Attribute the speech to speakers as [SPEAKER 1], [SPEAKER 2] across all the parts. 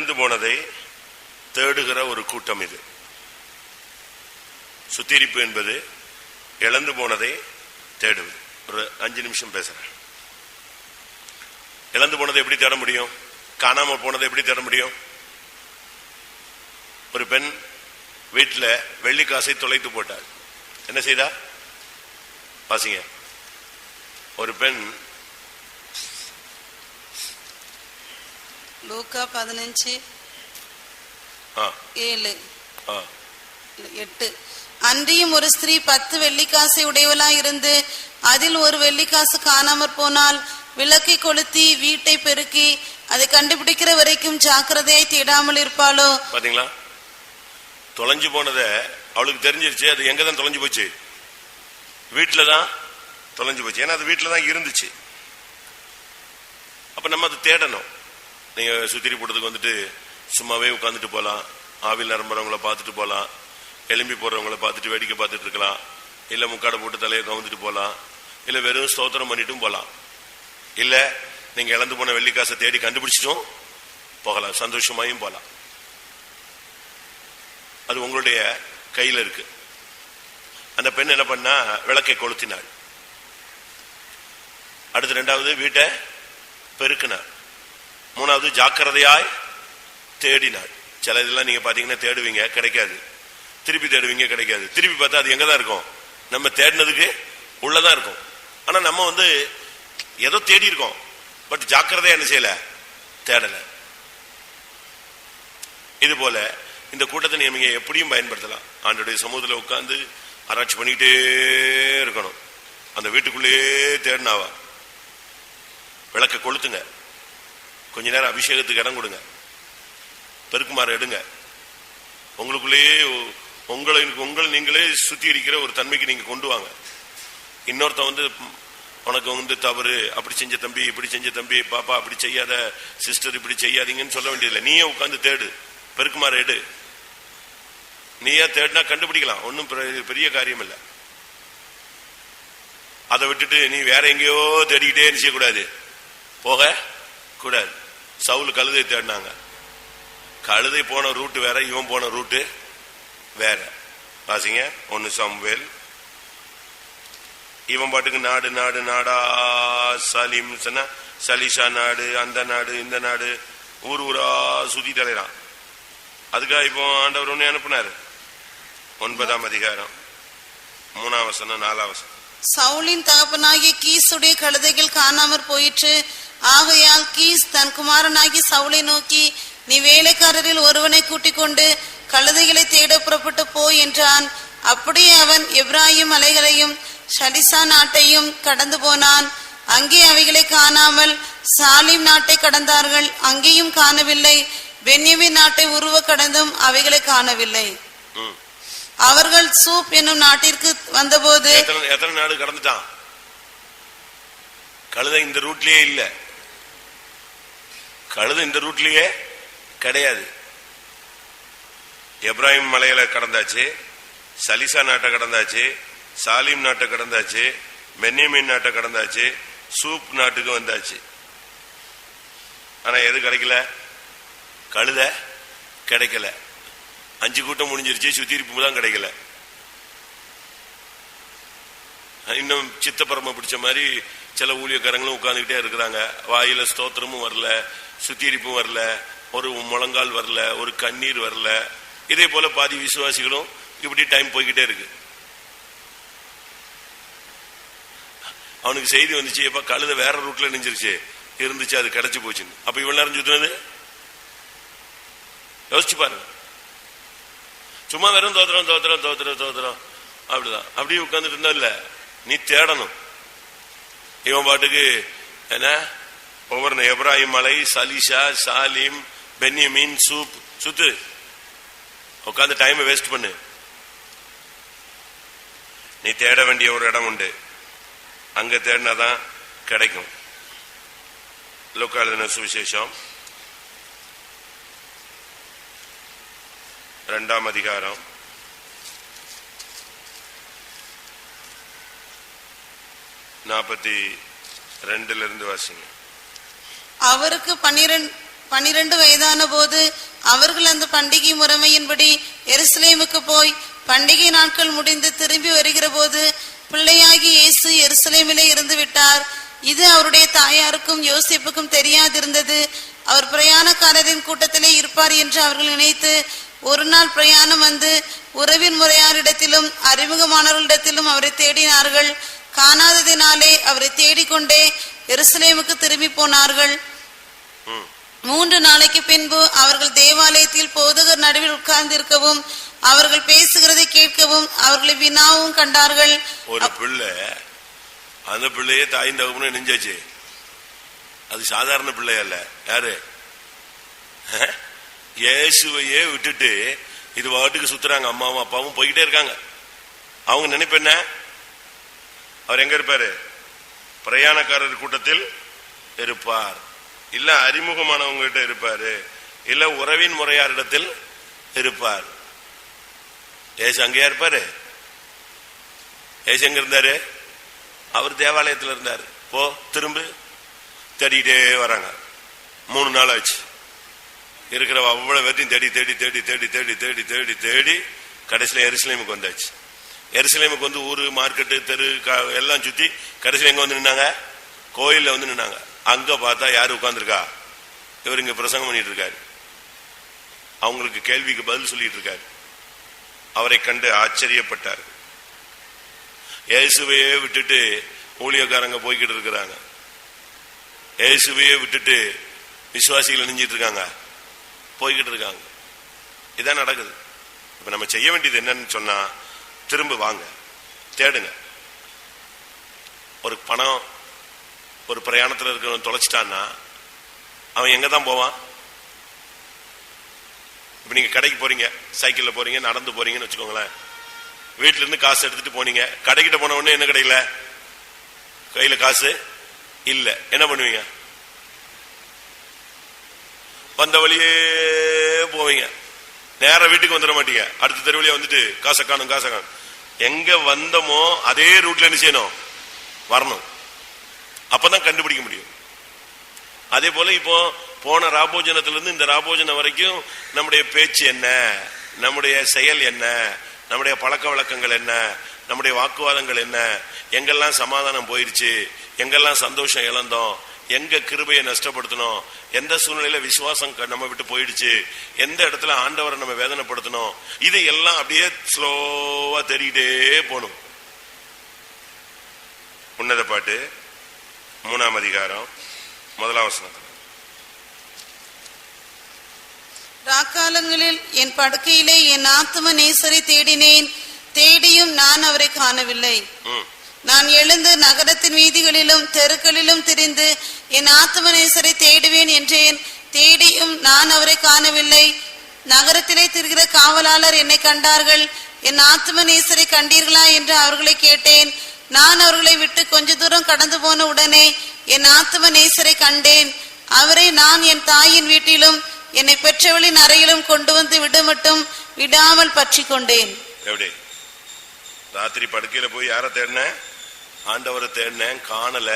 [SPEAKER 1] இழந்து போனதை தேடுகிற ஒரு கூட்டம். இது சுத்திகரிப்பு என்பது இழந்து போனதை தேடுவது. ஒரு 5 நிமிஷம் பேசுறேன். இழந்து போனதை எப்படி தேட முடியும்? காணாம போனதை எப்படி தேட முடியும்? ஒரு பெண் வீட்டில் வெள்ளிக்காசை தொலைத்து போட்டார். என்ன செய்தா? வாசிங்க. ஒரு பெண்
[SPEAKER 2] லூக்கா 15:7-8. அன்றியும் ஒரு ஸ்திரீ 10 வெள்ளிக்காசை உடையவளாய் இருந்து அதில் ஒரு வெள்ளிக்காசு காணாமற் போனால் விளக்கை கொளுத்தி வீட்டை பெருக்கி அதை கண்டுபிடிக்கிற வரைக்கும் ஜாக்கிரதையாய் தேடாமல் இருப்பாளோ?
[SPEAKER 1] பாத்தீங்களா? தொலைஞ்சு போனத அவளுக்கு தெரிஞ்சிருச்சு. அது எங்கதான் தொலைஞ்சு போச்சு? வீட்டுலதான் தொலைஞ்சு போச்சு. ஏன்னா அது வீட்டுலதான் இருந்துச்சு. அப்ப நம்ம அதை தேடணும். நீங்க சுத்திரி போட்டதுக்கு வந்துட்டு சும்மாவே உட்காந்துட்டு போலாம். ஆவில் நரம்புறவங்களை பார்த்துட்டு போலாம். எலும்பி போறவங்களை பார்த்துட்டு வேடிக்கை பார்த்துட்டு இருக்கலாம். இல்ல முக்காடை போட்டு தலையை கவுந்துட்டு போலாம். இல்ல வெறும் ஸ்தோத்திரம் பண்ணிட்டும் போலாம். இல்ல நீங்க இழந்து போன வெள்ளிக்காசை தேடி கண்டுபிடிச்சிட்டும் போகலாம். சந்தோஷமாயும் போலாம். அது உங்களுடைய கையில இருக்கு. அந்த பெண் என்ன பண்ணா? விளக்கை கொளுத்தினாள். அடுத்து 2வது வீட்டை பெருக்கினாள். 3வது ஜாக்கிரதையாய் தேடினாள். சில இதெல்லாம் நீங்க பாத்தீங்கன்னா தேடுவீங்க, கிடைக்காது. திருப்பி தேடுவீங்க, கிடைக்காது. திருப்பி பார்த்தா அது எங்கதான் இருக்கும்? நம்ம தேடினதுக்கு உள்ளதான் இருக்கும். ஆனா நம்ம ஏதோ தேடி இருக்கோம், பட் ஜாக்கிரதையா என்ன செய்யல? தேடல. இது போல இந்த கூட்டத்தை நீங்க எப்படியும் பயன்படுத்தலாம். ஆண்டோடைய சமூகத்தில் உட்கார்ந்து ஆராய்ச்சி பண்ணிக்கிட்டே இருக்கணும். அந்த வீட்டுக்குள்ளேயே தேடினாவா? விளக்க கொளுத்துங்க. கொஞ்ச நேரம் அபிஷேகத்துக்கு இடம் கொடுங்க. பெருக்குமாறு எடுங்க. உங்களுக்குள்ளேயே உங்களை நீங்களே சுத்திகரிக்கிற ஒரு தன்மைக்கு நீங்க கொண்டு வாங்க. இன்னொருத்த உனக்கு தவறு, அப்படி செஞ்ச தம்பி, இப்படி செஞ்ச தம்பி, பாப்பா அப்படி செய்யாத, சிஸ்டர் இப்படி செய்யாதீங்கன்னு சொல்ல வேண்டியதில்லை. நீயே உட்கார்ந்து தேடு, பெருக்குமாறு எடு. நீயே தேடினா கண்டுபிடிக்கலாம். ஒன்னும் பெரிய காரியம் இல்லை. அதை விட்டுட்டு நீ வேற எங்கேயோ தேடிக்கிட்டே செய்யக்கூடாது, போக கூடாது. சவுல் கழுதை தேடினாங்க. கழுதை போன ரூட்டு வேற, இவன் போன ரூட்டு வேற. வாசிங்க 1 சாமுவேல். இவன் பாட்டுக்கு நாடு நாடு நாடா சாலிம் சொன்னா சலிஷா நாடு, அந்த நாடு, இந்த நாடு, ஊர் ஊரா சுத்தி தலைறான். அதுக்காக இப்போ ஆண்டவர் ஒண்ணு அனுப்புனாரு. 9ஆம் அதிகாரம் 3ஆம் வசனம் 4ஆம் வசனம்.
[SPEAKER 2] சவுலின் தகப்பனாகிய கீசுடைய கழுதைகள் காணாமற் போயிற்று. ஆகையால் கீஸ் தன் குமாரனாகி சவுலை நோக்கி, நீ வேலைக்காரரில் ஒருவனை கூட்டிக் கொண்டு கழுதைகளை தேட புறப்பட்டு போய் என்றான். அப்படியே அவன் எப்ராயிம் மலைகளையும் ஷலிசா நாட்டையும் கடந்து போனான். அங்கே அவைகளை காணாமல் சாலிம் நாட்டை கடந்தார்கள். அங்கேயும் காணவில்லை. பென்யமீன் நாட்டை உருவ கடந்தும் அவைகளை காணவில்லை. அவர்கள் சூப் என்னும் நாட்டிற்கு வந்தபோது
[SPEAKER 1] எத்தனை நாடு கடந்துட்டான்? கழுதை இந்த ரூட்லயே இல்ல. கழுதை இந்த ரூட்லயே கிடையாது. எப்ராஹிம் மலையில கடந்தாச்சு, சலிசா நாட்டை கடந்தாச்சு, சாலிம் நாட்டை கடந்தாச்சு, பென்யமீன் நாட்டை கடந்தாச்சு, சூப் நாட்டுக்கு வந்தாச்சு. ஆனா எது கிடைக்கல? கழுதை கிடைக்கல. 5 கூட்டம் முடிஞ்சிருச்சு, சுத்திரிப்பு தான் கிடைக்கல. இன்னும் சித்தப்பரம பிடிச்ச மாதிரி சில ஊழியக்காரங்களும் உட்கார்ந்துகிட்டே இருக்கிறாங்க. வாயில ஸ்தோத்திரமும் வரல, சுத்திரிப்பும் வரல, ஒரு முழங்கால் வரல, ஒரு கண்ணீர் வரல. இதே போல பாதி விசுவாசிகளும் இப்படி டைம் போய்கிட்டே இருக்கு. அவனுக்கு செய்தி வந்துச்சு, எப்ப கழுத வேற ரூட்ல நினைச்சிருச்சு இருந்துச்சு, அது கிடைச்சு போச்சுன்னு. அப்ப இவ்வளவு நேரம் சுத்தினது யோசிச்சு பாருங்க. சும்மா வெறும் தோத்திரம் தோத்திரம் தோத்திரம் தோத்திரம் அப்படிதான் அப்படியே உட்கார்ந்துட்டு இருந்தா இல்ல, நீ தேடணும். இவன் பாட்டுக்கு என்ன ஒவ்வொரு எப்ராஹிம் மலை, சலிஷா, சாலிம், பென்யமீன், சூப் சுத்து உட்காந்து டைமை வேஸ்ட் பண்ணு. நீ தேட வேண்டிய ஒரு இடம் உண்டு, அங்க தேடினாதான் கிடைக்கும். லூக்கா எழுதின சுவிசேஷம் 2ஆம் அதிகாரம் 42 வாசிங்க.
[SPEAKER 2] அவருக்கு 12 வயதான போது அவர்கள் அந்த பண்டிகை முறைமையின்படி எருசலேமுக்கு போய் பண்டிகை நாட்கள் முடிந்து திரும்பி வருகிற போது பிள்ளையாகி இயேசு எருசலேமிலே இருந்து விட்டார். இது அவருடைய தாயாருக்கும் யோசேப்புக்கும் தெரியாதிருந்தது. அவர் பிரயாணக்காரரின் கூட்டத்திலே இருப்பார் என்று அவர்கள் நினைத்து ஒரு நாள் பிரயாணம் வந்து உறவின் முறையாரிடத்திலும் அறிமுகமானவர்களிடத்திலும் அவரை தேடினார்கள். காணாததினாலே அவரை தேடிக்கொண்டே எருசலேமுக்கு திரும்பி போனார்கள். 3 நாளைக்கு பின்பு அவர்கள் தேவாலயத்தில் போதகர் நடுவில் உட்கார்ந்திருக்கவும் அவர்கள் பேசுகிறதை கேட்கவும் அவர்களை வினாவும் கண்டார்கள்.
[SPEAKER 1] ஒரு பிள்ளை, அந்த பிள்ளையே தாயின் தகப்பனும் நெஞ்சாச்சு. அது சாதாரண பிள்ளை அல்ல. யாரு? இயேசுவையே விட்டுட்டு இது வாட்டுக்கு சுத்துறாங்க. அம்மாவும் அப்பாவும் போய்கிட்டே இருக்காங்க. அவங்க நினைப்பு என்ன? அவர் எங்க இருப்பாரு? பிரயாணக்காரர் கூட்டத்தில் இருப்பார், இல்ல அறிமுகமானவங்க கிட்ட இருப்பாரு, இல்ல உறவின் முறையாரிடத்தில் இருப்பார். ஏசு அங்கேயா இருப்பாரு? ஏசு எங்க இருந்தாரு? அவர் தேவாலயத்தில் இருந்தாரு. போ திரும்ப தேடிட்டே வராங்க. 3 நாள் ஆச்சு. இருக்கிற அவ்வளவு பேர்த்தையும் தேடி தேடி தேடி தேடி தேடி தேடி தேடி தேடி கடைசியில எருசலேமுக்கு வந்தாச்சு. எருசலேமுக்கு வந்து ஊரு, மார்க்கெட்டு, தெரு எல்லாம் சுத்தி கடைசியில எங்க வந்து நின்னாங்க? கோயில்ல வந்து நின்னாங்க. அங்க பார்த்தா யாரு உட்கார்ந்துருக்கா? இவர் இங்க பிரசங்கம் பண்ணிட்டு இருக்காரு. அவங்களுக்கு கேள்விக்கு பதில் சொல்லிட்டு இருக்காரு. அவரை கண்டு ஆச்சரியப்பட்டார். இயேசுவையே விட்டுட்டு ஊழியக்காரங்க போய்கிட்டு இருக்கிறாங்க. இயேசுவையே விட்டுட்டு விசுவாசிகள் நெஞ்சிட்டு இருக்காங்க, போய்கிட்டு இருக்காங்க. இதான் நடக்குது. இப்ப நம்ம செய்ய வேண்டியது என்னன்னு சொன்னா, திரும்ப வாங்க, தேடுங்க. ஒரு பணம் ஒரு பிரயாணத்தில் இருக்கிறவன் தொலைச்சிட்டான்னா அவன் எங்க தான் போவான்? இப்ப நீங்க கடைக்கு போறீங்க, சைக்கிள்ல போறீங்க, நடந்து போறீங்கன்னு வச்சுக்கோங்களேன். வீட்டுல இருந்து காசு எடுத்துட்டு போனீங்க, கடைக்கிட்ட போன உடனே என்ன கிடைக்கல? கையில காசு இல்ல. என்ன பண்ணுவீங்க? வந்த வழியே போவீங்க. நேர வீட்டுக்கு வந்துட மாட்டீங்க. அடுத்த தெருவழியா வந்துட்டு காசை காணும் காசை காணும். எங்க வந்தோமோ அதே ரூட்ல என்ன செய்யணும்? வரணும். அப்பதான் கண்டுபிடிக்க முடியும். அதே போல இப்போ போன ராபோஜனத்திலிருந்து இந்த ராபோஜனம் வரைக்கும் நம்முடைய பேச்சு என்ன, நம்முடைய செயல் என்ன, நம்முடைய பழக்க வழக்கங்கள் என்ன, நம்முடைய வாக்குவாதங்கள் என்ன, எங்கெல்லாம் சமாதானம் போயிருச்சு, எங்கெல்லாம் சந்தோஷம் இழந்தோம், எங்க கிருபையை நஷ்டப்படுத்தணும், எந்த சூழ்நிலையில விசுவாசம் நம்ம விட்டு போயிடுச்சு, எந்த இடத்துல ஆண்டவரை நம்ம வேதனைப்படுத்தணும், இது எல்லாம் அப்படியே ஸ்லோவா தெரியிட்டே போகணும். உன்னத பாட்டு 3ஆம் அதிகாரம் 1ஆம் வசனம்.
[SPEAKER 2] ராக்காலங்களில் என் படுக்கையிலே என் ஆத்தும நேசரை தேடினேன், தேடியும் நான் அவரை காணவில்லை. நான் எழுந்து நகரத்தின் வீதிகளிலும் தெருக்களிலும் திரிந்து என் ஆத்தும நேசரை தேடுவேன் என்றேன், தேடியும் நான் அவரை காணவில்லை. நகரத்திலே திரிகிற காவலாளர் என்னை கண்டார்கள். என் ஆத்தும நேசரை கண்டீர்களா என்று அவர்களை கேட்டேன். நான் அவர்களை விட்டு கொஞ்ச தூரம் கடந்து போன உடனே என் ஆத்தும நேசரை கண்டேன். அவரை நான் என் தாயின் வீட்டிலும் என்னை பெற்றவளின் அறையிலும் கொண்டு வந்து விடமட்டும் விடாமல் பற்றி கொண்டேன்.
[SPEAKER 1] எப்படி? ராத்திரி படுக்கையில போய் யார தேடினேன்? ஆண்டவரை தேடினேன், காணல.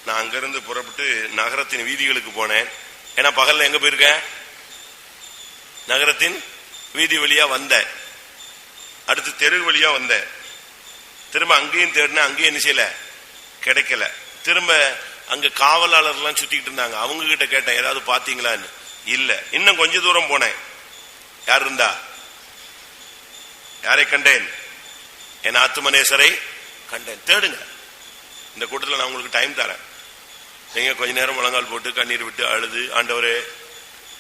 [SPEAKER 1] நான் அங்கிருந்து புறப்பட்டு நகரத்தின் வீதிகளுக்கு போனேன். ஏன்னா பகல்ல எங்க போயிருக்கேன்? நகரத்தின் வீதி வழியா வந்தேன். அடுத்து தெரு வழியா வந்தேன். திரும்ப அங்கேயும் தேடினேன், அங்கேயும் என்ன செய்யல, கிடைக்கல. திரும்ப அங்க காவலாளர்லாம் சுத்திக்கிட்டு இருந்தாங்க. அவங்க கிட்ட கேட்டேன், ஏதாவது பாத்தீங்களான்னு. இல்ல. இன்னும் கொஞ்ச தூரம் போனேன். யார் இருந்தா? யாரை கண்டேன்? என் ஆத்துமநேசரை கண்டேன். தேடுங்க. இந்த கூட்டத்தில் நான் உங்களுக்கு டைம் தரேன். நீங்க கொஞ்ச நேரம் முழங்கால் போட்டு கண்ணீர் விட்டு அழுது, ஆண்டவரே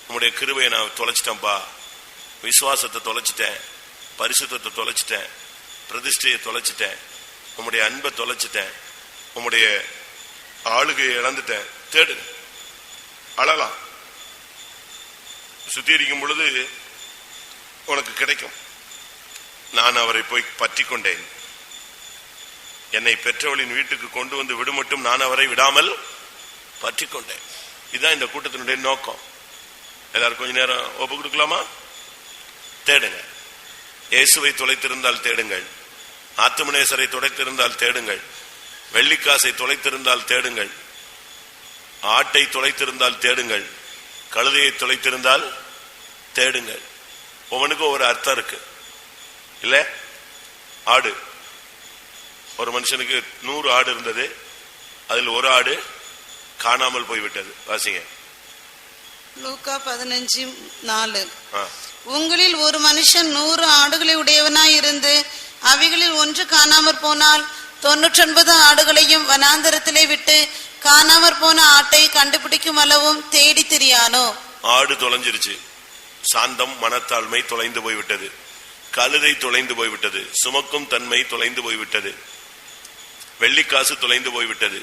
[SPEAKER 1] உங்களுடைய கிருபையை நான் தொலைச்சிட்டேன்பா, விசுவாசத்தை தொலைச்சிட்டேன், பரிசுத்தத்தை தொலைச்சிட்டேன், பிரதிஷ்டையை தொலைச்சிட்டேன், உங்களுடைய அன்பை தொலைச்சிட்டேன், உங்களுடைய ஆளுகையை இழந்துட்டேன். தேடு, அழலாம். சுத்திகரிக்கும் பொழுது உனக்கு கிடைக்கும். நான் அவரை போய் பற்றி கொண்டேன். என்னை பெற்றவளின் வீட்டுக்கு கொண்டு வந்து விடுமட்டும் நான் அவரை விடாமல் பற்றி கொண்டேன். இதுதான் இந்த கூட்டத்தினுடைய நோக்கம். எல்லாரும் கொஞ்ச நேரம் ஒப்பு கொடுக்கலாமா? தேடுங்க. இயேசுவை தொலைத்திருந்தால் தேடுங்கள். ஆத்துமநேசரை தொலைத்திருந்தால் தேடுங்கள். வெள்ளிக்காசை தொலைத்திருந்தால் தேடுங்கள். ஆட்டை தொலைத்திருந்தால் தேடுங்கள். கழுதையை தொலைத்திருந்தால் தேடுங்கள். ஒவ்வொன்றுக்கும் ஒரு அர்த்தம் இருக்கு இல்ல. ஆடு, ஒரு மனுஷனுக்கு 100 ஆடு இருந்தது, அதில் ஒரு ஆடு காணாமல் போய்விட்டது. வாசிங்க
[SPEAKER 2] லூக்கா 15:4. உங்களில் ஒரு மனுஷன் 100 ஆடுகளை உடையவனாய் இருந்து அவைகளில் ஒன்று காணாமற் போனால் 99 ஆடுகளையும் வனாந்தரத்திலே விட்டு காணாமற் போன ஆட்டை கண்டுபிடிக்கும் அளவும் தேடி திரியானோ?
[SPEAKER 1] ஆடு தொலைஞ்சிருச்சு, சாந்தம் மனத்தாழ்மை தொலைந்து போய்விட்டது, கழுதை தொலைந்து போய்விட்டது, சுமக்கும் தன்மை தொலைந்து போய்விட்டது, வெள்ளிக்காசு தொலைந்து போய்விட்டது,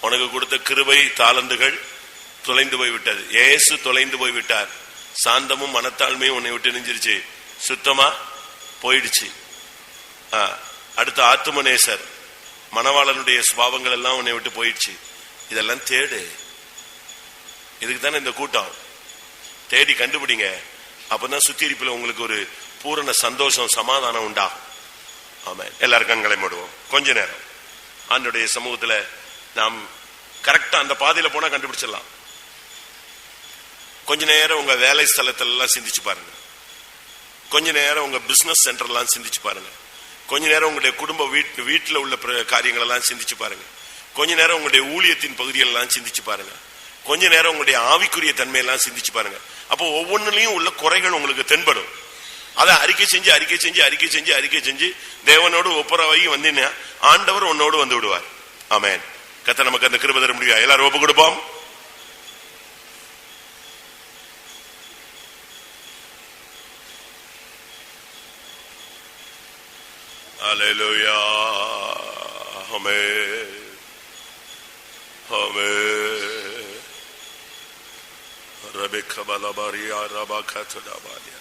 [SPEAKER 1] உனக்கு கொடுத்த கிருபை தாளந்துகள் தொலைந்து போய்விட்டது, இயேசு தொலைந்து போய்விட்டார், சாந்தமும் மனத்தாழ்மையும் உன்னை விட்டு நெஞ்சிருச்சு, சுத்தமா போயிடுச்சு. அடுத்த ஆத்துமநேசர் மணவாளனுடைய சுபாவங்கள் எல்லாம் உன்னை விட்டு போயிடுச்சு. இதெல்லாம் தேடு. இதுக்கு தானே இந்த கூட்டம். தேடி கண்டுபிடிங்க. அப்பதான் சுத்திரிப்புல உங்களுக்கு ஒரு பூரண சந்தோஷம் சமாதானம் உண்டா. ஆமென். எல்லாரும் கண்களை மூடுவோம். கொஞ்ச நேரம் ஆண்டவருடைய சமூகத்துல நாம் கரெக்டா அந்த பாதையில போனா கண்டுபிடிச்சிடலாம். கொஞ்ச நேரம் உங்க வேலை ஸ்தலத்துல எல்லாம் சிந்திச்சு பாருங்க. கொஞ்ச நேரம் உங்க பிசினஸ் சென்டர் எல்லாம் சிந்திச்சு பாருங்க. கொஞ்ச நேரம் உங்களுடைய குடும்ப வீட்டுல உள்ள காரியங்கள் எல்லாம் சிந்திச்சு பாருங்க. கொஞ்ச நேரம் உங்களுடைய ஊழியத்தின் பகுதிகள் எல்லாம் சிந்திச்சு பாருங்க. கொஞ்ச நேரம் உங்களுடைய ஆவிக்குரிய தன்மையெல்லாம் சிந்திச்சு பாருங்க. அப்போ ஒவ்வொன்றுலயும் உள்ள குறைகள் உங்களுக்கு தென்படும். அதை அறிக்கை செஞ்சு தேவனோடு ஒப்புரவாகி வந்தீங்கன்னா ஆண்டவர் உன்னோடு வந்து விடுவார். ஆமென். கர்த்தர் நமக்கு அந்த கிருபை தர முடியும். எல்லாரும் ஒப்பு கொடுப்போம். ஹல்லேலூயா. ஆமென். ஆமென். ரபேக்கா பலபரியா ரபாகத்துடாபாலியா.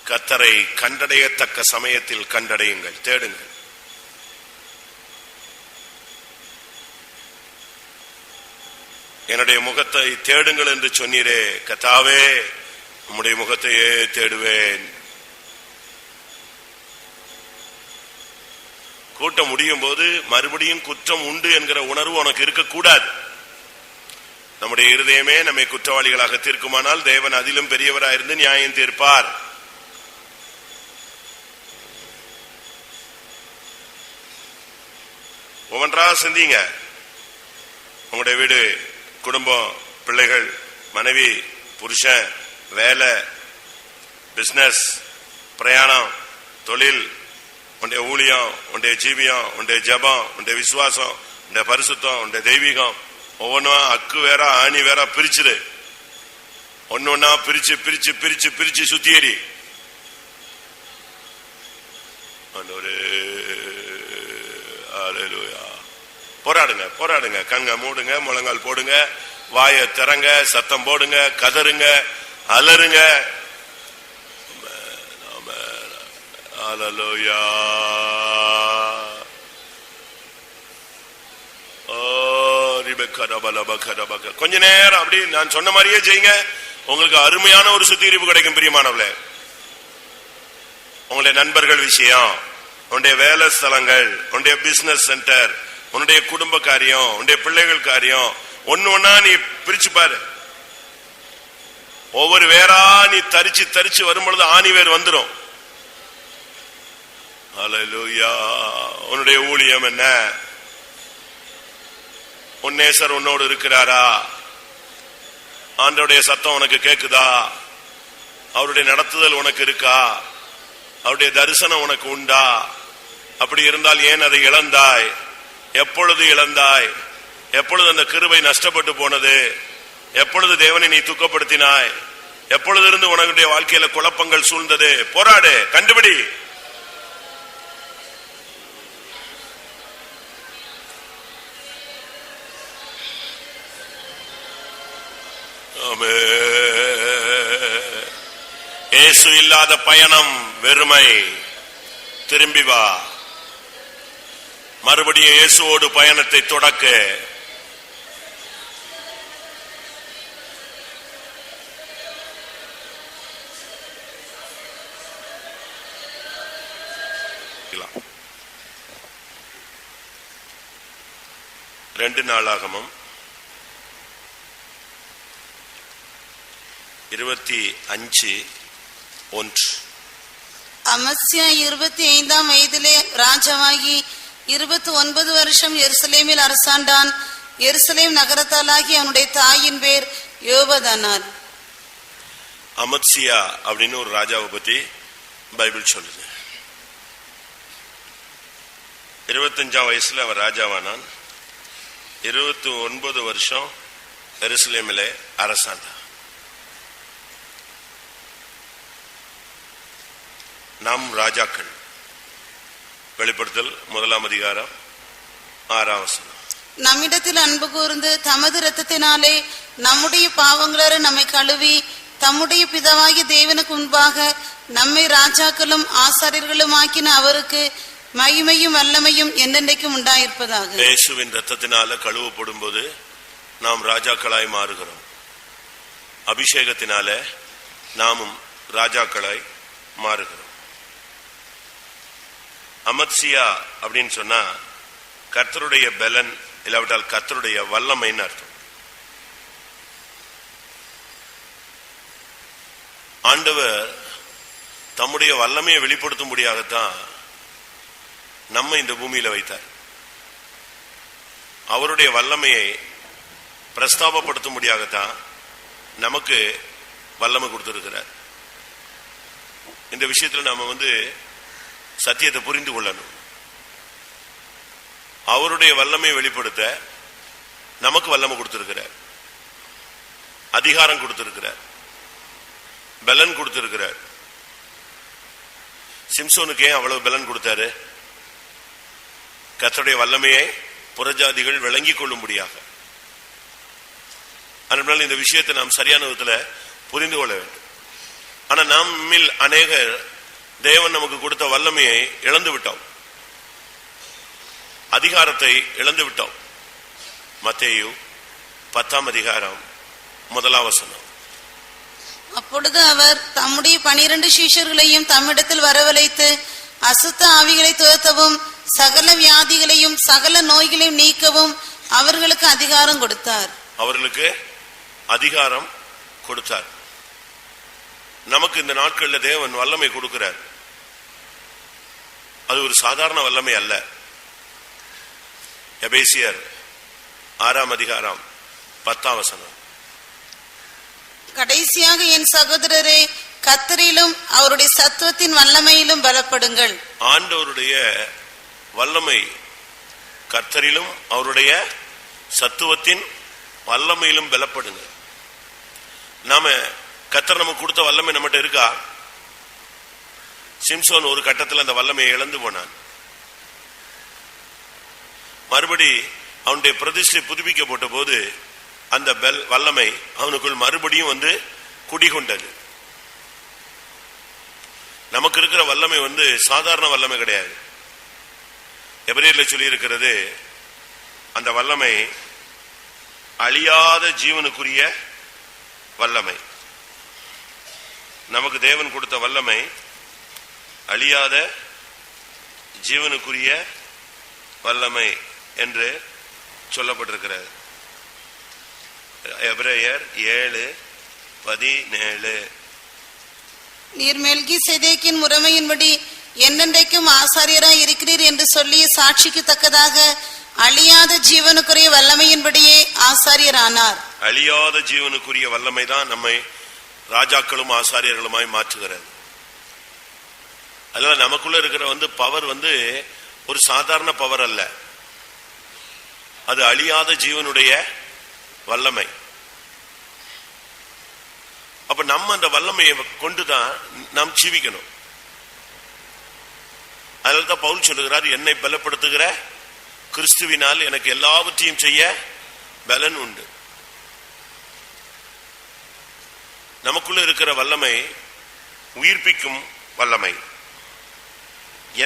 [SPEAKER 1] கர்த்தரை கண்டடையத்தக்க சமயத்தில் கண்டடையுங்கள், தேடுங்கள். என்னுடைய முகத்தை தேடுங்கள் என்று சொன்னீரே கர்த்தாவே, உம்முடைய முகத்தையே தேடுவேன். கூட்டம் முடியும் போது மறுபடியும் குற்றம் உண்டு என்கிற உணர்வு உனக்கு இருக்கக்கூடாது. நம்முடைய இருதயமே நம்மை குற்றவாளிகளாக தீர்க்குமானால் தேவன் அதிலும் பெரியவராயிருந்து நியாயம் தீர்ப்பார். ஒவ்வொன்றா சிந்திங்க. உங்களுடைய வீடு, குடும்பம், பிள்ளைகள், மனைவி, புருஷன், வேலை, பிசினஸ், பிரயாணம், தொழில், உன்னுடைய ஊழியம், உன்னுடைய ஜீவியம், உன்னுடைய ஜபம், உன்னுடைய விசுவாசம், உன்னுடைய பரிசுத்தம், உன்னுடைய தெய்வீகம், ஒவ்வொன்றும் அக்கு வேற ஆணி வேற பிரிச்சுடு. ஒன்னொன்னா பிரிச்சு பிரிச்சு பிரிச்சு பிரிச்சு சுத்தியடி. போராடுங்க, போராடுங்க. கண்ண மூடுங்க, முழங்கால் போடுங்க, வாயை திறங்க, சத்தம் போடுங்க, கதறுங்க, அலறுங்க. ஹல்லேலூயா. கொஞ்ச நேரம் அப்படி நான் சொன்ன மாதிரியே செய்யுங்க. உங்களுக்கு அருமையான ஒரு சுத்திகரிப்பு கிடைக்கும். பிரியமானவர்களே, உங்களுடைய நண்பர்கள் விஷயம், உன்னுடைய வேலை ஸ்தலங்கள், உன்னுடைய பிசினஸ் சென்டர், உன்னுடைய குடும்ப காரியம், உன்னுடைய பிள்ளைகள் காரியம், ஒன்னு ஒன்னா நீ பிரிச்சு பாரு. ஒவ்வொரு வேறா நீ தரிச்சு தரிச்சு வரும் பொழுது ஆணி வேர் வந்துடும். ஹல்லேலூயா. உன்னுடைய ஊழியம் என்ன? உன் நேசர் உன்னோடு இருக்கிறாரா? ஆண்டவருடைய சத்தம் உனக்கு கேக்குதா? அவருடைய நடத்துதல் உனக்கு இருக்கா? அவருடைய தரிசனம் உனக்கு உண்டா? அப்படி இருந்தால் ஏன் அதை இழந்தாய்? எப்பொழுது இழந்தாய்? எப்பொழுது அந்த கிருபை நஷ்டப்பட்டு போனது? எப்பொழுது தேவனை நீ துக்கப்படுத்தினாய்? எப்பொழுது இருந்து உனக்குடைய வாழ்க்கையில குழப்பங்கள் சூழ்ந்தது? போராடு, கண்டுபிடி. இயேசு இல்லாத பயணம் வெறுமை. திரும்பி வா, மறுபடியும் இயேசுவோடு பயணத்தை தொடக்க. 2 நாளாகமம் 25:1.
[SPEAKER 2] அமத்சியா 25ஆம் வயதிலே ராஜாவாகி 29 வருஷம் எருசலேமில் அரசாண்டான். எருசலேம் நகரத்தாலாகி அவனுடைய தாயின் பேர் யோபதானார்.
[SPEAKER 1] அமத்சியா அப்படின்னு ஒரு ராஜாவை பற்றி பைபிள் சொல்லுது. 25ஆம் வயசுல அவர் ராஜாவானான். 29 வருஷம் எருசலேமிலே அரசாண்டான். நாம் ராஜாக்கள். வெளிப்படுத்தல் 1ஆம் அதிகாரம் 6ஆம் வசனம்.
[SPEAKER 2] நம்மிடத்தில் அன்பு கூர்ந்து தமது இரத்தத்தினாலே நம்முடைய பாவங்களரை நம்மை கழுவி தம்முடைய பிதாவாகிய தேவனுக்கு முன்பாக நம்மை ராஜாக்களும் ஆசாரியர்களும் ஆக்கின அவருக்கு மகிமையும் வல்லமையும் என்றென்றைக்கும் உண்டாயிருப்பதாக.
[SPEAKER 1] இயேசுவின் இரத்தத்தினால கழுவப்படும் போது நாம் ராஜாக்களாய் மாறுகிறோம். அபிஷேகத்தினால நாமும் ராஜாக்களாய் மாறுகிறோம். அமத்சியா அப்படின்னு சொன்னா கர்த்தருடைய பலன், இல்லாவிட்டால் கர்த்தருடைய வல்லமைன்னு அர்த்தம். ஆண்டவர் தம்முடைய வல்லமையை வெளிப்படுத்தும்படியாகத்தான் நம்ம இந்த பூமியில வைத்தார். அவருடைய வல்லமையை பிரஸ்தாபப்படுத்தும்படியாகத்தான் நமக்கு வல்லமை கொடுத்திருக்கிறார். இந்த விஷயத்துல நாம சத்தியத்தை புரிந்து கொள்ளணும். அவருடைய வல்லமையை வெளிப்படுத்த நமக்கு வல்லமை கொடுத்திருக்கிறார், அதிகாரம் கொடுத்திருக்கிறார், பலன் கொடுத்திருக்கிறார். சிம்சோனுக்கு ஏன் அவ்வளவு பலன் கொடுத்தாரு? கர்த்தருடைய வல்லமையை புறஜாதிகள் விளங்கிக் கொள்ளும்படியாக. அதனால இந்த விஷயத்தை நாம் சரியான விதத்துல புரிந்து கொள்ள வேண்டும். ஆனா நம்மில் அநேகர் தேவன் நமக்கு கொடுத்த வல்லமையை இழந்து விட்டோம், அதிகாரத்தை இழந்து விட்டோம். மத்தேயு 10ஆம் அதிகாரம் 1ஆம் வசனம்.
[SPEAKER 2] அப்பொழுது அவர் தம்முடைய 12 சீஷர்களையும் தம்மிடத்தில் வரவழைத்து அசுத்த ஆவிகளை துரத்தவும் சகல வியாதிகளையும் சகல நோய்களையும் நீக்கவும் அவர்களுக்கு அதிகாரம் கொடுத்தார். அவர்களுக்கு
[SPEAKER 1] அதிகாரம் கொடுத்தார். நமக்கு இந்த நாட்கள்ல தேவன் வல்லமை கொடுக்கிறார். அது ஒரு சாதாரண வல்லமை அல்ல. எபேசியர் 6ஆம் அதிகாரம் 10ஆம் வசனம்.
[SPEAKER 2] கடைசியாக என் சகோதரரே, கர்த்தரிலும் அவருடைய சத்துவத்தின் வல்லமையிலும் பலப்படுங்கள்.
[SPEAKER 1] ஆண்டவருடைய வல்லமை, கர்த்தரிலும் அவருடைய சத்துவத்தின் வல்லமையிலும் பலப்படுங்க. நாம கர்த்தர் நமக்கு கொடுத்த வல்லமை நம்மகிட்ட இருக்கா? சிம்சோன் ஒரு கட்டத்தில் அந்த வல்லமையை இழந்து போனான். மறுபடி அவனுடைய பிரதிஷ்டை புதுப்பிக்கப்பட்ட போது அந்த வல்லமை அவனுக்குள் மறுபடியும் குடிகொண்டது. நமக்கு இருக்கிற வல்லமை சாதாரண வல்லமை கிடையாது. எபிரேயர்ல சொல்லி இருக்கிறது, அந்த வல்லமை அழியாத ஜீவனுக்குரிய வல்லமை. நமக்கு தேவன் கொடுத்த வல்லமை அழியாத ஜீவனுக்குரிய வல்லமை என்று சொல்லப்பட்டிருக்கிறது. எபிரேயர் 7:17.
[SPEAKER 2] நீர் மெல்கிசேதேக்கின் முறைமையின்படி என்னென்றைக்கும் ஆசாரியராய் இருக்கிறீர் என்று சொல்லிய சாட்சிக்கு தக்கதாக அழியாத ஜீவனுக்குரிய வல்லமையின்படியே ஆசாரியரானார்.
[SPEAKER 1] அழியாத ஜீவனுக்குரிய வல்லமை தான் நம்மை ராஜாக்களும் ஆசாரியர்களுமாய் மாற்றுகிறது. அதனால நமக்குள்ள இருக்கிற பவர் ஒரு சாதாரண பவர் அல்ல, அது அழியாத ஜீவனுடைய வல்லமை. அப்ப நம்ம அந்த வல்லமையை கொண்டுதான் நாம் ஜீவிக்கணும். அதனால்தான் பவுல் சொல்லுகிறார், என்னை பலப்படுத்துகிற கிறிஸ்துவினால் எனக்கு எல்லாவற்றையும் செய்ய பலன் உண்டு. நமக்குள்ள இருக்கிற வல்லமை உயிர்ப்பிக்கும் வல்லமை.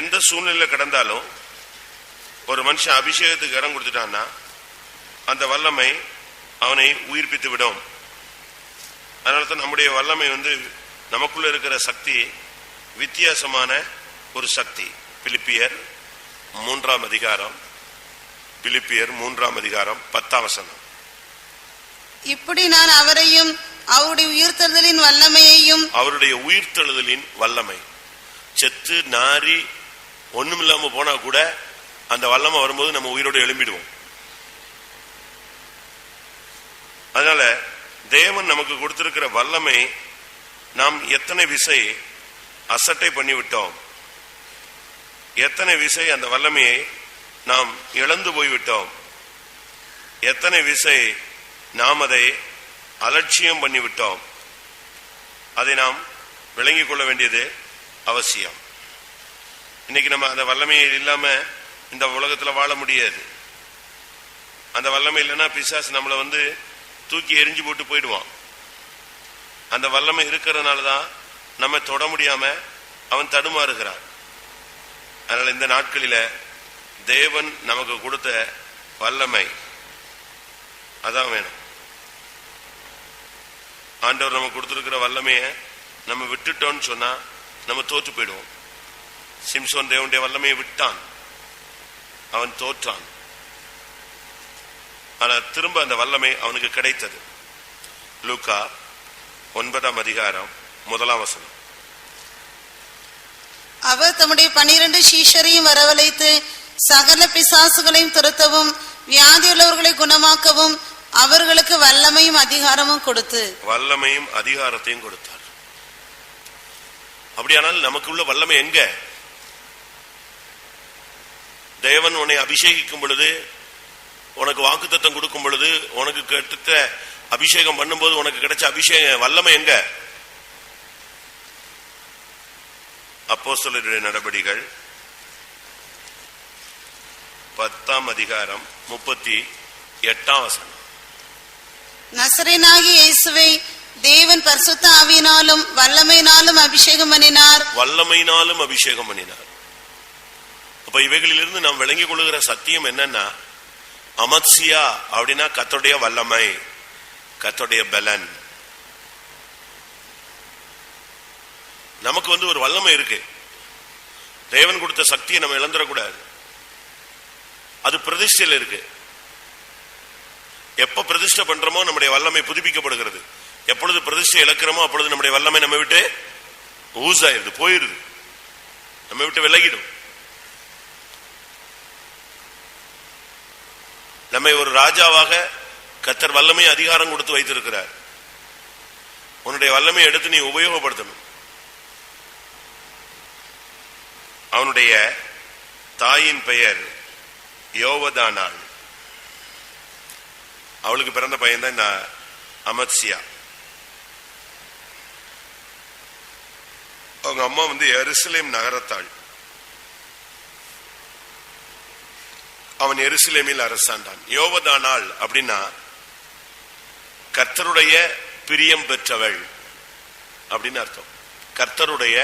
[SPEAKER 1] எந்த சூழ்நிலை கடந்தாலும் ஒரு மனுஷன் அபிஷேகத்துக்கு இடம் கொடுத்துட்டான்னா அந்த வல்லமை அவனை உயிர்ப்பித்து விடும். அதனால்தான் நம்முடைய வல்லமை நமக்குள்ள இருக்கிற சக்தி வித்தியாசமான ஒரு சக்தி. பிலிப்பியர் 3ஆம் அதிகாரம் பிலிப்பியர் 3ஆம் அதிகாரம் 10ஆம் வசனம்.
[SPEAKER 2] இப்படி நான் அவரையும் அவருடைய உயிர்த்தெழுதலின் வல்லமையையும்,
[SPEAKER 1] அவருடைய உயிர்த்தெழுதலின் வல்லமை, செத்து நாரி ஒண்ணுமில்லாம போனா கூட அந்த வல்லமை வரும்போது நம்ம உயிரோடு எழும்பிடுவோம். அதனால தேவன் நமக்கு கொடுத்திருக்கிற வல்லமை நாம் எத்தனை விசை அசட்டை பண்ணிவிட்டோம், எத்தனை விசை அந்த வல்லமையை நாம் இழந்து போய்விட்டோம், எத்தனை விசை நாம் அதை அலட்சியம் பண்ணிவிட்டோம். அதை நாம் விளங்கிக் கொள்ள வேண்டியது அவசியம். இன்னைக்கு நம்ம அந்த வல்லமையை இல்லாம இந்த உலகத்துல வாழ முடியாது. அந்த வல்லமை இல்லைன்னா பிசாசு நம்மளை தூக்கி எரிஞ்சு போட்டு போயிடுவான். அந்த வல்லமை இருக்கிறதுனாலதான் நம்ம தொட முடியாம அவன் தடுமாறுகிறான். அதனால இந்த நாட்களில தேவன் நமக்கு கொடுத்த வல்லமை அதான் வேணும். ஆண்டவர் நமக்கு கொடுத்திருக்கிற வல்லமைய நம்ம விட்டுட்டோம்னு சொன்னா நம்ம தோற்று போயிடுவோம். சிம்சோன் தேவனுடைய வல்லமையை விட்டான், அவன் தோற்றான். ஆனா திரும்ப அந்த வல்லமை அவனுக்கு கிடைத்தது. லூக்கா 9ஆம் அதிகாரம் 1ஆம் வசனம்.
[SPEAKER 2] அவர் தம்முடைய 12 சீஷரையும் வரவழைத்து சகல பிசாசுகளையும் துரத்தவும் வியாதியுள்ளவர்களை குணமாக்கவும் அவர்களுக்கு வல்லமையும் அதிகாரமும் கொடுத்து,
[SPEAKER 1] வல்லமையும் அதிகாரத்தையும் கொடுத்தார். அப்படியானால் நமக்குள்ள வல்லமை எங்க? தேவன் உன்னை அபிஷேகிக்கும் பொழுது, உனக்கு வாக்குத்தத்தம் கொடுக்கும் பொழுது, உனக்கு கிடைத்த அபிஷேகம் பண்ணும்போது உனக்கு கிடைச்ச அபிஷேக வல்லமை எங்க? அப்போஸ்தலருடைய நடபடிகள் 10ஆம் அதிகாரம் 38ஆம் வசனம்.
[SPEAKER 2] நசரேயனாகிய இயேசுவை தேவன் பரிசுத்த ஆவியினாலும் வல்லமையினாலும் அபிஷேகம் பண்ணினார்.
[SPEAKER 1] வல்லமையினாலும் அபிஷேகம் பண்ணினார். அப்ப இவைகளிலிருந்து நாம் விளங்கிக் கொள்ளுகிற சத்தியம் என்னன்னா, அமத்சியா அப்படின்னா கர்த்தருடைய வல்லமை, கர்த்தருடைய பலன். நமக்கு ஒரு வல்லமை இருக்கு. தேவன் கொடுத்த சக்தியை நம்ம இழந்துடக்கூடாது. அது பிரதிஷ்டையில் இருக்கு. எப்ப பிரதிஷ்டை பண்றோமோ நம்முடைய வல்லமை புதுப்பிக்கப்படுகிறது. எப்பொழுது பிரதிஷ்டை இழக்கிறோமோ அப்பொழுது நம்முடைய வல்லமை நம்ம விட்டு ஊசாயிருது, போயிருது, நம்ம விட்டு விலகிடும். நம்மை ஒரு ராஜாவாக கர்த்தர் வல்லமை அதிகாரம் கொடுத்து வைத்திருக்கிறார். உன்னுடைய வல்லமையை எடுத்து நீ உபயோகப்படுத்தணும். அவனுடைய தாயின் பெயர் யோவதானாள். அவளுக்கு பிறந்த பையன் தான் இந்த அமத்சியா. அவங்க அம்மா எருசலேம் நகரத்தாள். அவன் எருசலேமில் அரசாண்டான். யோவதானாள் அப்படின்னா கர்த்தருடைய பிரியம் பெற்றவள் அப்படின்னு அர்த்தம். கர்த்தருடைய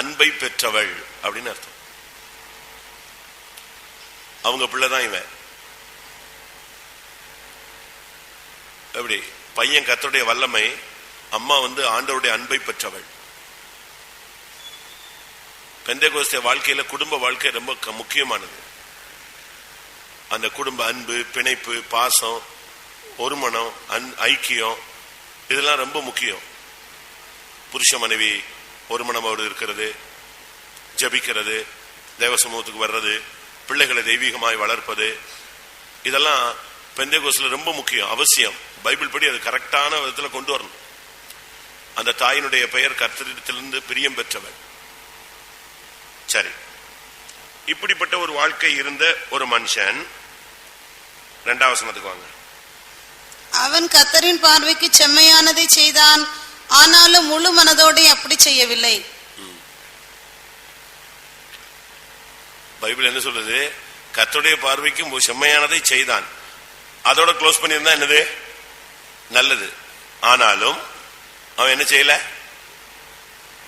[SPEAKER 1] அன்பை பெற்றவள் அப்படின்னு அர்த்தம். அவங்க பிள்ளைதான் இவன். எப்படி பையன் கர்த்தருடைய வல்லமை, அம்மா ஆண்டவருடைய அன்பை பெற்றவள். பெந்தேகோஸ்தே வாழ்க்கையில குடும்ப வாழ்க்கை ரொம்ப முக்கியமானது. அந்த குடும்ப அன்பு, பிணைப்பு, பாசம், ஒருமனம், ஐக்கியம், இதெல்லாம் ரொம்ப முக்கியம். புருஷ மனைவி ஒருமனமோடு இருக்கிறது, ஜபிக்கிறது, தேவ சமூகத்துக்கு வர்றது, பிள்ளைகளை தெய்வீகமாய் வளர்ப்பது, இதெல்லாம் பெந்தேகோஸ்ல ரொம்ப முக்கியம், அவசியம். பைபிள் படி அது கரெக்டான விதத்துல கொண்டு வரணும். அந்த தாயினுடைய பெயர் கர்த்தரிடத்திலிருந்து பிரியம் பெற்றவர். சரி, இப்படிப்பட்ட ஒரு வாழ்க்கை இருந்த ஒரு மனுஷன் 2ஆம் வசனத்துக்கு வாங்க.
[SPEAKER 2] அவன் கர்த்தரின் பார்வைக்கு செம்மையானதை செய்தான், ஆனாலும் முழு மனதோடு அப்படி செய்யவில்லை.
[SPEAKER 1] பைபிள் என்ன சொல்றது? கர்த்தருடைய பார்வைக்கு செம்மையானதை செய்தான். அதோட க்ளோஸ் பண்ணியிருந்தா என்னது? நல்லது. ஆனாலும் அவன் என்ன செய்யல?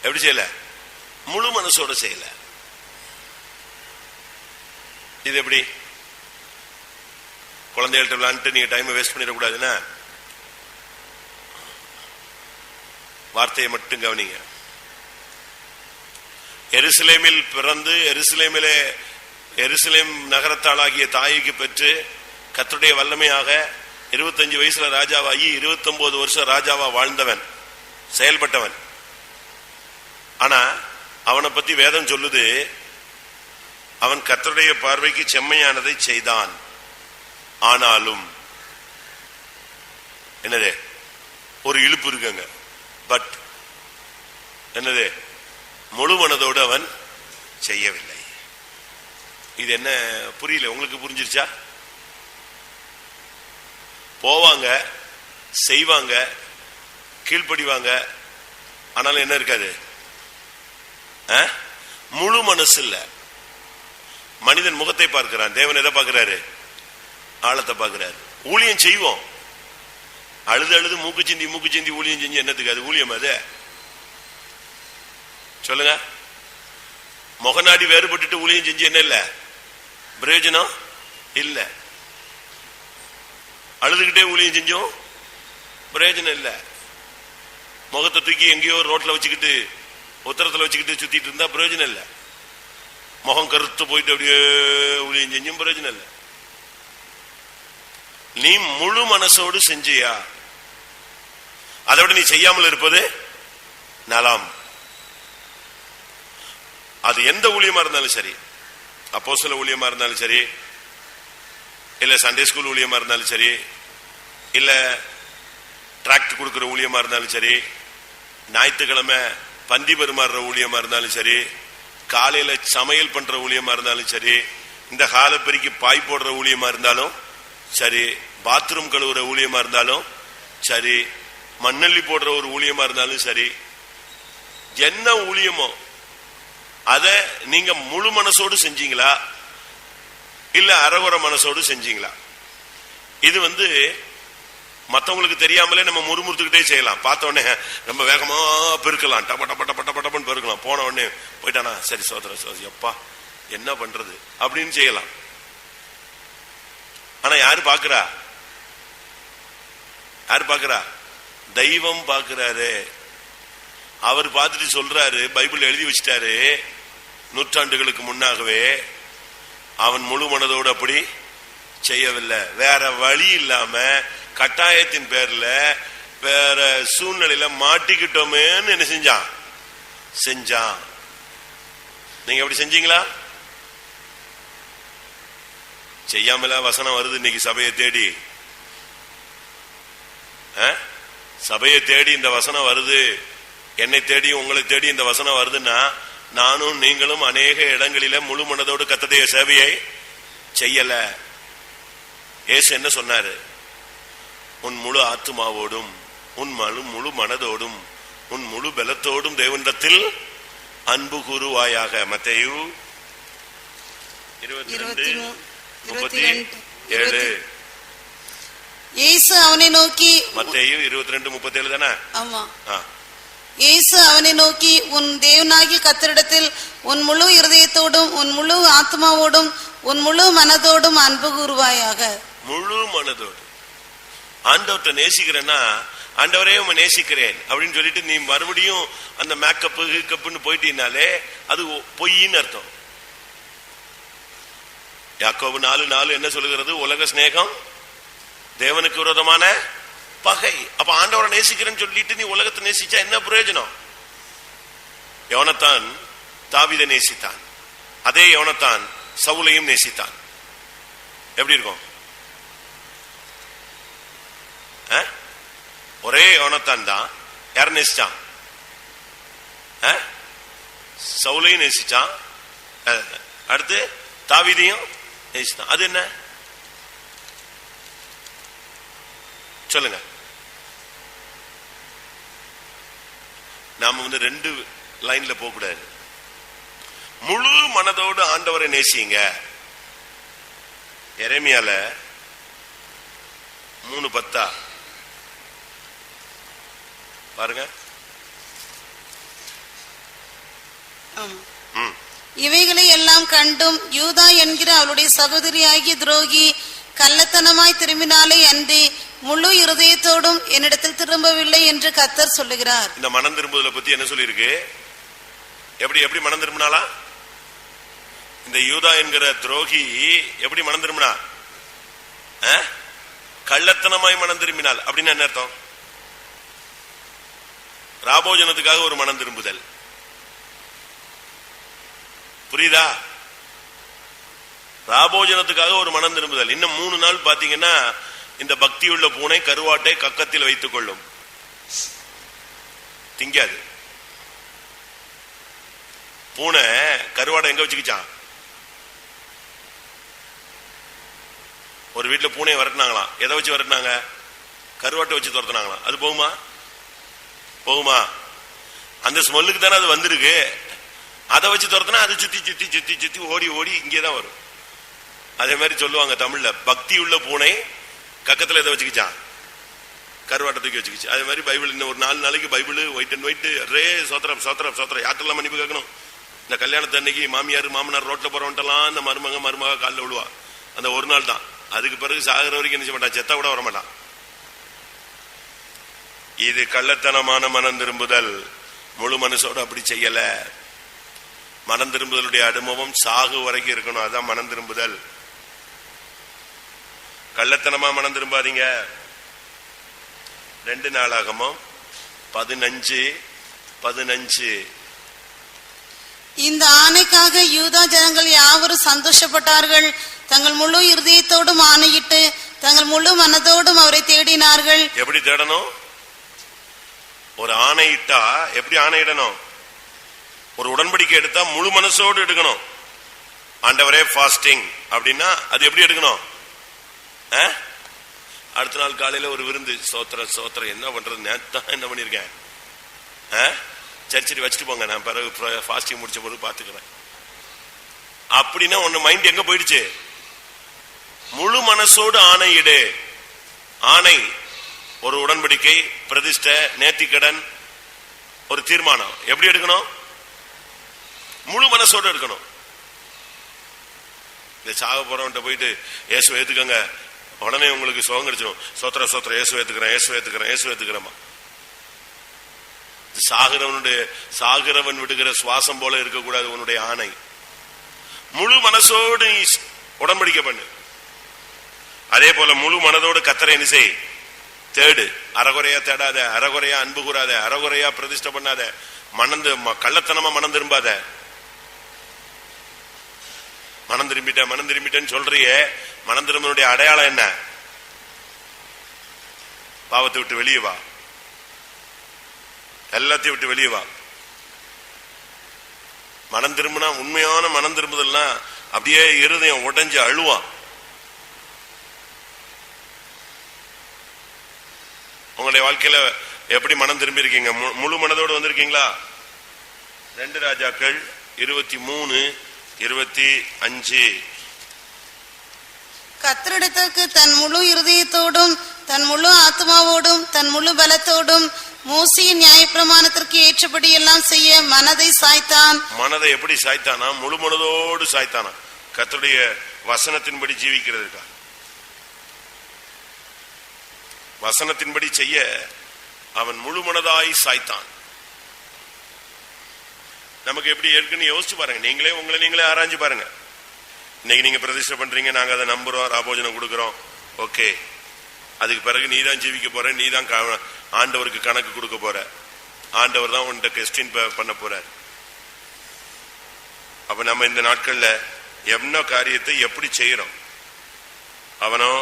[SPEAKER 1] எப்படி செய்யல? முழு மனசோட செய்யல. இது எப்படி? குழந்தைகள்ட்ட விளையாண்டு நீங்க டைம் வேஸ்ட் பண்ணிடக்கூடாதுன்னா வார்த்தையை மட்டும் கவனிங்க. எருசலேமில் பிறந்து எருசலேமிலே எருசலேம் நகரத்தாளாகிய தாய்க்கு பெற்று கர்த்தருடைய வல்லமையாக 25 வயசுல ராஜாவாகி 29 வருஷம் ராஜாவா வாழ்ந்தவன், செயல்பட்டவன். ஆனா அவனை பத்தி வேதம் சொல்லுது, அவன் கர்த்தருடைய பார்வைக்கு செம்மையானதை செய்தான். ஆனாலும் என்னது ஒரு இழுப்பு இருக்குங்க. பட் என்னது முழு மனதோடு அவன் செய்யவில்லை. இது என்ன புரியல? உங்களுக்கு புரிஞ்சிருச்சா? போவாங்க, செய்வாங்க, கீழ்ப்படிவாங்க, ஆனாலும் என்ன இருக்காது? முழு மனசு இல்ல. மனிதன் முகத்தை பார்க்கிறான், தேவன் எதை பார்க்கிறாரு? ஆழத்தை பார்க்கிறாரு. ஊழியம் செய்வோம், அழுது அழுது மூக்கு சிந்தி ஊழியம் செஞ்சு என்னத்துக்கு? அது ஊழியம்? அது சொல்லுங்க. முகநாடி வேறுபட்டு ஊழியம் செஞ்சு என்ன இல்ல? பிரயோஜனம் இல்ல. அழுதுகிட்டே ஊழியம் செஞ்சோம், பிரயோஜனம் இல்ல. முகத்தை தூக்கி எங்கேயோ ரோட்ல வச்சுக்கிட்டு, உத்தரத்துல வச்சுக்கிட்டு சுத்திட்டு இருந்தா பிரயோஜனம் இல்ல. முகம் கருத்து போயிட்டு அப்படியே ஊழியம் செஞ்சும் பிரயோஜனம் இல்ல. நீ முழு மனசோடு செஞ்சியா? அதை விட நீ செய்யாமல் இருப்பது நலம். அது எந்த ஊழியமா இருந்தாலும் சரி, அப்போஸ்தல ஊழியமா இருந்தாலும் சரி, இல்ல சண்டே ஸ்கூல் ஊழியமா இருந்தாலும் சரி, இல்ல டிராக்ட் கொடுக்கிற ஊழியமா இருந்தாலும் சரி, ஞாயிற்றுக்கிழமை பந்தி பெருமாறுற ஊழியமா இருந்தாலும் சரி, காலையில சமையல் பண்ற ஊழியமா இருந்தாலும் சரி, இந்த கால பெருக்கி பாய் போடுற ஊழியமா இருந்தாலும் சரி, பாத்ரூம் கழுவுற ஊழியமா இருந்தாலும் சரி, மண்ணள்ளி போடுற ஒரு ஊழியமா இருந்தாலும் சரி, என்ன ஊழியமோ அத நீங்க முழு மனசோடு செஞ்சீங்களா இல்ல அறகுற மனசோடு செஞ்சீங்களா? இது மற்றவங்களுக்கு தெரியாமலே நம்ம முறுமுறுத்துக்கிட்டே செய்யலாம். பார்த்த உடனே ரொம்ப வேகமா பெருக்கலாம், டப்ப டப்ப டப்ப டப்ப டப்பன்னு பெருக்கலாம். போன உடனே போயிட்டானா, சரி சோதர சோதரி எப்பா என்ன பண்றது அப்படின்னு செய்யலாம். ஆனா யாரு பாக்குறா? யாரு பாக்குறா? தெய்வம் பாக்குறாரு. அவர் பார்த்துட்டு சொல்றாரு, பைபிள் எழுதி வச்சிட்டாரு, நூற்றாண்டுகளுக்கு முன்னாகவே அவன் முழு மனதோடு அப்படி செய்யவில்லை. வேற வழி இல்லாம கட்டாயத்தின் பேர்ல வேற சூழ்நிலையில மாட்டிக்கிட்டோமேன்னு என்ன செஞ்சான். நீங்க அப்படி செஞ்சீங்களா? செய்யாமல வசனம் வருது இன்னைக்கு சபையை தேடி. சபையை தேடி இந்த வசனம் வருது, என்னை தேடி உங்களை தேடி இந்த வசனம் வருதுன்னா, நானும் நீங்களும் அநேக இடங்களில முழு மனதோடு கர்த்தருடைய சேவையை செய்யல. இயேசு என்ன சொன்னாரு? உன் முழு ஆத்துமாவோடும், உன் முழு மனதோடும், உன் முழு பலத்தோடும் தேவனிடத்தில் அன்பு கூறுவாயாக. மத்தேயு 22:37.
[SPEAKER 2] இயேசு அவனை நோக்கி,
[SPEAKER 1] மத்தேயு 22:37 தானே?
[SPEAKER 2] ஆமா. இயேசு அவனை நோக்கி, உன் தேவனாகிய கர்த்தரிடத்தில் உன் முழு இருதயத்தோடும், உன் முழு ஆத்மாவோடும், உன் முழு மனதோடும் அன்பு கூறுவாயாக. முழு மனதோடு
[SPEAKER 1] ஆண்டவர்கிட்ட நேசிக்கிறேன்னா, ஆண்டவரே உன்னை நேசிக்கிறேன் அப்படின்னு சொல்லிட்டு நீ மறுபடியும் அந்த மேக்கப்பு கப்புன்னு போயிட்டீனாலே அது பொய்ன்னு அர்த்தம். யாக்கோபு 4:4 என்ன சொல்லுகிறது? உலக சிநேகம் தேவனுக்கு விரோதமான பகை. அப்ப ஆண்டவரை நேசிக்கிறேன்னு சொல்லிட்டு நீ உலகத்தை நேசிச்சா என்ன பிரயோஜனம்? யோனத்தான் தாவீதை நேசித்தான், அதே யோனத்தான் சவுலையும் நேசித்தான். எப்படி இருக்கும்? ஒரே யோனத்தான் தான் யார நேசிச்சான்? சவுலையும் நேசிச்சான், அடுத்து தாவீதையும் நேசித்தான். அது என்ன சொல்லுங்க? நாம ரெண்டு லைன்ல போக கூடாது. முழு மனதோடு ஆண்டவரை நேசிங்க. எரேமியால 3:10 பாருங்க.
[SPEAKER 2] இவைகளை எல்லாம் கண்டும் யூதா என்கிற அவளுடைய சகோதரியாகிய துரோகி கள்ளத்தனமாய் திரும்பினாலே அன்றி முழு இருதயத்தோடும் என்னிடத்தில் திரும்பவில்லை என்று கர்த்தர் சொல்லுகிறார்.
[SPEAKER 1] இந்த மனம் திரும்புதலை பத்தி என்ன சொல்லி இருக்கு? எப்படி மனம் திரும்பினாலா? இந்த யூதா என்கிற துரோகி எப்படி மனம் திரும்பினா? கள்ளத்தனமாய் மனம் திரும்பினால். அப்படின்னு என்ன அர்த்தம்? ராபோஜனத்துக்காக ஒரு மனம் திரும்புதல். புரியுதா? ராபோஜனத்துக்காக ஒரு மனம் திரும்புதல். இன்னும் 3 நாள் பாத்தீங்கன்னா இந்த பக்தியுள்ள பூனை கருவாட்டை கக்கத்தில் வைத்துக் கொள்ளும், திங்காது. பூனை கருவாடை எங்க வச்சுக்கிச்சான்? ஒரு வீட்டுல பூனையை விரட்டினாங்களாம். எதை வச்சு விரட்டினாங்க? கருவாட்டை வச்சு துரத்தினாங்களாம். அது போகுமா? போகுமா? அந்த ஸ்மெல்லுக்கு தானே அது வந்திருக்கு. அதை வச்சு துரத்தினா அது சுத்தி சுத்தி சுத்தி சுத்தி ஓடி ஓடி இங்கேதான் வரும். அதே மாதிரி சொல்லுவாங்க தமிழ்ல, பக்தி உள்ள பூனை கக்கத்துல எதை வச்சுக்கிச்சான்? கருவாட்டத்துக்கு வச்சுக்கிச்சு. அதே மாதிரி பைபிள் இன்னும் ஒரு 4 நாளைக்கு பைபிள் ஒயிட் அண்ட் ஒயிட் ரே சோத்திரம் சோத்திரம் சோத்திரம். யார்ட்டெல்லாம் மன்னிப்பு கேட்கணும்? இந்த கல்யாணத்து அன்னைக்கு மாமியார் மாமனார் ரோட்ல போறவன்ட்டெல்லாம் இந்த மருமக காலில் விழுவா. அந்த ஒரு நாள் தான். அதுக்கு பிறகு சாகிற வரைக்கும் என்ன செய்ய மாட்டான், செத்த கூட வரமாட்டான். இது கள்ளத்தனமான மனம் திரும்புதல். முழு மனசோட அப்படி செய்யல. மனம் திரும்புதலுடைய அனுபவம் சாகு வரைக்கும் இருக்கணும். அதான் மனம் திரும்புதல். கள்ளத்தனமா மனம் திரும்பாதீங்க. 2 நாளாகமம் 15:15.
[SPEAKER 2] இந்த ஆணைக்காக யூதா ஜனங்கள் யாவரும் சந்தோஷப்பட்டார்கள். தங்கள் முழு இருதயத்தோடும் ஆணையிட்டு தங்கள் முழு மனதோடும் அவரை தேடினார்கள்.
[SPEAKER 1] எப்படி தேடணும்? ஒரு ஆணையிட்டா எப்படி ஆணையிடணும்? ஒரு உடன்படிக்கை எடுத்தா முழு மனசோடு எடுக்கணும். ஆண்டவரே ஃபாஸ்டிங் அப்படின்னா அது எப்படி எடுக்கணும்? அடுத்த நாள் காலையில ஒரு விருந்து, சோத்திர சோத்திர. என்ன பண்றது, நேத்தான் என்ன பண்ணிருக்கேன், சரி வச்சுட்டு போங்க, நான் பிறகு ஃபாஸ்டிங் முடிச்ச போது பாத்துக்கிறேன் அப்படின்னா உன்ன மைண்ட் எங்க போயிடுச்சு? முழு மனசோடு ஆணையிடு. ஆணை ஒரு உடன்படிக்கை, பிரதிஷ்டை, நேர்த்திக்கடன், ஒரு தீர்மானம். எப்படி எடுக்கணும்? முழு மனசோடு எடுக்கணும். இந்த சாக போறவன்ட்ட போயிட்டு இயேசு ஏத்துக்கங்க, உடனே உங்களுக்கு சுகம் கிடைச்சிடும். சோத்திர சோத்திர, இயேசு ஏத்துக்கிறேன், இயேசு ஏத்துக்கிறேன், இயேசு ஏத்துக்கிறேமா. சாகிறவன் விடுகிற சுவாசம் போல இருக்கக்கூடாது உன்னுடைய ஆணை. முழு மனசோடு நீ உடன்படிக்கை பண்ணு. அதே போல முழு மனதோடு கர்த்தரை என்ன செய்? தேடு. அறகுறையா தேடாத, அறகுறையா அன்பு கூறாத, அறகுறையா பிரதிஷ்டை பண்ணாத, கள்ளத்தனமா மனம் திரும்பாத. மனம் திரும்பிட்டேன்னு சொல்றியே, மனம் திரும்பினுடைய அடையாளம் என்ன? பாவத்தை விட்டு வெளியே வா, எல்லாத்தையும் விட்டு வெளியே வா. மனம் திரும்பினா, உண்மையான மனம் திரும்புதல்னா அப்படியே இருதயம் உடைஞ்சு அழுவான். உங்களுடைய வாழ்க்கையில எப்படி மனம் திரும்பி இருக்கீங்க? முழு மனதோடு வந்திருக்கீங்களா? 2 ராஜாக்கள் 23:25.
[SPEAKER 2] கர்த்தரிடத்திற்கு தன் முழு இருதயத்தோடும் தன் முழு ஆத்மாவோடும் தன் முழு பலத்தோடும் மோசேயின் நியாயப்பிரமாணத்திற்கு ஏற்றபடி எல்லாம் செய்ய மனதை சாய்த்தான். மனதை எப்படி சாய்த்தானா? முழு மனதோடு சாய்த்தானா. கர்த்தருடைய வசனத்தின்படி ஜீவிக்கிறதுக்கா, வசனத்தின்படி செய்ய அவன் முழு மனதாய் சாய்த்தான். நமக்கு எப்படி இருக்குன்னு யோசிச்சு பாருங்க. நீங்களே உங்களை நீங்களே ஆராய்ஞ்சு பாருங்க. இன்னைக்கு நீங்க பிரதிஷ்டை பண்றீங்க, நாங்க அதை நம்புறோம், ராபோஜனம் கொடுக்கிறோம், ஓகே. அதுக்கு பிறகு நீ தான் ஜீவிக்க போற, நீ தான் ஆண்டவருக்கு கணக்கு கொடுக்க போற, ஆண்டவர் தான் உன்கிட்ட கொஸ்டின் பண்ண போற. அப்ப நம்ம இந்த நாட்கள்ல என்ன காரியத்தை எப்படி செய்யறோம்? அவனோ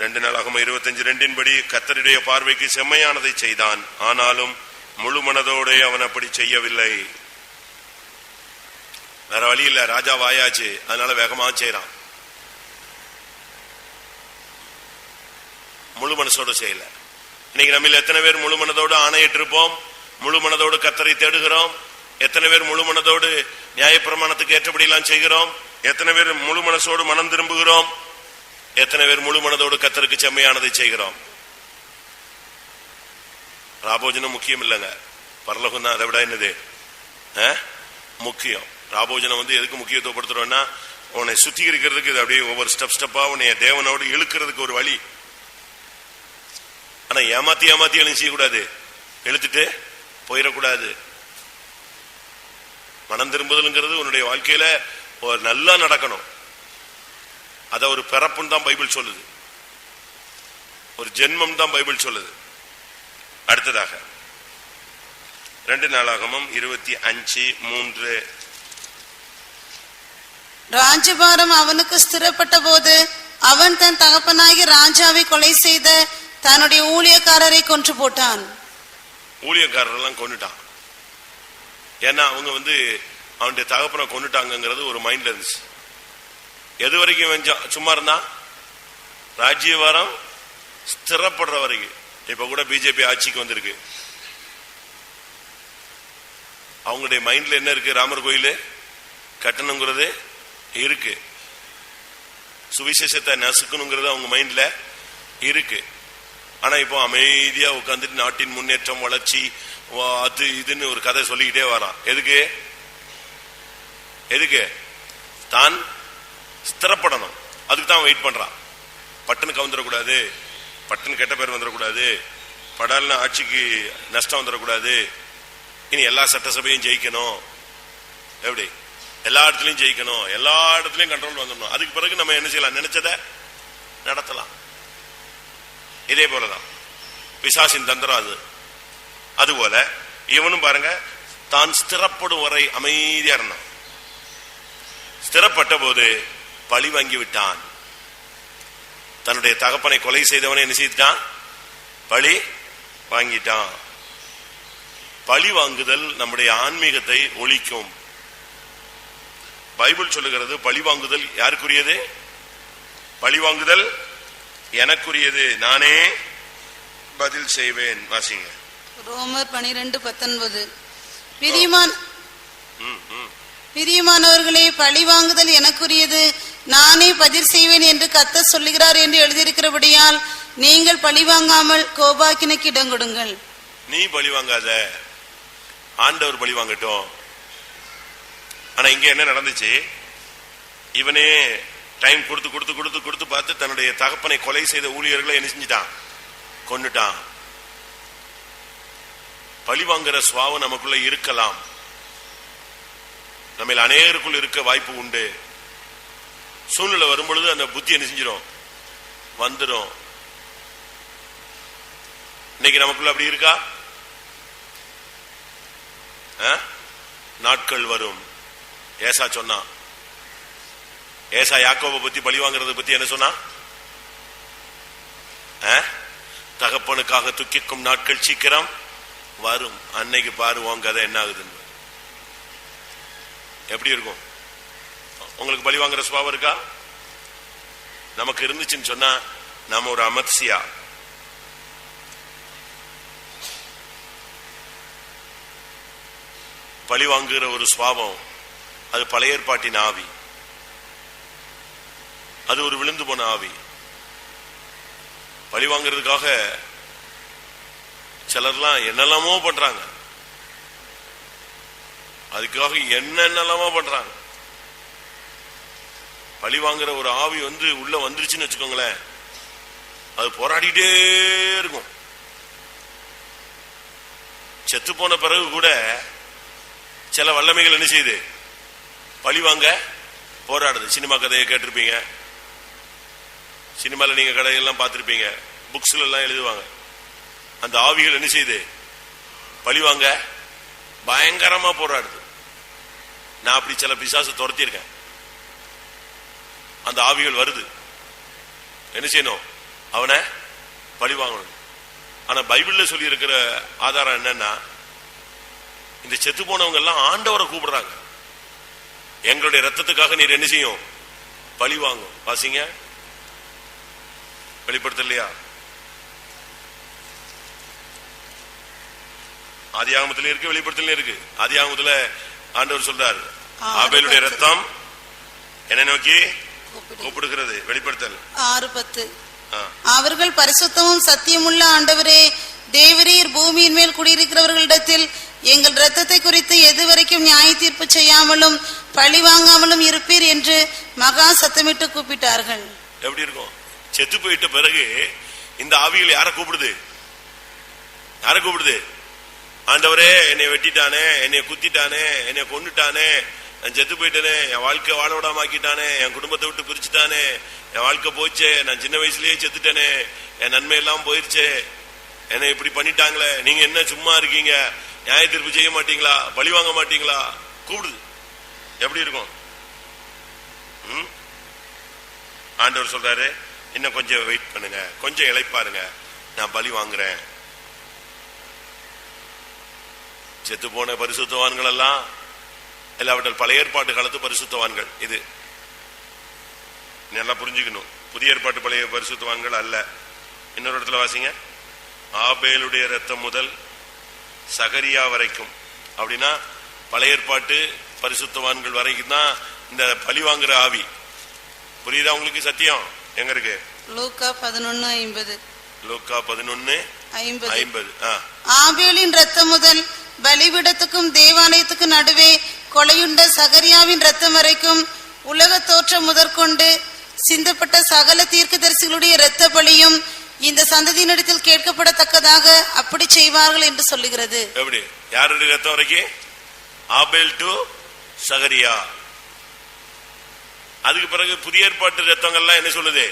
[SPEAKER 2] 2 நாளாகமம் 25:2 படி கர்த்தருடைய பார்வைக்கு செம்மையானதை செய்தான், ஆனாலும் முழு மனதோட அவன் அப்படி செய்யவில்லை. வேற வழி இல்ல, ராஜா வாயாச்சு, அதனால வேகமா செய்யறான். முழு மனசோட செய்யல. இன்னைக்கு நம்ம எத்தனை பேர் முழு மனதோடு ஆணையிட்டு இருப்போம்? முழு மனதோடு கர்த்தரை தேடுகிறோம்? எத்தனை பேர் முழு மனதோடு நியாயப்பிரமாணத்துக்கு ஏற்றபடி எல்லாம் செய்கிறோம்? எத்தனை பேர் முழு மனசோடு மனம் திரும்புகிறோம்? எத்தனை பேர் முழு மனதோடு கர்த்தருக்கு செம்மையானதை செய்கிறோம்? ராபோஜனம் முக்கியம் இல்லைங்க, பரலோகம் தான் அதை விட என்னது முக்கியம். ராபோஜனம் எதுக்கு முக்கியத்துவப்படுத்துறோம்னா, உன்னை சுத்திகரிக்கிறதுக்கு, இது அப்படியே ஒவ்வொரு ஸ்டெப்பா உன்னை தேவனோடு இழுக்கிறதுக்கு ஒரு வழி. ஆனா ஏமாத்தி எழுந்து செய்யக்கூடாது, இழுத்துட்டு போயிடக்கூடாது.
[SPEAKER 1] மனம் திரும்புதல்ங்கிறது உன்னுடைய வாழ்க்கையில ஒரு நல்லா நடக்கணும். அத ஒரு பிறப்புன்னு தான் பைபிள் சொல்லுது, ஒரு ஜென்மம் தான் பைபிள் சொல்லுது. அடுத்ததாக 2 நாளாகமம் 25:3.
[SPEAKER 2] ராஜபாரம் அவனுக்கு ஸ்திரப்பட்ட போது அவன் தன் தகப்பனாகி ராஜாவை கொலை செய்த தன்னுடைய ஊழியக்காரரை கொன்று போட்டான்.
[SPEAKER 1] ஊழியக்காரரெல்லாம் கொன்னுட்டான். ஏன்னா அவங்க அவனுடைய தகப்பனை கொன்னுட்டாங்கிறது ஒரு மைண்ட்ல இருந்துச்சு. எது வரைக்கும் சும்மா இருந்தான்? ராஜ்யபாரம் ஸ்திரப்படுற வரைக்கும். இப்ப கூட பிஜேபி ஆட்சிக்கு வந்திருக்கு. அவங்களுடைய மைண்ட்ல என்ன இருக்கு? ராமர் கோயில் கட்டணுங்கிறது இருக்கு, சுவிசேஷத்தை நசுக்கணுங்கிறது அவங்க மைண்ட்ல இருக்கு. ஆனா இப்போ அமைதியா உட்காந்துட்டு நாட்டின் முன்னேற்றம், வளர்ச்சி, அது இதுன்னு ஒரு கதை சொல்லிக்கிட்டே வரான். எதுக்கு? எதுக்கு? தான் ஸ்திரப்படணும். அதுக்கு தான் வெயிட் பண்றான். பட்டுன்னு கவுந்துடக்கூடாது, பட்டுன்னு கெட்ட பேர் வந்துடக்கூடாது, படால்னு ஆட்சிக்கு நஷ்டம் வந்துடக்கூடாது, இனி எல்லா சட்டசபையும் ஜெயிக்கணும், எப்படி எல்லா இடத்துலயும் ஜெயிக்கணும், எல்லா இடத்துலயும் கண்ட்ரோல் வந்துடணும். அதுக்கு பிறகு நம்ம என்ன செய்யலாம்? நினைச்சத நடத்தலாம். இதே போலதான் பிசாசின் தந்திரம் அது. அதுபோல இவனும் பாருங்க, தான் ஸ்திரப்படும் வரை அமைதியா இருந்தான். ஸ்திரப்பட்ட போது பழி வாங்கி விட்டான். தன்னுடைய தகப்பனை கொலை செய்தவனை என்ன செய்தான்? பழி வாங்கிட்டான். பழி வாங்குதல் நம்முடைய ஆன்மீகத்தை ஒழிக்கும். பைபிள் சொல்லுகிறது பழி வாங்குதல் யாருக்குரியது? பழி வாங்குதல் எனக்குரியது, நானே பதில் செய்வேன். வாசிங்க
[SPEAKER 2] ரோமர் 12:19. பிரியமானவர்களே, பழி வாங்குதல் எனக்குரியது, நானே பதில் செய்வேன் என்று கர்த்தர் சொல்லுகிறார் என்று எழுதியிருக்கிறபடியால் நீங்கள் பழி வாங்காமல் கோபாக்கினைக்கு இடம் கொடுங்கள்.
[SPEAKER 1] நீ பழி வாங்காத, ஆண்டவர் பழி வாங்கட்டும். ஆனா இங்க என்ன நடந்துச்சு? இவனே டைம் கொடுத்து கொடுத்து கொடுத்து கொடுத்து பார்த்து தன்னுடைய தகப்பனை கொலை செய்த ஊழியர்களை என்ன செஞ்சிட்டான்? கொன்னுட்டான். பழி வாங்குற சுவாவம் நமக்குள்ள இருக்கலாம். நம்ம அநேகருக்குள் இருக்க வாய்ப்பு உண்டு. சூழ்நிலை வரும்பொழுது அந்த புத்தி என்ன செஞ்சிடும்? வந்துடும். இன்னைக்கு நமக்குள்ள அப்படி இருக்கா? நாட்கள் வரும். ஏசா சொன்னா, ஏசா யாக்கோபை பத்தி பழி வாங்குறத பத்தி என்ன சொன்னா? தகப்பனுக்காக துக்கிக்கும் நாட்கள் சீக்கிரம் வரும். அன்னைக்கு பாருவோம் கதை என்ன ஆகுதுன்னு. எப்படி இருக்கும்? உங்களுக்கு பழி வாங்குற சுபாவம் இருக்கா? நமக்கு இருந்துச்சுன்னு சொன்னா நாம ஒரு அமர்சியா. பழி வாங்குகிற ஒரு சுபாவம், அது பழைய ஏற்பாட்டின் ஆவி. அது ஒரு விழுந்து போன ஆவி. பழி வாங்குறதுக்காக சிலர்லாம் என்னெல்லாமோ பண்றாங்க. அதுக்காக என்னென்னலாமோ பண்றாங்க. பழி வாங்குற ஒரு ஆவி உள்ள வந்துருச்சுன்னு வச்சுக்கோங்களேன், அது போராடிட்டே இருக்கும். செத்து போன பிறகு கூட சில வல்லமைகள் என்ன செய்யுது? பழி வாங்க போராடுது. சினிமா கதையை கேட்டிருப்பீங்க, சினிமால நீங்க கதையெல்லாம் பார்த்திருப்பீங்க, புக்ஸ்ல எல்லாம் எழுதுவாங்க. அந்த ஆவிகள் என்ன செய்யுது? பழி வாங்க பயங்கரமா போராடுது. நான் அப்படி சில பிசாசு துரத்திருக்கேன். அந்த ஆவிகள் வருது, என்ன செய்யணும்? அவனை பழி வாங்கணும். ஆனா பைபிள்ல சொல்லி இருக்கிற ஆதாரம் என்னன்னா, இந்த செத்து போனவங்க எல்லாம் ஆண்டவரை கூப்பிடுறாங்க. எங்களுடைய ரத்தத்துக்காக நீர் என்ன செய்யும்? பழி வாங்கும். வாசிங்க, வெளிப்படுத்தலையா? ஆதியாகமத்தில இருக்கு, வெளிப்படுத்தல இருக்கு. ஆதியாகமத்துல ஆண்டவர் சொல்றாரு, ஆபேலுடைய ரத்தம் என்ன நோக்கி கூப்பிடுகிறது. வெளிப்படுத்தல் 6:10.
[SPEAKER 2] அவர்கள் பரிசுத்தமும் சத்தியமுள்ள ஆண்டவரே, தேவரீர் பூமியின் மேல் குடியிருக்கிறவர்களிடத்தில் எங்கள் ரத்தத்தை குறித்து எதுவரைக்கும் நியாய தீர்ப்பு செய்யாமலும் பழி வாங்காமலும் இருப்பீர் என்று மகா சத்தமிட்டு கூப்பிட்டார்கள்.
[SPEAKER 1] எப்படி இருக்கும்? செத்து போயிட்ட பிறகு இந்த ஆவிகள் யாரை கூப்பிடுது? யாரை கூப்பிடுது? ஆண்டவரே என்னை வெட்டிட்டானே, என்னை குத்திட்டானே, என்னை கொன்னுட்டானே, நான் செத்து போயிட்டேனே, என் வாழ்க்கை வாழ விடாம ஆக்கிட்டானே, என் குடும்பத்தை விட்டு பிரிச்சுட்டானே, என் வாழ்க்கை போச்சே, நான் சின்ன வயசுலயே செத்துட்டேனே, என் நன்மை எல்லாம் போயிருச்சே, என்னை இப்படி பண்ணிட்டாங்களே, நீங்க என்ன சும்மா இருக்கீங்க, நியாய தீர்ப்பு செய்ய மாட்டீங்களா, பழி வாங்க மாட்டீங்களா, கூப்பிடுது. எப்படி இருக்கும்? ஆண்டவர் சொல்றாரு, இன்னும் கொஞ்சம் வெயிட் பண்ணுங்க, கொஞ்சம் இளைப்பாருங்க, நான் பலி வாங்குறேன். செத்து போன பரிசுத்தவான்கள் எல்லாம் எல்லாவற்றில் பழைய ஏற்பாட்டு காலத்து பரிசுத்தவான்கள். இது நல்லா புரிஞ்சுக்கணும். புதிய ஏற்பாட்டு பழைய பரிசுத்தவான்கள் அல்ல. இன்னொரு இடத்துல வாசிங்க, ஆபேலுடைய ரத்தம் முதல் சகரியா வரைக்கும். அப்படின்னா பழைய ஏற்பாட்டு பரிசுத்தவான்கள் வரைக்கும் தான் இந்த பழி வாங்குற ஆவி. புரியுதா உங்களுக்கு? சத்தியம் எங்க இருக்கு? லூக்கா 11:50. லூக்கா 11:50.
[SPEAKER 2] ஆபேலின் ரத்தம் முதல் பலிபீடத்துக்கும் தேவாலயத்துக்கும் நடுவே கொலையுண்ட சகரியாவின் ரத்தம் வரைக்கும் உலக தோற்றம் முதற்கொண்டு சிந்தப்பட்ட சகல தீர்க்கதரிசிகளுடைய இரத்த பலியும் இந்த சந்ததியினிடத்தில் கேட்கப்படத்தக்கதாக அப்படி செய்வார்கள் என்று சொல்லுகிறது.
[SPEAKER 1] எப்படி? யாருடைய ரத்தம் வரைக்கும்? ஆபேல் டு சகரியா. அதுக்கு பிறகு புதிய ஏற்பாட்டு ரத்தங்கள்லாம் என்ன சொல்லுது?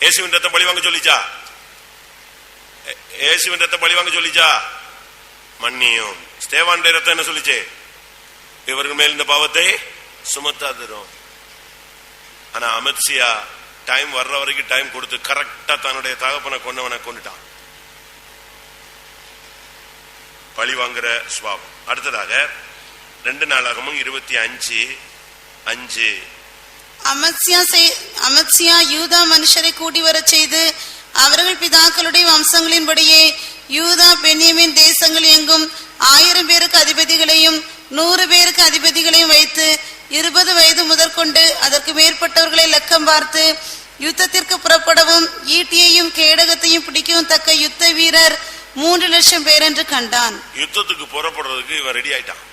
[SPEAKER 1] இயேசுவின் ரத்தம் பழி வாங்க சொல்லிச்சா? இயேசுவின் ரத்தம் பழி வாங்க சொல்லிச்சா? மன்னியும். ஸ்தேவானுடைய ரத்தம் என்ன சொல்லிச்சு? இவர்கள் மேல் இந்த பாவத்தை சுமத்தாதிரும். ஆனா அமத்சியா டைம் வர்ற வரைக்கும் டைம் கொடுத்து கரெக்டா தன்னுடைய தகப்பனை கொன்னவனை கொண்டுட்டான். பழி வாங்குற சுவாபம். அடுத்ததாக 2 நாளாகமும் 25:5.
[SPEAKER 2] அமத்சியா யூதா மனுஷரை கூடி வர செய்து அவர்கள் பிதாக்களுடைய வம்சங்களின்படியே யூதா பென்யமீன் தேசங்கள் எங்கும் 1000 பேருக்கு அதிபதிகளையும் 100 பேருக்கு அதிபதிகளையும் வைத்து 20 வயது முதற்கொண்டு அதற்கு மேற்பட்டவர்களை லக்கம் பார்த்து யுத்தத்திற்கு புறப்படவும் ஈட்டியையும் கேடகத்தையும் பிடிக்கவும் தக்க யுத்த வீரர் 3 லட்சம் பேர் என்று கண்டான்.
[SPEAKER 1] யுத்தத்துக்கு புறப்படுறதுக்கு இவன் ரெடி ஆயிட்டான்.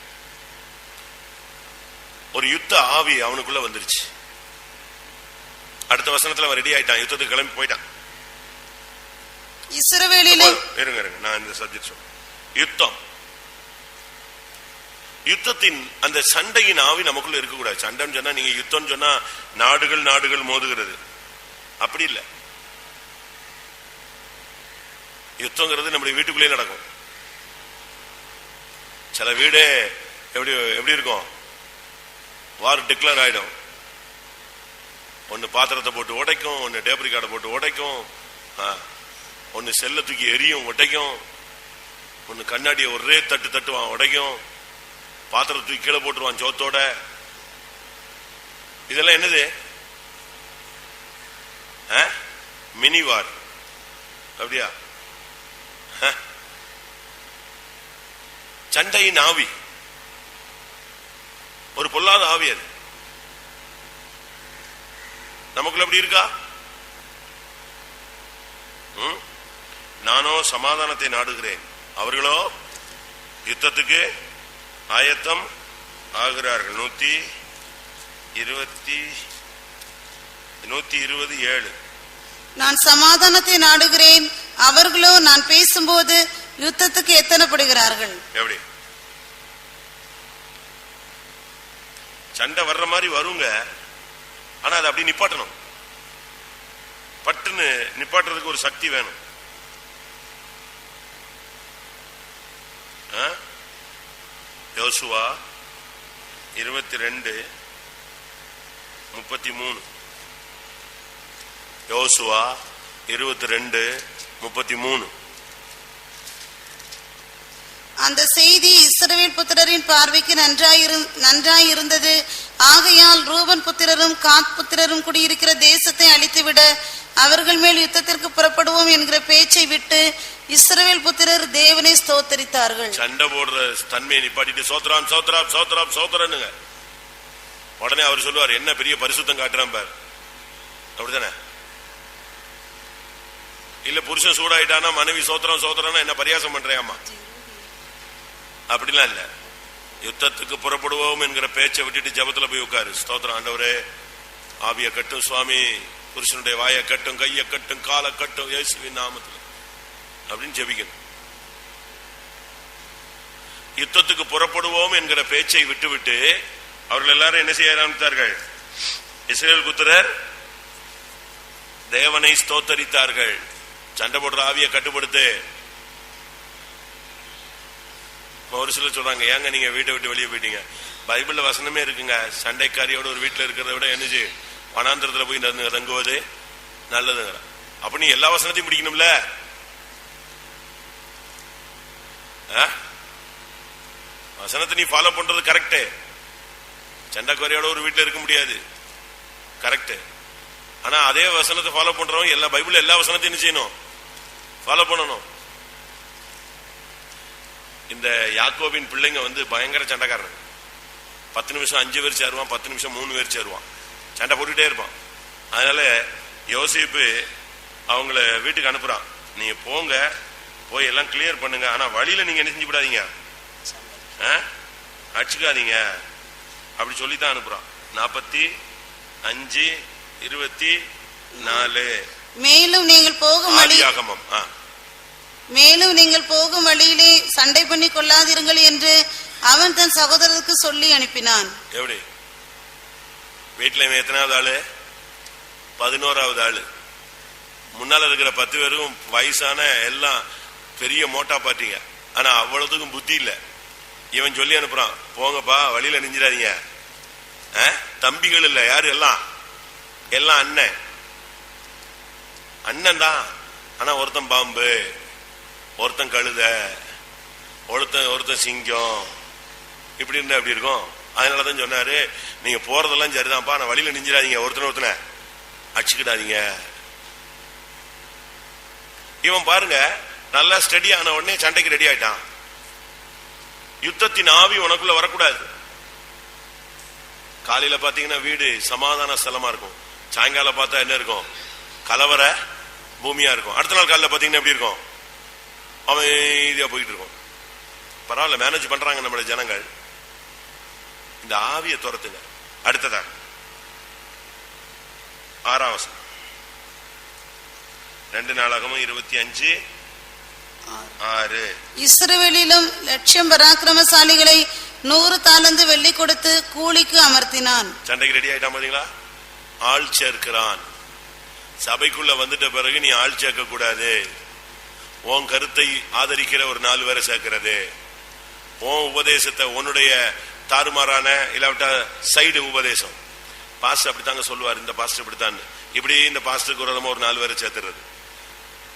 [SPEAKER 1] ஒரு யுத்த ஆவி அவனுக்குள்ள வந்துருச்சு. அடுத்த வசனத்துல அவன் ரெடி ஆயிட்டான், யுத்தத்துக்கு கிளம்பி போயிட்டான்.
[SPEAKER 2] இஸ்ரவேலிலே
[SPEAKER 1] இருங்க நான் இந்த சப்ஜெக்ட் சொல்றேன். யுத்தத்தின் அந்த சண்டையின் ஆவி நமக்குள்ள இருக்கக்கூடாது. சண்டைன்னு சொன்னா நீங்க யுத்தம் சொன்னா நாடுகள் மோதுகிறது, அப்படி இல்லை. யுத்தங்கிறது நம்முடைய வீட்டுக்குள்ளே நடக்கும். சில வீடு எப்படி இருக்கும்? வார் டிக்ளேர் ஆயிடும். ஒன்னு பாத்திரத்தை போட்டு உடைக்கும், ஒன்னு டேப் ரிகார்டை போட்டு உடைக்கும், ஒன்னு செல்ல தூக்கி எரியும் உடைக்கும், ஒன்னு கண்ணாடியை ஒரே தட்டுவான் உடைக்கும், பாத்திரத்தை தூக்கி கீழே போட்டுருவான் சோத்தோட. இதெல்லாம் என்னது? மினி வார். அப்படியா? சண்டையின் ஆவி ஒரு பொல்லாத ஆவி. அது நமக்குள்ள எப்படி இருக்கா? நானோ சமாதானத்தை நாடுகிறேன், அவர்களோ யுத்தத்துக்கு ஆயத்தம் ஆகிறார்கள். 120:7.
[SPEAKER 2] நான் சமாதானத்தை நாடுகிறேன், அவர்களோ நான் பேசும்போது யுத்தத்துக்கு எத்தனைப்படுகிறார்கள்.
[SPEAKER 1] எப்படி? சண்டை வர்ற மாதிரி வருங்க, ஆனா அதை அப்படி நிப்பாட்டணும். பட்டுன்னு நிப்பாட்டுறதுக்கு ஒரு சக்தி வேணும். யோசுவா 22:33. யோசுவா 22:33.
[SPEAKER 2] அந்த செய்தி இஸ்ரவேல் புத்திரரின் பார்வைக்கு நன்றாயிருந்தது. ஆகையால் ரூபன் புத்திரரும் காத் புத்திரரும் குடியிருக்கிற தேசத்தை அழித்துவிட அவர்கள் மேல் யுத்தத்திற்கு புறப்படுவோம் என்கிற பேச்சை விட்டு இஸ்ரவேல் புத்திரர் தேவனை ஸ்தோத்தரித்தார்கள்.
[SPEAKER 1] சண்டை போடுற தன்மையை நிப்பாட்டிட்டு சோத்ராம் சோத்ராம் சோத்ராம் சோத்ரனுங்க. உடனே அவர் சொல்லுவார், என்ன பெரிய பரிசுத்தம் காட்டுறான் பார். அப்படித்தானே? இல்ல புருஷன் சூடாயிட்டானா மனைவி சோத்ரம் சோத்ரனா என்ன பரியாசம் பண்றேம்மா? அப்படிலாம் இல்ல. யுத்தத்துக்கு புறப்படுவோம் என்கிற பேச்சை விட்டுட்டு ஜபத்துல போய் உட்காரு. ஸ்தோத்திரம் ஆண்டவரே, ஆவிய கட்டும் சுவாமி, புருஷனுடைய வாயை கட்டும், கையை கட்டும், காலை கட்டும், இயேசுவின் நாமத்தில் அப்படின்னு ஜெபிக்கணும். யுத்தத்துக்கு புறப்படுவோம் என்கிற பேச்சை விட்டுவிட்டு அவர்கள் எல்லாரும் என்ன செய்ய ஆரம்பித்தார்கள்? இஸ்ரவேல் புத்திரர் தேவனை ஸ்தோத்தரித்தார்கள். சண்டை போடுற ஆவியை கட்டுப்படுத்து. ஒரு சிலர் சொல்றாங்க, ஏங்க நீங்க வீட்டை விட்டு வெளியே போயிட்டீங்க? பைபிள்ல வசனமே இருக்குங்க, சண்டைக்காரியோட ஒரு வீட்டுல இருக்கிறத விட என்னச்சு வனாந்திரத்துல போய் தங்குவது நல்லதுங்க. அப்ப நீ எல்லா வசனத்தையும் பிடிக்கணும்ல. வசனத்தை நீ ஃபாலோ பண்றது கரெக்ட். சண்டைக்காரியோட ஒரு வீட்டுல இருக்க முடியாது, கரெக்ட். ஆனா அதே வசனத்தை ஃபாலோ பண்றோம். எல்லா பைபிள்ல எல்லா வசனத்தையும் என்ன செய்யணும்? ஃபாலோ பண்ணணும். இந்த யாக்கோபின் பிள்ளைங்க பயங்கர சண்டைக்காரன். 10 நிமிஷம் 5 பேர் சேருவான், 10 நிமிஷம் 3 பேர் சேருவான், சண்டை போட்டுட்டே இருப்பான். அதனால யோசேப்பு அவங்கள வீட்டுக்கு அனுப்புறான், நீங்க போங்க, போய் எல்லாம் கிளியர் பண்ணுங்க, ஆனா வழியில நீங்க என்ன செஞ்சு விடாதீங்க, அடிச்சுக்காதீங்க அப்படி சொல்லித்தான் அனுப்புறான். 45:24
[SPEAKER 2] மேலும் நீங்கள் போகும் வழியிலே சண்டை பண்ணி கொள்ளாதிருங்கள் என்று அவன் தன் சகோதரருக்கு சொல்லி அனுப்பினான்.
[SPEAKER 1] எப்படி? வீட்டுல எத்தனாவது ஆளு? 11வது ஆளு. முன்னால இருக்கிற 10 பேரும் வயசான எல்லாம் பெரிய மோட்டா பாட்டிங்க. ஆனா அவ்வளவுக்கும் புத்தி இல்ல. இவன் சொல்லி அனுப்புறான், போங்கப்பா, வழியில நெஞ்சிடாதீங்க. தம்பிகள் இல்ல, யாரு? எல்லாம் அண்ணன் தான். ஆனா ஒருத்தன் பாம்பு, ஒருத்தன் கழுத, ஒருத்தன் சிங்கம், இப்படி இருந்தா எப்படி இருக்கும்? அதனாலதான் சொன்னாரு, நீங்க போறதெல்லாம் சரிதான்ப்பா, நான் வழியில நெஞ்சிடாதீங்க, ஒருத்தனை அடிச்சுக்கிடாதீங்க. இவன் பாருங்க, நல்லா ஸ்டடி ஆன உடனே சண்டைக்கு ரெடி ஆயிட்டான். யுத்தத்தின் ஆவி உனக்குள்ள வரக்கூடாது. காலையில பாத்தீங்கன்னா வீடு சமாதான ஸ்தலமா இருக்கும், சாயங்காலம் பார்த்தா என்ன இருக்கும்? கலவர பூமியா இருக்கும். அடுத்த நாள் காலையில பாத்தீங்கன்னா எப்படி இருக்கும்? அமைதியா போயிட்டு இருக்கும். பரவாயில்ல, மேனேஜ் பண்றாங்க நம்மளுடைய ஜனங்கள். இந்த ஆவியை துரத்துங்க. அடுத்ததாக 6ஆம் வசனம், 2 நாளாகமும் 25:6.
[SPEAKER 2] இஸ்ரவேலிலும் 1,00,000 பராக்கிரமசாலிகளை 100 தாலந்து வெள்ளி கொடுத்து கூலிக்கு அமர்த்தினான்.
[SPEAKER 1] சண்டைக்கு ரெடி ஆயிட்டான் பாத்தீங்களா? ஆள் சேர்க்கிறான். சபைக்குள்ள வந்துட்ட பிறகு நீ ஆள் சேர்க்க கூடாது. உன் கருத்தை ஆதரிக்கிற ஒரு 4 பேரை சேர்க்கிறது, உன் உபதேசத்தை, உன்னுடைய தாறுமாறான இல்லாவிட்ட சைடு உபதேசம், பாஸ்டர் அப்படித்தாங்க சொல்லுவார், இந்த பாஸ்டர் இப்படித்தான், இப்படி இந்த பாஸ்டருக்கு விரோதமா ஒரு 4 பேரை சேர்த்துறது.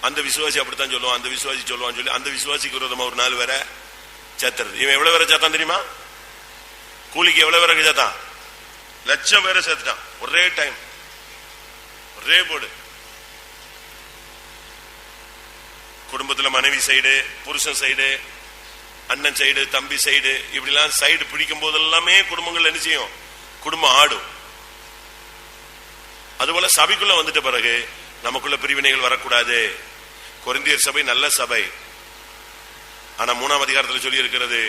[SPEAKER 1] அந்த விசுவாசி அப்படித்தான் சொல்லுவான், அந்த விசுவாசி சொல்லுவான்னு சொல்லி அந்த விசுவாசிக்கு விரோதமா ஒரு 4 பேரை சேர்த்துறது. இவன் எவ்வளவு பேரை சேர்த்தான் தெரியுமா? கூலிக்கு எவ்வளவு பேரை சேர்த்தான்? 1,00,000 பேரை சேர்த்துட்டான். ஒரே டைம், ஒரே போடு. குடும்பத்துல மனைவி சைடு, புருஷன் சைடு, அண்ணன் சைடு, தம்பி சைடு, இப்படிலாம் சைடு பிடிக்கும் போதெல்லாமே குடும்பங்கள் என்ன செய்யும்? குடும்பம் ஆடும். அதுபோல சபைக்குள்ள வந்துட்ட பிறகு நமக்குள்ள பிரிவினைகள் வரக்கூடாது. கொரிந்தியர் சபை நல்ல சபை. ஆனா 3ஆம் அதிகாரத்தில் சொல்லி இருக்கிறது,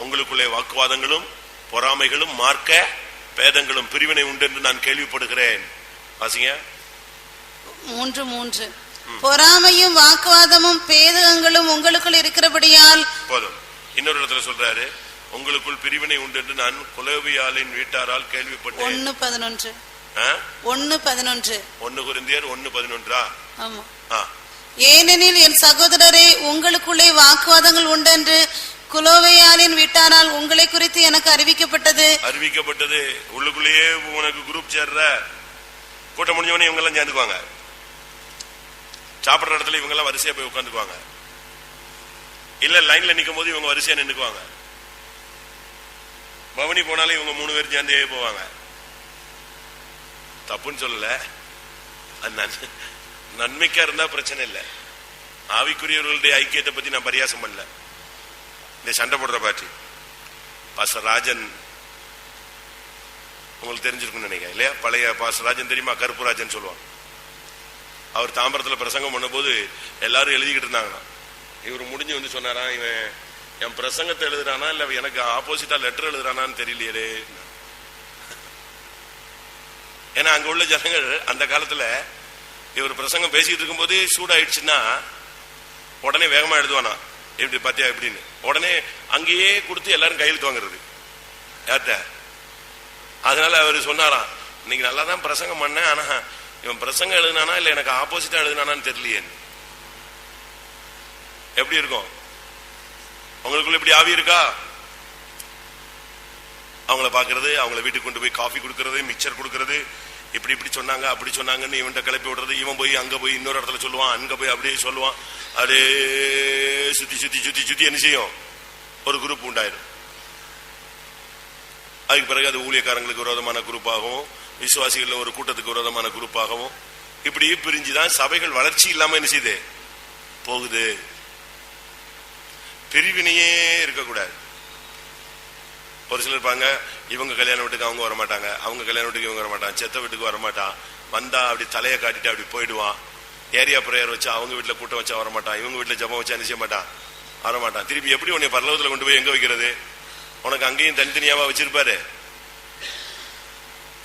[SPEAKER 1] உங்களுக்குள்ளே வாக்குவாதங்களும் பொறாமைகளும் மார்க்க பேதங்களும் பிரிவினை உண்டு என்று நான் கேள்விப்படுகிறேன். வாசிங்க.
[SPEAKER 2] 3:3. பொறாமையும் வாக்குவாதமும் பேதங்களும் உங்களுக்குள் இருக்கிறபடியால்
[SPEAKER 1] போதும். இன்னொரு இடத்துல சொல்றாரு, உங்களுக்குள் பிரிவினை உண்டு என்று நான் குலோபியாலின் வீட்டாரால் கேள்விப்பட்டேன்.
[SPEAKER 2] 1:11.
[SPEAKER 1] 1 கொரிந்தியர் 1:11.
[SPEAKER 2] ஆமா. ஏனெனில் என் சகோதரரே, உங்களுக்குள்ளே வாக்குவாதங்கள் உண்டென்று குலோவையாலின் வீட்டாரால் உங்களை குறித்து எனக்கு அறிவிக்கப்பட்டது. உள்ளுக்குள்ளேயே உனக்கு குரூப் சேர்ற கூட்டம் முடிஞ்சவனே இவங்க எல்லாம் சேர்ந்துக்குவாங்க. சாப்பிடுற இடத்துல இவங்க எல்லாம் வரிசையா போய் உட்காந்துக்குவாங்க. இல்ல லைன்ல நிக்கும் போது இவங்க வரிசையா நின்னுக்குவாங்க. பவனி போனாலும் இவங்க 3 பேர் சேர்ந்தே போவாங்க. தப்புன்னு சொல்லல, நன்மைக்கா இருந்தா பிரச்சனை இல்லை. ஆவிக்குரியவர்களுடைய ஐக்கியத்தை பத்தி நான் பரியாசம் பண்ணல. இந்த சண்டை போடுற பாட்டி பாஸ்டர் ராஜன் உங்களுக்கு தெரிஞ்சிருக்குன்னு நினைக்கிறேன் இல்லையா? பழைய பாஸ்டர் ராஜன் தெரியுமா? கருப்பு ராஜன் சொல்லுவாங்க. அவர் தாம்பரத்துல பிரசங்கம் பண்ண போது எல்லாரும் எழுதிக்கிட்டு இருந்தாங்க. இவர் முடிஞ்சு வந்து சொன்னாராம், இவன் என் பிரசங்கத்தை எழுதுறானா இல்ல எனக்கு ஆப்போசிட்டா லெட்டர் எழுதுறானான்னு தெரியலையே. ஏன்னா அங்க உள்ள ஜனங்கள் அந்த காலத்துல இவர் பிரசங்கம் பேசிட்டு இருக்கும் போது சூடாயிடுச்சுன்னா உடனே வேகமா எழுதுவானா,
[SPEAKER 1] எப்படி பாத்தியா எப்படின்னு உடனே அங்கேயே கொடுத்து எல்லாரும் கையெழுத்து வாங்குறது யார்ட்ட. அதனால அவரு சொன்னாராம், இன்னைக்கு நல்லா தான் பிரசங்கம் பண்ணேன், ஆனா இவன் பிரசங்கம் எழுதினானா இல்ல எனக்கு ஆப்போசிட்டா எழுதினானான்னு தெரியலையே. எப்படி இருக்கும் உங்களுக்குள்ள? இப்படி ஆவி இருக்கா? அவங்கள பாக்குறது, அவங்கள வீட்டுக்கு கொண்டு போய் காஃபி கொடுக்கறது, மிக்சர் கொடுக்கறது, இப்படி இப்படி சொன்னாங்க அப்படி சொன்னாங்கன்னு இவன்கிட்ட கிளப்பி விடுறது, இவன் போய் அங்க போய் இன்னொரு இடத்துல சொல்லுவான், அங்க போய் அப்படியே சொல்லுவான், அப்படியே சுத்தி சுத்தி சுத்தி சுத்தி என்ன செய்யும், ஒரு குரூப் உண்டாயிரும். அதுக்கு பிறகு அது ஊழியக்காரங்களுக்கு விரோதமான குரூப்பாகவும், விசுவாசிகள் ஒரு கூட்டத்துக்கு விரோதமான குரூப்பாகவும் இப்படி பிரிஞ்சுதான் சபைகள் வளர்ச்சி இல்லாம என்ன செய்யுது போகுது. பிரிவினையே இருக்கக்கூடாது. ஒரு சிலர் இருப்பாங்க, இவங்க கல்யாண வீட்டுக்கு அவங்க வரமாட்டாங்க, அவங்க கல்யாண வீட்டுக்கு இவங்க வரமாட்டாங்க, செத்த வீட்டுக்கு வரமாட்டான், வந்தா அப்படி தலையை காட்டிட்டு அப்படி போயிடுவான். ஏரியா பிரேயர் வச்சா அவங்க வீட்டுல கூட்டம் வச்சா வரமாட்டான், இவங்க வீட்டுல ஜபம் வச்சா நிச்சய மாட்டான், வரமாட்டான். திருப்பி எப்படி உன்னை பரலோகத்துல கொண்டு போய் எங்க வைக்கிறது? உனக்கு அங்கேயும் தனித்தனியாவா வச்சிருப்பாரு?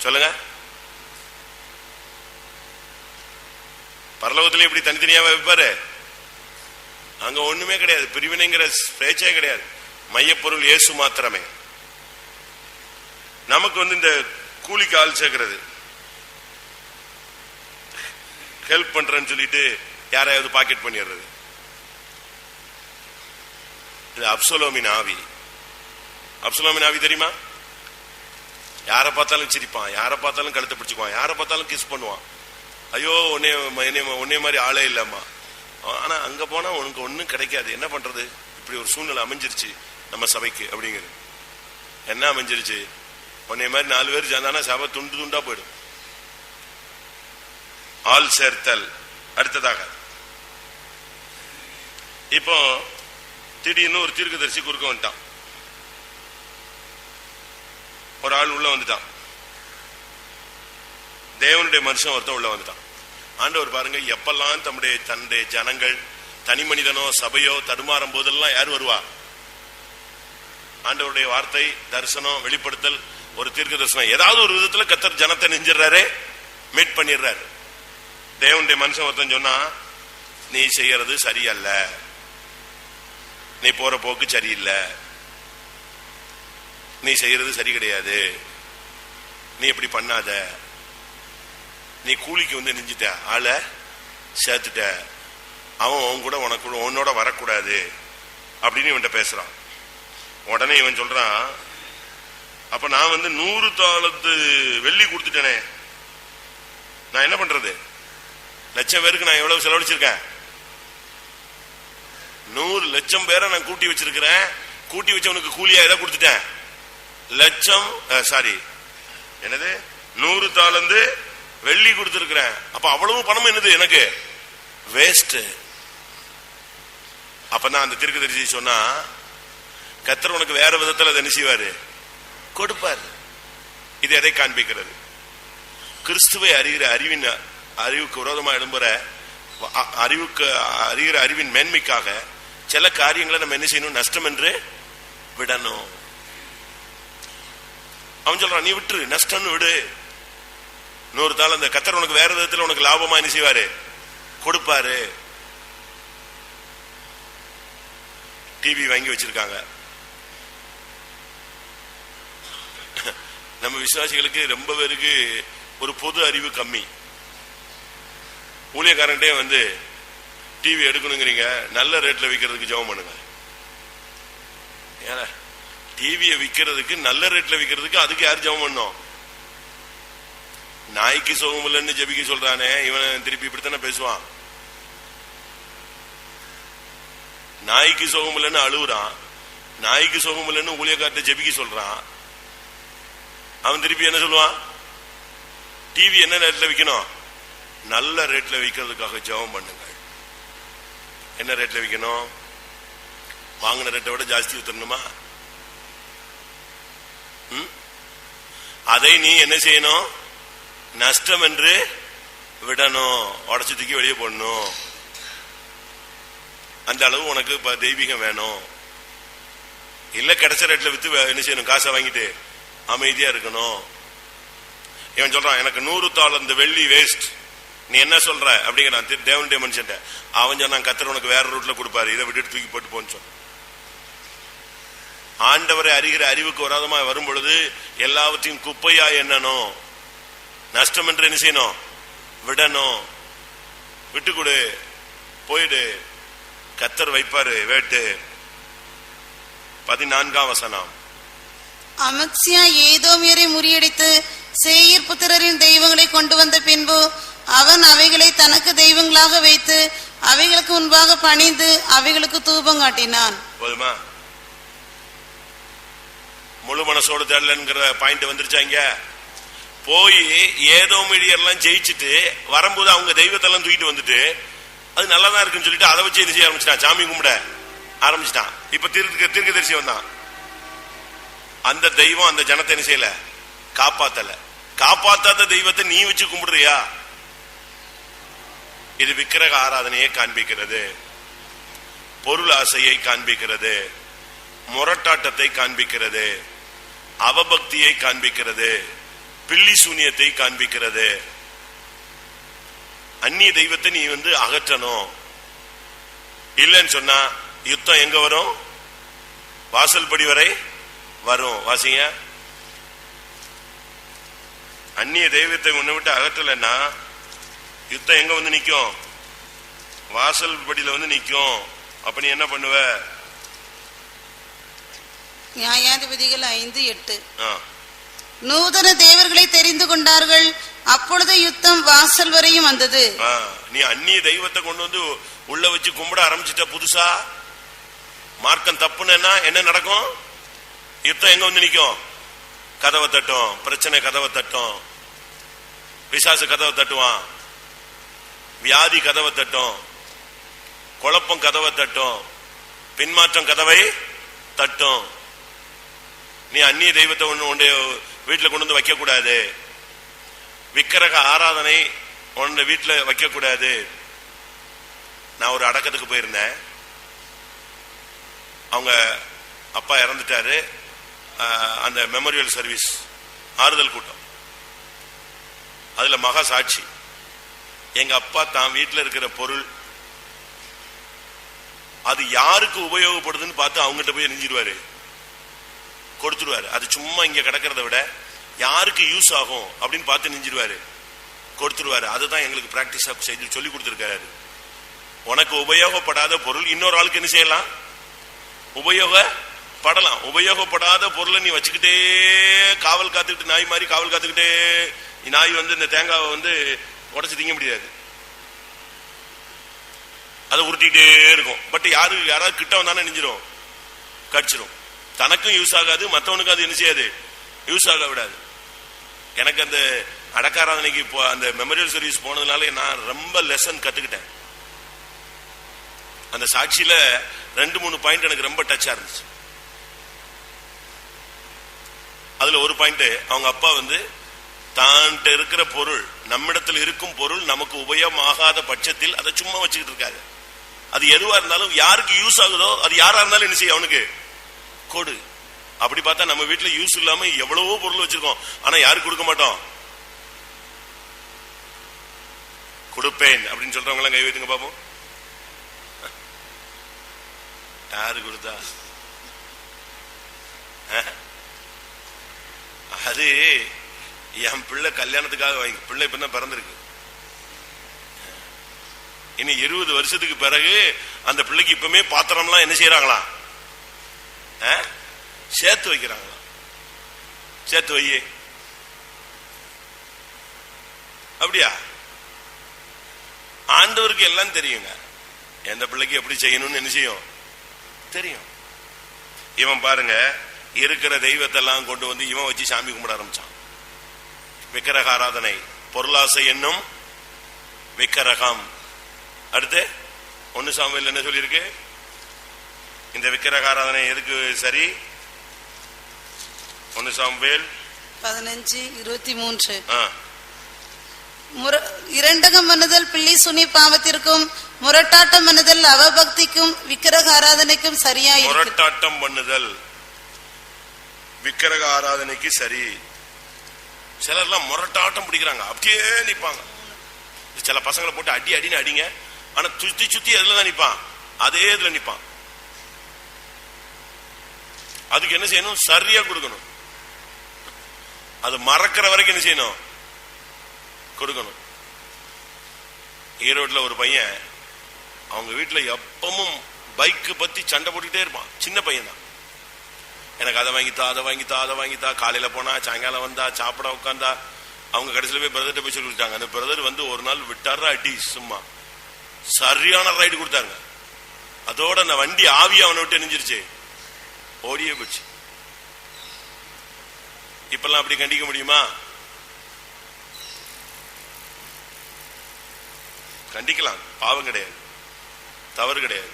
[SPEAKER 1] சொல்லுங்க. பரலோகத்திலே இப்படி தனித்தனியாவா வைப்பாரு? அங்க ஒண்ணுமே கிடையாது, பிரிவினைங்கிற பேச்சே கிடையாது. மையப்பொருள் இயேசு மாத்திரமே. நமக்கு இந்த கூலிக்கு ஆள் சேர்க்கிறது, ஹெல்ப் பண்றேன்னு சொல்லிட்டு யாரையாவது பாக்கெட் பண்ணிடுறது, இது அப்சலோமின் ஆவி. அப்சலோமின் ஆவி தெரியுமா? யாரை பார்த்தாலும் சிரிப்பான், யாரை பார்த்தாலும் கழுத்தை பிடிச்சுக்குவான், யாரை பார்த்தாலும் கிஸ் பண்ணுவான். ஐயோ உன்னே மாதிரி ஆளே இல்லம்மா. ஆனா அங்க போனா உனக்கு ஒண்ணும் கிடைக்காது. என்ன பண்றது? இப்படி ஒரு சூழ்நிலை அமைஞ்சிருச்சு நம்ம சபைக்கு. அப்படிங்கிறது என்ன அமைஞ்சிருச்சு? உன்னை மாதிரி 4 பேர் சேர்ந்தானா சபை துண்டு துண்டா போயிடும். ஆள் சேர்த்தல். அடுத்ததாக இப்போ திடீர்னு ஒரு தீர்க்கதரிசி குறுக்க வந்துட்டான். ஒரு ஆள் உள்ள வந்துட்டான், தேவனுடைய மனுஷன் ஒருத்தன் உள்ள வந்துட்டான். ஆண்டவர் பாருங்க, எப்பெல்லாம் தன்னுடைய ஜனங்கள் தனி மனிதனோ சபையோ தடுமாறும் போதெல்லாம் யார் வருவா? ஆண்டவருடைய வார்த்தை, தரிசனம், வெளிப்படுத்தல், ஒரு தீர்க்க தரிசனம், ஏதாவது ஒரு விதத்துல கர்த்தர் ஜனத்தை நெஞ்சிடறாரு, மீட் பண்ணிடுறாரு. தேவனுடைய மனுஷன் ஒருத்தன் சொன்னா, நீ செய்யறது சரியல்ல, நீ போற போக்கு சரியில்லை, நீ செய்யறது சரி கிடையாது, நீ இப்படி பண்ணாத, நீ கூலிக்கு நெஞ்சிட்ட, ஆளை சேர்த்துட்ட, அவன் கூட உன்னோட வரக்கூடாது அப்படின்னு இவன்கிட்ட பேசுறான். உடனே இவன் சொல்றான், அப்ப நான் 100 தாளத்து வெள்ளி கொடுத்துட்டேனே, நான் என்ன பண்றது? லட்சம் பேருக்கு நான் எவ்வளவு செலவழிச்சிருக்கேன்? 100 லட்சம் பேரை நான் கூட்டி வச்சிருக்கிறேன். கூட்டி வச்சவனுக்கு கூலியா எதை கொடுத்துட்டேன்? லட்சம், சாரி, என்னது 100 தாளந்து வெள்ளி கொடுத்திருக்கிறேன். அப்ப அவ்வளவு பணம் என்னது எனக்கு? வேஸ்ட். அப்பதான் அந்த தீர்க்கதரிசி சொன்னா, கர்த்தர் உனக்கு வேற விதத்துல அதை என்ன செய்வாரு? கொடுப்பாரு. இது எதை காண்பிக்கிறது? கிறிஸ்துவை அறிகிற அறிவுக்கு விரோதமா எழும்புற அறிகிற அறிவின் மேன்மைக்காக சில காரியங்களை நம்ம என்ன செய்யணும்? நஷ்டம் என்று விடணும். அவன் சொல்றான், நீ விட்டுரு, நஷ்டம்னு விடு. 100 தாள் அந்த கர்த்தர் உனக்கு வேற விதத்துல உனக்கு லாபமா என்ன செய்வாரு? கொடுப்பாரு. டிவி வாங்கி வச்சிருக்காங்க. நம்ம விசுவாசிகளுக்கு ரொம்ப பேருக்கு ஒரு பொது அறிவு கம்மி. ஊழியக்காரன்டே டிவி எடுக்கணுங்கிறீங்க, நல்ல ரேட்ல விற்கிறதுக்கு ஜெபம் பண்ணுங்க. ஏன்னா டிவியை விற்கிறதுக்கு, நல்ல ரேட்ல விற்கிறதுக்கு அதுக்கு யார் ஜெபம் பண்ணும்? நாய்க்கு சோகம் இல்லைன்னு ஜெபிக்க சொல்றானே, இவன் திருப்பி இப்படித்தானே பேசுவான். நாய்க்கு சோகம் இல்லைன்னு அழுகுறான், நாய்க்கு சோகம் இல்லைன்னு ஊழியக்காரத்தை ஜெபிக்க சொல்றான். அவன் திருப்பி என்ன சொல்லுவான்? டிவி என்ன ரேட்ல விற்கணும்? நல்ல ரேட்ல விற்கிறதுக்காக ஜெபம் பண்ணுங்க. என்ன ரேட்ல விற்கணும்? வாங்கின ரேட்டை விட ஜாஸ்தி வித்தரணுமா? அதை நீ என்ன செய்யணும்? நஷ்டம் என்று விடணும், உடச்சு தூக்கி வெளியே போடணும். அந்த அளவு உனக்கு தெய்வீகம் வேணும். இல்ல கிடைச்ச ரேட்ல வித்து என்ன செய்யணும்? காசை வாங்கிட்டு அமைதியா இருக்கணும். இவன் சொல்றான், எனக்கு 100 தாளந்து வெள்ளி வேஸ்ட், நீ என்ன சொல்ற அப்படிங்கிறான் தேவனுடைய மனுஷன். அவன் சொன்னான் கர்த்தர் உனக்கு வேற ரூட்ல கொடுப்பாரு, இதை விட்டுட்டு தூக்கி போட்டு போன்னு சொன்ன. ஆண்டவரை அறிகிற அறிவுக்கு வராதமா வரும் பொழுது எல்லாவற்றையும் குப்பையா எண்ணணும். நஷ்டம் என்று என்ன செய்யணும்? விடணும். விட்டு கொடு, போயிடு, கர்த்தர் வைப்பாரு வேட்டு. 14ஆம் வசனம்.
[SPEAKER 2] அமத்சியா ஏதோமியரை முறியடித்து சேயீர் புத்திரரின் தெய்வங்களை கொண்டு வந்த பின்பு அவன் அவைகளை தனக்கு தெய்வங்களாக வைத்து அவைகளுக்கு முன்பாக பணிந்து அவைகளுக்கு தூபம் காட்டினான்.
[SPEAKER 1] போதுமா? முழு மனசோடு தேடலங்கிற பாயிண்ட் வந்துருச்சாங்க. போய் ஏதோமியர்லாம் ஜெயிச்சுட்டு வரும்போது அவங்க தெய்வத்தெல்லாம் தூக்கிட்டு வந்துட்டு அது நல்லாதான் இருக்குன்னு சொல்லிட்டு அதை வச்சு என்ன செய்ய ஆரம்பிச்சிட்டான்? சாமி கும்பிட ஆரம்பிச்சிட்டான். இப்ப தீர்க்கதரிசி வந்தான். அந்த தெய்வம் அந்த ஜனத்தை என்ன செய்யல? காப்பாத்தல. காப்பாத்தாத தெய்வத்தை நீ வச்சு கும்பிடுறியா? இது விக்கிரக ஆராதனையை காண்பிக்கிறது, பொருள் ஆசையை காண்பிக்கிறது, முரட்டாட்டத்தை காண்பிக்கிறது, அவபக்தியை காண்பிக்கிறது, பில்லி சூனியத்தை காண்பிக்கிறது. அந்நிய தெய்வத்தை நீ அகற்றணும். இல்லைன்னு சொன்னா யுத்தம் எங்க வரும்? வாசல் படி வரை வரும். வாசிங்க. அந்நிய தெய்வத்தை உன்னை விட்டு அகற்றலைன்னா யுத்தம் எங்க வந்து நிக்கும்? வாசல் படியில நிக்கும். அப்ப நீ என்ன பண்ணுவ?
[SPEAKER 2] நியாயாதிபதிகள் 5:8. நூதன தேவர்களை தெரிந்து கொண்டார்கள், அப்பொழுது யுத்தம் வாசல் வரையும் வந்தது.
[SPEAKER 1] நீ அந்நிய தெய்வத்தை கொண்டு வந்து உள்ள வச்சு கும்பிட ஆரம்பிச்சுட்ட புதுசா. மார்க்கம் தப்புன்னா என்ன நடக்கும்? யுத்தம் எங்க வந்து நிக்கும்? கதவை தட்டும். பிரச்சனை கதவை தட்டும். பிசாசு கதவை தட்டுவான். வியாதி கதவை தட்டும். குழப்பம் கதவை தட்டும். பின்மாற்றம் கதவை தட்டும். நீ அந்நிய தெய்வத்தை ஒன்று வீட்டுல கொண்டு வந்து வைக்க கூடாது. விக்கிரக ஆராதனை ஒன்று வீட்டுல வைக்க கூடாது. நான் ஒரு அடக்கத்துக்கு போயிருந்தேன். அவங்க அப்பா இறந்துட்டாரு. அந்த மெமோரியல் சர்வீஸ் ஆறுதல் கூட்டம். அதுல மகா சாட்சி. எங்க அப்பா தான் வீட்டுல இருக்கிற பொருள் அது யாருக்கு உபயோகப்படுதுன்னு பார்த்து அவங்ககிட்ட போய் நெஞ்சிடுவாரு, கொடுத்துருவாரு. அது சும்மா இங்க கிடக்கிறத விட யாருக்கு யூஸ் ஆகும் அப்படின்னு பார்த்து நெஞ்சிடுவாரு, கொடுத்துருவாரு. அதுதான் எங்களுக்கு பிராக்டிஸா செய்து சொல்லி கொடுத்துருக்காரு. உனக்கு உபயோகப்படாத பொருள் இன்னொரு ஆளுக்கு என்ன செய்யலாம்? உபயோகப்படலாம். உபயோகப்படாத பொருளை நீ வச்சுக்கிட்டே காவல் காத்துக்கிட்டு, நாய் மாதிரி காவல் காத்துக்கிட்டே, நாய் இந்த தேங்காவை உடச்சு திங்க முடியாது, அதை உருட்டிக்கிட்டே இருக்கும். பட் யாராவது கிட்ட வந்தானே நெஞ்சிரும், கடிச்சிரும். தனக்கும் யூஸ் ஆகாது, மற்றவனுக்கும் அது என்ன செய்யாது, யூஸ் ஆக விடாது. எனக்கு அந்த அடக்காராதனைக்கு அந்த மெமோரியல் சர்வீஸ் போனதுனால நான் ரொம்ப லெசன் கத்துக்கிட்டேன். அந்த சாட்சியில 2-3 பாயிண்ட் எனக்கு ரொம்ப டச்சா இருந்துச்சு. அதுல ஒரு பாயிண்ட், அவங்க அப்பா தான் இருக்கிற பொருள், நம்மிடத்தில் இருக்கும் பொருள் நமக்கு உபயோகமாகாத பட்சத்தில் அதை சும்மா வச்சுக்கிட்டு இருக்காது. அது எதுவா இருந்தாலும் யாருக்கு யூஸ் ஆகுதோ அது யாரா இருந்தாலும் என்ன செய்ய அவனுக்கு கொடு. அப்படி பார்த்தா நம்ம வீட்டுல யூஸ் இல்லாம எவ்வளவோ பொருள் வச்சிருக்கோம், ஆனா யாருக்கு கொடுக்க மாட்டோம். கொடுப்பேன் அப்படின்னு சொல்றவங்க எல்லாம் கை வைத்துங்க பாப்போம். யாரு கொடுத்தா? அது என் பிள்ளை கல்யாணத்துக்காக வாங்கி, பிள்ளை இப்ப தான் பிறந்திருக்கு. இனி 20 வருஷத்துக்கு பிறகு அந்த பிள்ளைக்கு இப்பவுமே பாத்திரம்லாம் என்ன செய்யறாங்களா? சேர்த்து வைக்கிறாங்களா? சேர்த்து வையே. அப்படியா? ஆண்டவருக்கு எல்லாம் தெரியுங்க. எந்த பிள்ளைக்கு எப்படி செய்யணும்னு என்ன செய்யும் தெரியும். இவன் பாருங்க, இருக்கிற தெய்வத்தெல்லாம் கொண்டு வந்து இவன் வச்சு சாமி கும்பிட ஆரம்பிச்சான். விக்கிரக ஆராதனை, பொருளாசை என்னும் விக்கிரகம். அடுத்து 1 சாமுவேல் என்ன சொல்லியிருக்கு? இந்த விக்கிரக ஆராதனை எதுக்கு சரி? 1 சாமுவேல்
[SPEAKER 2] 15:23. இரண்டகம் பண்ணுதல் பிள்ளை சுனி பாவத்திற்கும், முரட்டாட்டம் பண்ணுதல் அவபக்திக்கும் விக்கிரக ஆராதனைக்கும் சரியா?
[SPEAKER 1] முரட்டாட்டம் பண்ணுதல் விக்கிரக ஆராதனைக்கு சரி. சிலர்லாம் முரட்டாட்டம் பிடிக்கிறாங்க, அப்படியே நிப்பாங்க. சில பசங்களை போட்டு அடி அடின்னு அடிங்க, ஆனா சுத்தி சுத்தி அதுல தான் நிப்பான், அதே இதுல நிப்பான். அதுக்கு என்ன செய்யணும்? சரியா கொடுக்கணும். அது மறக்கிற வரைக்கும் என்ன செய்யணும்? கொடுக்கணும். ஈரோட்ல ஒரு பையன், அவங்க வீட்டுல எப்பவும் பைக்கு பத்தி சண்டை போட்டுக்கிட்டே இருப்பான். சின்ன பையன் தான். எனக்கு அதை வாங்கித்தா, அதை வாங்கித்தா, அதை வாங்கித்தா. காலையில போனா, சாயங்காலம் வந்தா, சாப்பிட உட்காந்தா. அவங்க கடைசியில போய் பிரதர்கிட்ட போய் சொல்லி கொடுத்தாங்க. அந்த பிரதர் வந்து ஒரு நாள் விட்டாரு அடி, சும்மா சரியான ரைடு கொடுத்தாங்க. அதோட அந்த வண்டி ஆவியா அவனை விட்டு நெஞ்சிருச்சு, ஓடியே போச்சு. இப்பெல்லாம் அப்படி கண்டிக்க முடியுமா? கண்டிக்கலாம், பாவம் கிடையாது, தவறு கிடையாது.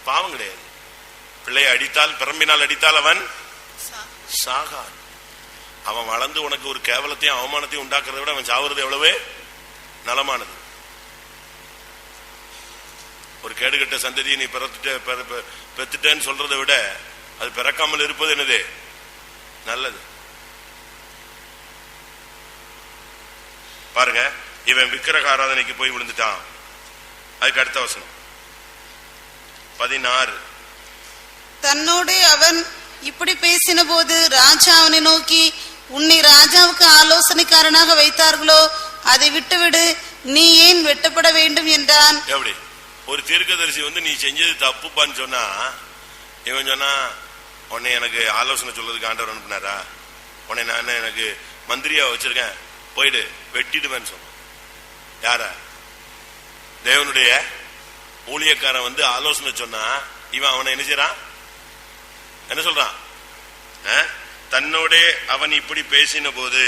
[SPEAKER 1] பாவம் கிடையாது. பிள்ளையை அடித்தால், பிறம்பினால் அடித்தால் அவன் சாகான். அவன் வளர்ந்து உனக்கு ஒரு கேவலத்தையும் அவமானத்தையும் உண்டாக்குறதை விட அவன் சாவுறது எவ்வளவு நலமானது. ஒரு கேடுகட்ட சந்ததியை நீ பெத்துட்டேன்னு சொல்றதை விட அது பிறக்காமல் இருப்பது என்னது நல்லது. பாருங்க, இவன் விக்கிரக ஆராதனைக்கு போய் விழுந்துட்டான். அதுக்கு அடுத்த வசனம் 16.
[SPEAKER 2] தன்னோடு அவன் இப்படி பேசின போது ராஜா அவனை நோக்கி, உன்னை ராஜாவுக்கு ஆலோசனைக்காரனாக வைத்தார்களோ, அதை விட்டுவிடு, நீ ஏன் வெட்டப்பட வேண்டும் என்றான். எப்படி ஒரு தீர்க்கதரிசி வந்து நீ செஞ்சது தப்புப்பான்னு சொன்னா, இவன் சொன்னா, உன்னை எனக்கு ஆலோசனை சொல்றதுக்கு ஆண்டவர் அனுப்பினாரா? உன்னை நான் எனக்கு மந்திரியா வச்சிருக்கேன், போயிடு வெட்டிடுவேன்னு சொன்னான். யார? தேவனுடைய ஊழியக்காரன் வந்து ஆலோசனை சொன்னா, இவன் அவனை என்ன செய்யறான்? என்ன சொல்றான்? தன்னோட அவன் இப்படி பேசின போது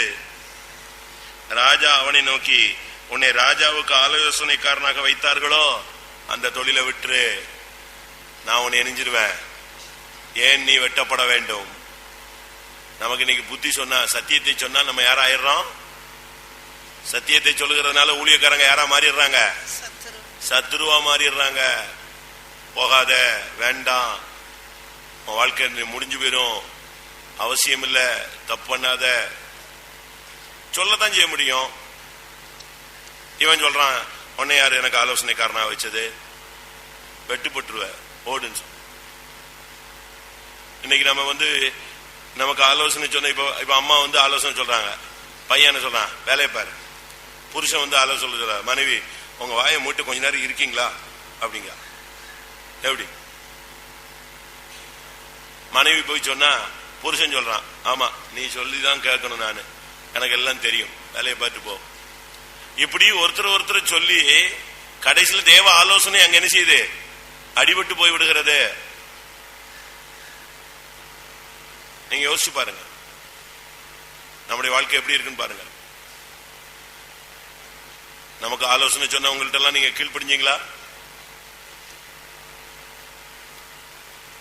[SPEAKER 2] ராஜா அவனை நோக்கி, உன்னை ராஜாவுக்கு ஆலோசனைக்காரனாக வைத்தார்களோ, அந்த தொழிலை விட்டு நான் உன்னை எரிஞ்சிருவேன், ஏன் நீ வெட்டப்பட வேண்டும். நமக்கு இன்னைக்கு புத்தி சொன்னா, சத்தியத்தை சொன்னா நம்ம யாரா ஆயிடுறோம்? சத்தியத்தை சொல்லுகிறதுனால ஊழியக்காரங்க யாரா மாறிடுறாங்க? சத்துருவா மாறிடுறாங்க. போகாத, வேண்டாம், உன் வாழ்க்கை முடிஞ்சு போயிடும், அவசியம் இல்ல, தப்பு பண்ணாத, சொல்லத்தான் செய்ய முடியும். இவன் சொல்றான், உன்னை யாரு எனக்கு ஆலோசனைக்காரனா வச்சது? வெட்டுப்பட்டுருவ, ஓடுன்னு சொல்ல. இன்னைக்கு நம்ம வந்து நமக்கு ஆலோசனை சொன்ன, இப்ப அம்மா வந்து ஆலோசனை சொல்றாங்க, பையன் என்ன சொல்றான்? வேலையை பாரு. புருஷன் வந்து ஆலோசனை சொல்ற, மனைவி உங்க வாயை மூட்டு கொஞ்ச நேரம் இருக்கீங்களா அப்படிங்க. எப்படி மனைவி போய் சொன்னா புருஷன் சொல்றான், ஆமா நீ சொல்லிதான் கேட்கணும், நானு எனக்கு எல்லாம் தெரியும், வேலையை பார்த்து போ. இப்படி ஒருத்தர் சொல்லி கடைசியில் தேவ ஆலோசனை அங்க என்ன செய்யுது? அடிபட்டு போய் விடுகிறது. நீங்க யோசிச்சு பாருங்க, நம்முடைய வாழ்க்கை எப்படி இருக்குன்னு பாருங்க. நமக்கு ஆலோசனை சொன்னவங்கள்ட்ட எல்லாம் நீங்க கீழ்ப்படிஞ்சீங்களா?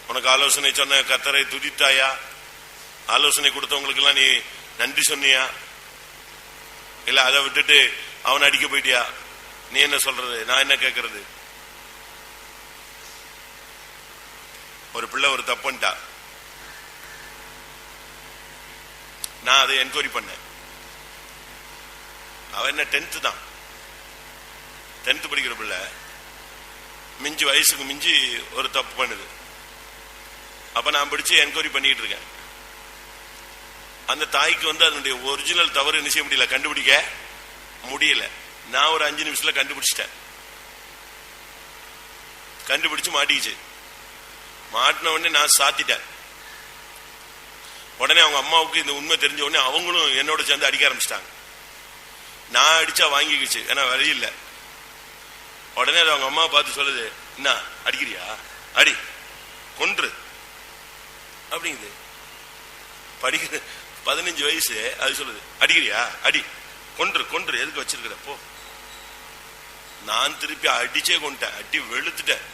[SPEAKER 2] உனக்கு ஆலோசனை சொன்ன கர்த்தரை துதித்தாயா? ஆலோசனை கொடுத்தவங்களுக்கு எல்லாம் நீ நன்றி சொன்னியா? இல்ல அதை விட்டுட்டு அவனை அடிக்க போயிட்டியா? நீ என்ன சொல்றது, நான் என்ன கேட்கறது? ஒரு பிள்ளை ஒரு தப்புன்ட்டா, நான் அதை என்கொயரி பண்ணேன். அவன் என்ன 10th தான், 10th படிக்கிற பிள்ளை, மிஞ்சி வயசுக்கு மிஞ்சி ஒரு தப்பு பண்ணுது. அப்ப நான் பிடிச்சு என்கொயரி பண்ணிட்டு இருக்கேன். அந்த தாய்க்கு வந்து அதனுடைய ஒரிஜினல் தவறு என்ன செய்ய முடியல, கண்டுபிடிக்க முடியல. நான் ஒரு 5 நிமிஷத்துல கண்டுபிடிச்சிட்டேன். கண்டுபிடிச்சு மாட்டிக்கிச்சு. மாட்டின உடனே நான் சாத்திட்டேன். உடனே அவங்க அம்மாவுக்கு இந்த உண்மை தெரிஞ்ச உடனே அவங்களும் என்னோட சேர்ந்து அடிக்க ஆரம்பிச்சிட்டாங்க. நான் அடிச்சா வாங்கிக்கிச்சு, ஏன்னா வழி இல்லை. உடனே அது அவங்க அம்மா பார்த்து சொல்லுது, என்ன அடிக்கிறியா, அடி, கொன்று அப்படிங்குது. படிக்கிற 15 வயசு, அது சொல்லுது அடிக்கிறியா, அடி, கொன்று கொன்று, எதுக்கு வச்சிருக்கிற போ. நான் திருப்பி அடிச்சே கொண்டேன், அடி வெளுத்துட்டேன்.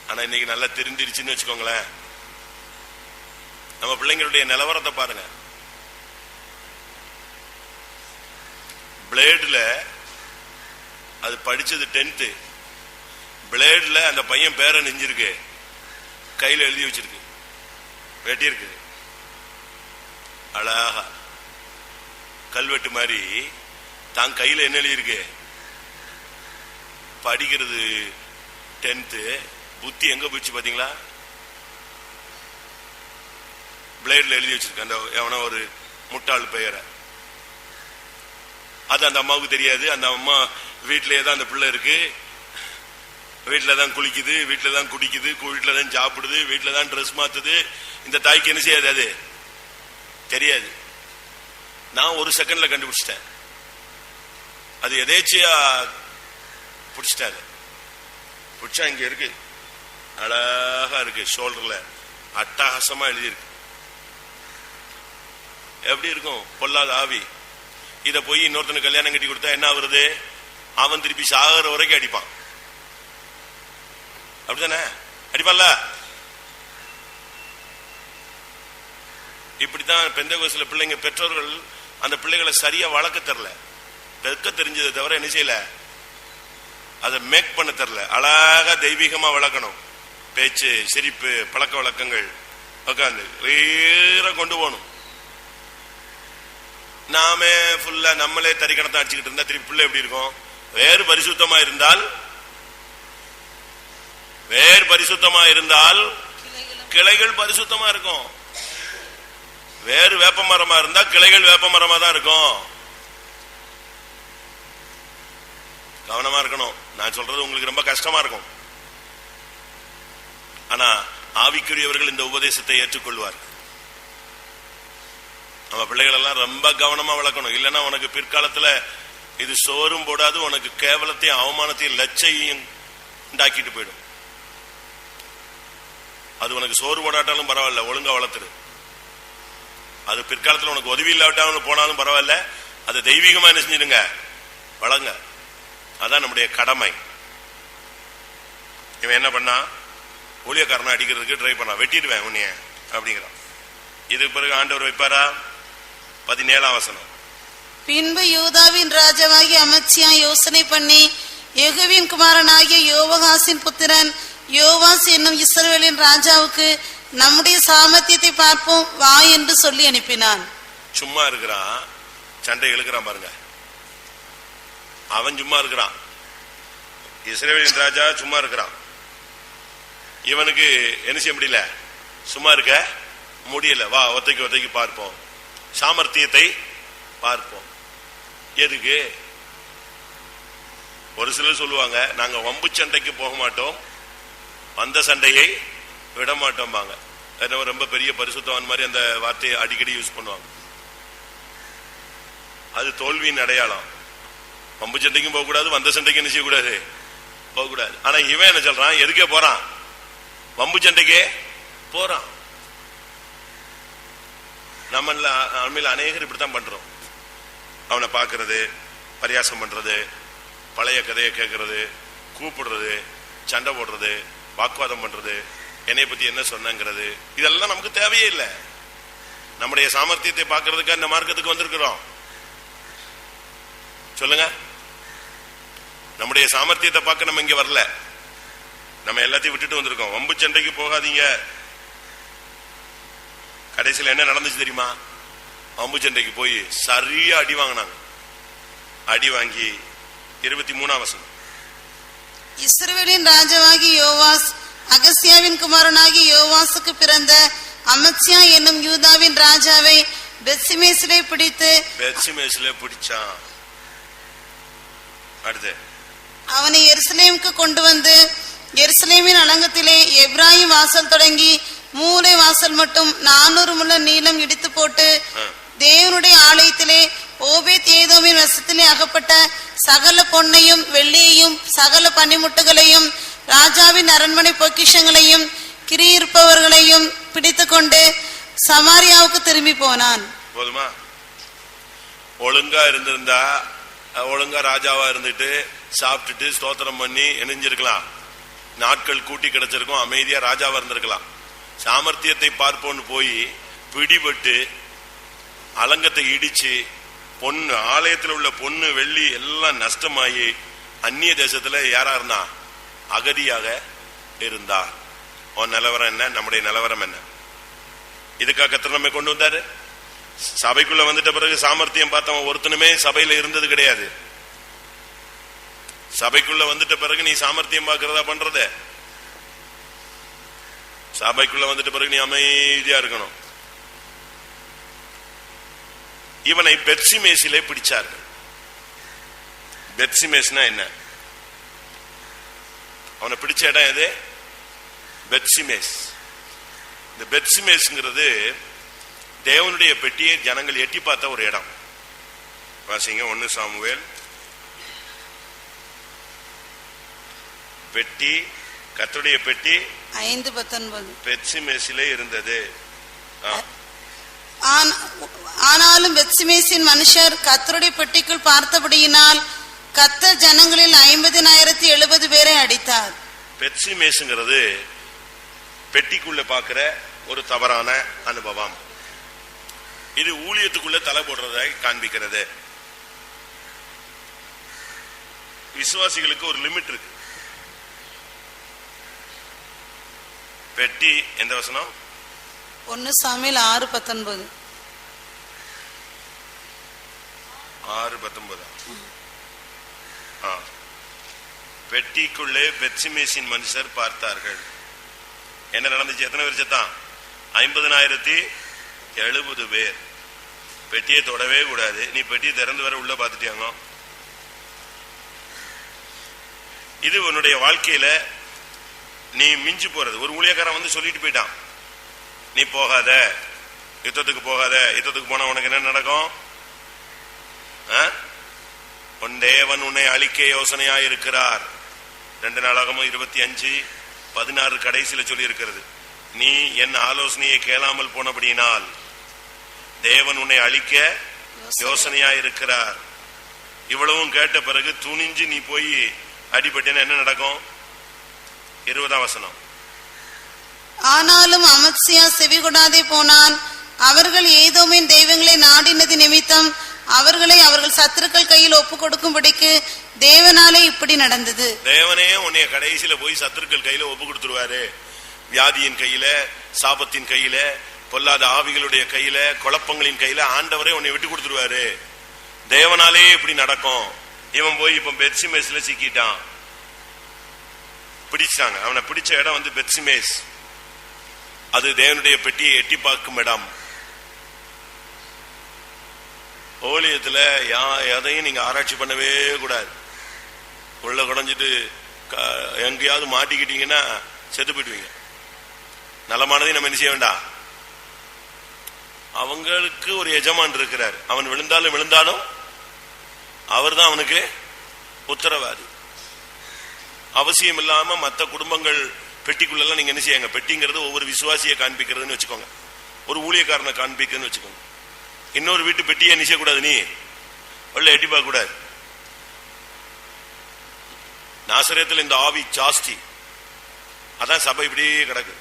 [SPEAKER 2] ஆனா இன்னைக்கு நல்லா தெரிஞ்சிருச்சுன்னு வச்சுக்கோங்களேன். நம்ம பிள்ளைங்களுடைய நிலவரத்தை பாருங்க. பிளேட்ல அது படிச்சது 10th, பிளேட்ல அந்த பையன் பேரை நெஞ்சிருக்கு, கையில எழுதி வச்சிருக்கு, வெட்டி இருக்கு.
[SPEAKER 1] அழகா கல்வெட்டு மாதிரி தான் கையில என்ன எழுதியிருக்கு, படிக்கிறது 10th, புத்தி எங்க போச்சு பாத்தீங்களா? பிளேட்ல எழுதி வச்சிருக்க அந்த எவனோ ஒரு முட்டாள் பெயரை. அது அந்த அம்மாவுக்கு தெரியாது. அந்த அம்மா வீட்டிலேயே தான் அந்த பிள்ளை இருக்கு, வீட்டில தான் குளிக்குது, வீட்டில தான் குடிக்குது, வீட்டில தான் சாப்பிடுது, வீட்டில தான் ட்ரெஸ் மாத்துது. இந்த தாய்க்கு என்ன செய்யாது, அது தெரியாது. நான் ஒரு செகண்ட்ல கண்டுபிடிச்சிட்டேன். அது எதேச்சியா பிடிச்சிட்டாரு. பிடிச்சா இங்க இருக்கு, அழகா இருக்கு, ஷோல்டர்ல அட்டகாசமா எழுதியிருக்கு. எப்படி இருக்கும் பொல்லாத ஆவி. இத போய் இன்னொருத்தனுக்கு கல்யாணம் கட்டி கொடுத்தா என்ன ஆகுறது? அவன் திருப்பி சாகர வரைக்கும் அடிப்பான். அப்படித்தானே? அடிப்பான்ல. இப்படித்தான் பெந்தகோஸ்துல பிள்ளைங்க பெற்றோர்கள் அந்த பிள்ளைகளை சரியா வளர்க்க தெரியல. பெருக்க தெரிஞ்சதை தவிர என்ன செய்யல, அதை மேக் பண்ண தெரியல. அழகா தெய்வீகமா வளர்க்கணும். பேச்சு, சிரிப்பு, பழக்க வழக்கங்கள் உட்காந்து கொண்டு போகணும். நாமே ஃபுல்லா நம்மளே தறிக்கணத்தை அடிச்சுக்கிட்டு இருந்தா திருப்பி பிள்ளை எப்படி இருக்கும்? வேறு பரிசுத்தமா இருந்தால் கிளைகள் பரிசுத்தமா இருக்கும். வேறு வேப்ப மரமா இருந்தா கிளைகள் வேப்ப மரமா தான் இருக்கும். கவனமா இருக்கணும். நான் சொல்றது உங்களுக்கு ரொம்ப கஷ்டமா இருக்கும். ஆனா ஆவிக்குரியவர்கள் இந்த உபதேசத்தை ஏற்றுக்கொள்வார். நம்ம பிள்ளைகள் எல்லாம் ரொம்ப கவனமா வளர்க்கணும். இல்லைன்னா உனக்கு பிற்காலத்துல இது சோறும் போடாது, உனக்கு கேவலத்தையும் அவமானத்தையும் லட்சையும் உண்டாக்கிட்டு போயிடும். அது உனக்கு சோறு போடாட்டாலும் பரவாயில்ல, ஒழுங்கா வளர்த்துரு. அது பிற்காலத்துல உனக்கு உதவி இல்லாவிட்டாலும் போனாலும் பரவாயில்ல, அதை தெய்வீகமா என்ன செஞ்சிடுங்க, வளங்க. அதான் நம்முடைய கடமை. இவன் என்ன பண்ணா, ஊழியக்காரனை அடிக்கிறதுக்கு ட்ரை பண்ணா, வெட்டிடுவேன் உன்னைய அப்படிங்கிறான். இதுக்கு பிறகு ஆண்டவர் வைப்பாரா? 17ஆம் வசனம்.
[SPEAKER 2] பின்பு யூதாவின் ராஜாவாகிய அமத்சியா யோசனை பண்ணி யெகூவின் குமாரனாகிய யோவாசின் புத்திரன் யோவாஸ் என்னும் இஸ்ரவேலின் ராஜாவுக்கு நம்முடைய சாமர்த்தியத்தை பார்ப்போம் வா என்று சொல்லி அனுப்பினான்.
[SPEAKER 1] சும்மா இருக்கிறான், சண்டை இழுக்கிறான் பாருங்க. அவன் சும்மா இருக்கிறான், இஸ்ரவேலின் ராஜா சும்மா இருக்கிறான். இவனுக்கு என்ன செய்ய முடியல, சும்மா இருக்க முடியல. வா ஒத்தைக்கு பார்ப்போம், சாமர்த்தியத்தை பார்ப்போம். எதுக்கு? ஒரு சிலர் சொல்லுவாங்க, நாங்க வம்பு சண்டைக்கு போக மாட்டோம், அந்த சண்டையை விட மாட்டோம். ரொம்ப பெரிய பரிசுத்தவான் மாதிரி அந்த வார்த்தையை அடிக்கடி யூஸ் பண்ணுவாங்க. அது தோல்வியின் அடையாளம். வம்பு சண்டைக்கும் போக கூடாது, வந்த சண்டைக்கு என்ன செய்யக்கூடாது, போக கூடாது. ஆனா இவன் என்ன சொல்றான், எதுக்கே போறான், வம்பு சண்டைக்கே போறான். நம்ம அநேகர் இப்படித்தான் பண்றோம். அவனை பாக்குறது, பரியாசம் பண்றது, பழைய கதையை கேட்கறது, கூப்பிடுறது, சண்டை போடுறது, வாக்குவாதம் பண்றது, என்னை பத்தி என்ன சொன்னங்கிறது, இதெல்லாம் நமக்கு தேவையே இல்லை. நம்முடைய சாமர்த்தியத்தை பார்க்கறதுக்கு அந்த மார்க்கத்துக்கு வந்திருக்கிறோம். சொல்லுங்க, நம்முடைய சாமர்த்தியத்தை பார்க்க நம்ம இங்க வரல, நம்ம எல்லாத்தையும் விட்டுட்டு வந்திருக்கோம். வம்பு சண்டைக்கு போகாதீங்க. கடைசியில் என்ன நடந்துச்சு தெரியுமா? வம்பு சண்டைக்கு போய் சரியா அடி வாங்கினாங்க. அடி வாங்கி 23ஆம் வசனம்.
[SPEAKER 2] இஸ்ரவேலின் ராஜாவாகி யோவாஸ் அகசியாவின் குமாரனாகி யோவாசுக்கு பிறந்த அமத்சியா என்னும் யூதாவின் ராஜாவை பெத்சிமேசிலே
[SPEAKER 1] பிடிச்சான். அடுத்து
[SPEAKER 2] அவனை எருசலேமுக்கு கொண்டு வந்து எருசலேமின் அலங்கத்திலே எப்ராஹிம் வாசல் தொடங்கி மூலை வாசல் மட்டும் 400 முழ நீளம் இடித்து போட்டு தேவனுடைய ஆலயத்திலே ஓபேத் ஏதோமின் வசத்திலே அகப்பட்ட சகல பொன்னையும் வெள்ளியையும் சகல பனிமுட்டுகளையும் ராஜாவின் அரண்மனை பொக்கிஷங்களையும் கிரியிருப்பவர்களையும் பிடித்து கொண்டு சமாரியாவுக்கு திரும்பி போனான்.
[SPEAKER 1] போதுமா? ஒழுங்கா இருந்திருந்தா, ஒழுங்கா ராஜாவா இருந்துட்டு சாப்பிட்டுட்டு ஸ்தோத்திரம் பண்ணி இணைஞ்சிருக்கலாம், நாட்கள் கூட்டி கிடைச்சிருக்கும், அமைதியா ராஜாவா இருந்திருக்கலாம். சாமர்த்தியத்தை பார்ப்போன்னு போய் பிடிபட்டு அலங்கத்தை இடிச்சு பொண்ணு, ஆலயத்தில் உள்ள பொண்ணு வெள்ளி எல்லாம் நஷ்டமாயி அந்நிய தேசத்துல யாரா இருந்தா, அகதியாக இருந்தா. உன் நிலவரம் என்ன, நம்முடைய நிலவரம் என்ன? இதுக்காக கர்த்தர் நம்மை கொண்டு வந்தாரு. சபைக்குள்ள வந்துட்ட பிறகு சாமர்த்தியம் பார்த்தவன் ஒருத்தனுமே சபையில இருந்தது கிடையாது. சபைக்குள்ள வந்துட்ட பிறகு நீ சாமர்த்தியம் பார்க்கிறதா பண்றத? சபைக்குள்ள வந்துட்ட பிறகு நீ அமைதியா இருக்கணும். இவனை பெத்சிமேசிலே பிடிச்சார்கள். பெத்சிமேஸ்னா என்ன? அவனை பிடிச்ச இடம் எது? பெத்சிமேஸ். இந்த பெத்சிமேஸ்ங்கிறது தேவனுடைய பெட்டியை ஜனங்கள் எட்டி பார்த்த ஒரு இடம். வாசிங்க 1 சாமுவேல். பெட்டி, கர்த்தருடைய பெட்டி 5:19 பெத்சிமேசிலே இருந்தது.
[SPEAKER 2] ஆனாலும் பெத்சிமேசின் மனுஷர் கர்த்தருடைய பெட்டிக்குள் பார்த்தபடியினால் கர்த்தர் ஜனங்களில் 50,070 பேரை அடித்தார்.
[SPEAKER 1] பெத்சிமேஸ்ங்கிறது பெட்டிக்குள்ள பார்க்கிற ஒரு தவறான அனுபவம். இது ஊழியத்துக்குள்ள தலை போடுறதை காண்பிக்கிறது. விசுவாசிகளுக்கு ஒரு லிமிட் இருக்கு. பெட்டி எந்த வசனம்?
[SPEAKER 2] 1 சாமுவேல் 6:19.
[SPEAKER 1] 6:19. பெட்டிக்குள்ளே பெத்சிமேசின் மனுஷர் பார்த்தார்கள். என்ன நடந்துச்சு? எத்தனை பேர் செத்தான்? 50,070 பேர். பெட்டியை தொடவே கூடாது. நீ பெட்டியை திறந்து வர உள்ள பார்த்துட்டியாங்க. இது உன்னுடைய வாழ்க்கையில நீ மிஞ்சி போறது. ஒரு ஊழியக்காரன் வந்து சொல்லிட்டு போயிட்டான், நீ போகாத, யுத்தத்துக்கு போகாத. யுத்தத்துக்கு போனா உனக்கு என்ன நடக்கும்? உன் தேவன் உன்னை அழிக்க யோசனையா இருக்கிறார். 2 நாளாகமும் 25:16 கடைசியில சொல்லி இருக்கிறது. நீ என் ஆலோசனையை கேளாமல் போனபடியினால் தேவன் உன்னை அழிக்க யோசனையா இருக்கிறார். இவ்வளவும் கேட்ட பிறகு துணிஞ்சு நீ போய் அடிபட்டேன்னா என்ன நடக்கும்? 20ஆம் வசனம்.
[SPEAKER 2] ஆனாலும் அமத்சியா செவிகொடாதே போனான். அவர்கள் ஏதோமின் தெய்வங்களை நாடினது நிமித்தம் அவர்களை அவர்கள் சத்துருக்கள் கையில் ஒப்பு கொடுக்கும்படிக்கு தேவனாலே இப்படி நடந்தது.
[SPEAKER 1] தேவனே உன்னை கடைசியில போய் சத்துருக்கள் கையில ஒப்பு கொடுத்துருவாரு. வியாதியின் கையில, சாபத்தின் கையில, பொல்லாத ஆவிகளுடைய கையில, குழப்பங்களின் கையில ஆண்டவரே உன்னை விட்டு கொடுத்துருவாரு. தேவனாலே இப்படி நடக்கும். இவன் போய் இப்ப பெத்சிமேஸ்ல சிக்கிட்டான். பிடிச்சாங்க. அவனை பிடிச்ச இடம் வந்து பெத்சிமேஸ். அது தேவனுடைய பெட்டியை எட்டி பார்க்கும் இடம். ஓலியத்துல எதையும் நீங்க ஆராய்ச்சி பண்ணவே கூடாது. உள்ள குடைஞ்சிட்டு எங்கேயாவது மாட்டிக்கிட்டீங்கன்னா செத்து போயிடுவீங்க. நலமானதையும் நம்ம என்ன செய்ய வேண்டாம். அவங்களுக்கு ஒரு எஜமான் இருக்கிறார். அவன் விழுந்தாலும் விழுந்தாலும் அவர் தான் அவனுக்கு உத்தரவாதி. அவசியம் இல்லாம மற்ற குடும்பங்கள் பெட்டிக்குள்ள நீங்க என்ன செய்யுங்க. பெட்டிங்கிறது ஒவ்வொரு விசுவாசியை காண்பிக்கிறதுன்னு வச்சுக்கோங்க. ஒரு ஊழியக்காரனை காண்பிக்கிறதுன்னு வச்சுக்கோங்க. இன்னொரு வீட்டு பெட்டியை நிச்சய கூடாது. நீ உள்ள எட்டி பார்க்க கூடாது. நாசரேத்துல இந்த ஆவி ஜாஸ்தி. அதான் சபை இப்படி கிடக்கு.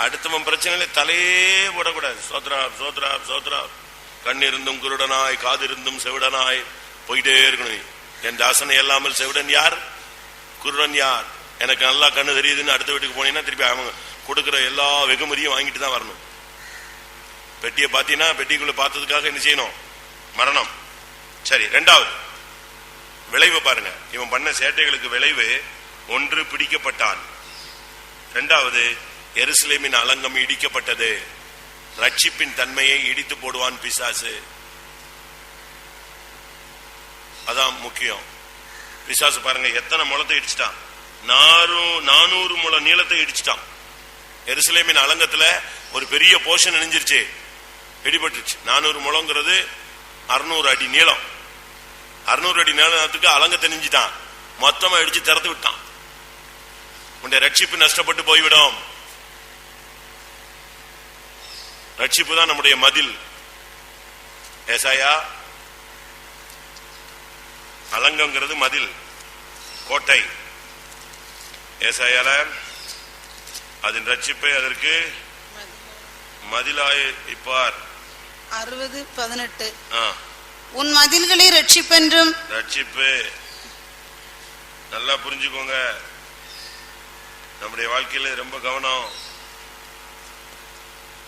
[SPEAKER 1] அடுத்தவன் பிரச்சனையில தலையே போடக்கூடாது. சோத்ரா சோத்ரா சோத்ரா. கண் இருந்தும் குருடனாய், காது இருந்தும் செவிடனாய் போயிட்டே இருக்கணும். என் தாசனை எல்லாமல் செவிடன் யார், குருடன் யார்? எனக்கு நல்லா கண்ணு தெரியுதுன்னு அடுத்த வீட்டுக்கு போனீங்கன்னா திருப்பி அவங்க கொடுக்கிற எல்லா வெகுமதியும் வாங்கிட்டு தான் வரணும். பெட்டியை பார்த்தீங்கன்னா பெட்டிக்குள்ள பார்த்ததுக்காக என்ன செய்யணும்? மரணம். சரி, 2வது விளைவு பாருங்க. இவன் பண்ண சேட்டைகளுக்கு விளைவு 1 பிடிக்கப்பட்டான். 2வது எருசலேமின் அலங்கம் இடிக்கப்பட்டது. ரட்சிப்பின் தன்மையை இடித்து போடுவான் பிசாசு. அதான் முக்கியம். பிசாசு பாருங்க எத்தனை முளத்தை இடிச்சிட்டான். 400 முழம் நீளத்தை இடிச்சிட்டான். எருசலேமின் அலங்கத்துல ஒரு பெரிய போர்ஷன் இணைஞ்சிருச்சு, இடிபட்டுருச்சு. 400 முழங்கிறது 600 அடி நீளம். 600 அடி நீளத்துக்கு அலங்கத்தை நெஞ்சிட்டான். மொத்தமா இடிச்சு திறந்து விட்டான். உன்னுடைய ரட்சிப்பு நஷ்டப்பட்டு போய்விடும். ரட்சிப்பு தான் நம்முடைய மதில். ஏசாயா அலங்கங்கிறது மதில், கோட்டை. ஏசாயால அதன் ரட்சிப்பை அதற்கு மதிலாய் இப்பார்.
[SPEAKER 2] 60:18 உன் மதில்களை ரட்சிப்பென்றும்.
[SPEAKER 1] ரட்சிப்பு நல்லா புரிஞ்சுக்கோங்க. நம்முடைய வாழ்க்கையில ரொம்ப கவனம்.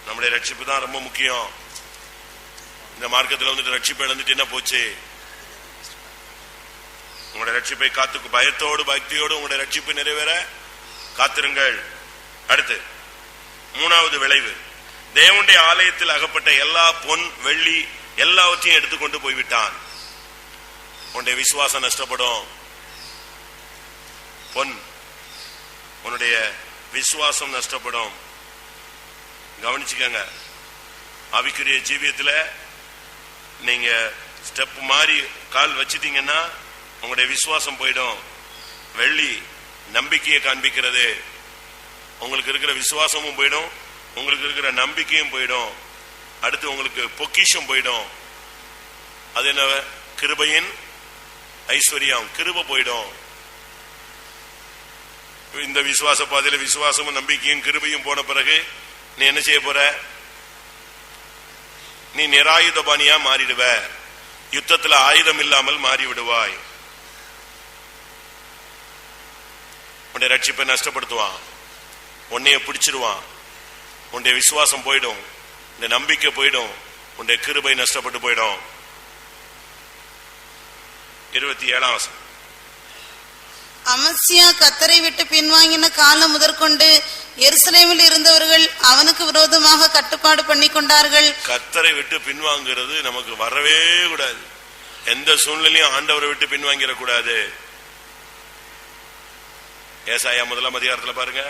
[SPEAKER 1] நம்முடைய ரட்சிப்பு தான் ரொம்ப முக்கியம். இந்த மார்க்கத்தில் வந்துட்டு ரட்சிப்பை இழந்துட்டு என்ன போச்சு? உங்களுடைய ரட்சிப்பை காத்து பயத்தோடு பக்தியோடு உங்களுடைய ரட்சிப்பு நிறைவேற காத்திருங்கள். அடுத்து மூணாவது விளைவு, தேவனுடைய ஆலயத்தில் அகப்பட்ட எல்லா பொன் வெள்ளி எல்லாவற்றையும் எடுத்துக்கொண்டு போய்விட்டான். உன்னுடைய விசுவாசம் நஷ்டப்படும். பொன், உன்னுடைய விசுவாசம் நஷ்டப்படும். கவனிச்சுக்கங்க. ஆவிக்குரிய ஜீவியத்தில் நீங்க ஸ்டெப் மாறி கால் வச்சிட்டீங்கன்னா உங்களுடைய விசுவாசம் போயிடும். வெள்ளி நம்பிக்கையை காண்பிக்கிறது. உங்களுக்கு இருக்கிற விசுவாசமும் போயிடும், உங்களுக்கு இருக்கிற நம்பிக்கையும் போயிடும். அடுத்து உங்களுக்கு பொக்கிஷம் போயிடும். அது என்ன? கிருபையின் ஐஸ்வர்யம், கிருபை போயிடும். இந்த விசுவாச பாதையில விசுவாசமும் நம்பிக்கையும் கிருபையும் போன பிறகு நீ என்ன செய்ய போற? நீ நிராயுதபாணியா மாறிடுவ. யுத்தத்துல ஆயுதம் இல்லாமல் மாறி விடுவாய். உன்னுடைய ரட்சிப்பை நஷ்டப்படுத்துவான், உன்னைய பிடிச்சிருவான். உன்னுடைய விசுவாசம் போயிடும், இந்த நம்பிக்கை போயிடும், உன்னுடைய கிருபை நஷ்டப்பட்டு போயிடும். 27ஆம் வசனம்.
[SPEAKER 2] அமத்சியா கர்த்தரை விட்டு பின்வாங்கின காலம் முதற்கொண்டு எருசலேமில் இருந்தவர்கள் அவனுக்கு விரோதமாக கட்டுப்பாடு பண்ணி கொண்டார்கள்.
[SPEAKER 1] கர்த்தரை விட்டு பின்வாங்கிறது நமக்கு வரவே கூடாது. எந்த சூழ்நிலையும் ஆண்டவரை விட்டு பின்வாங்கிட கூடாது. ஏசாயா 1ஆம் அதிகாரத்தில் பாருங்க,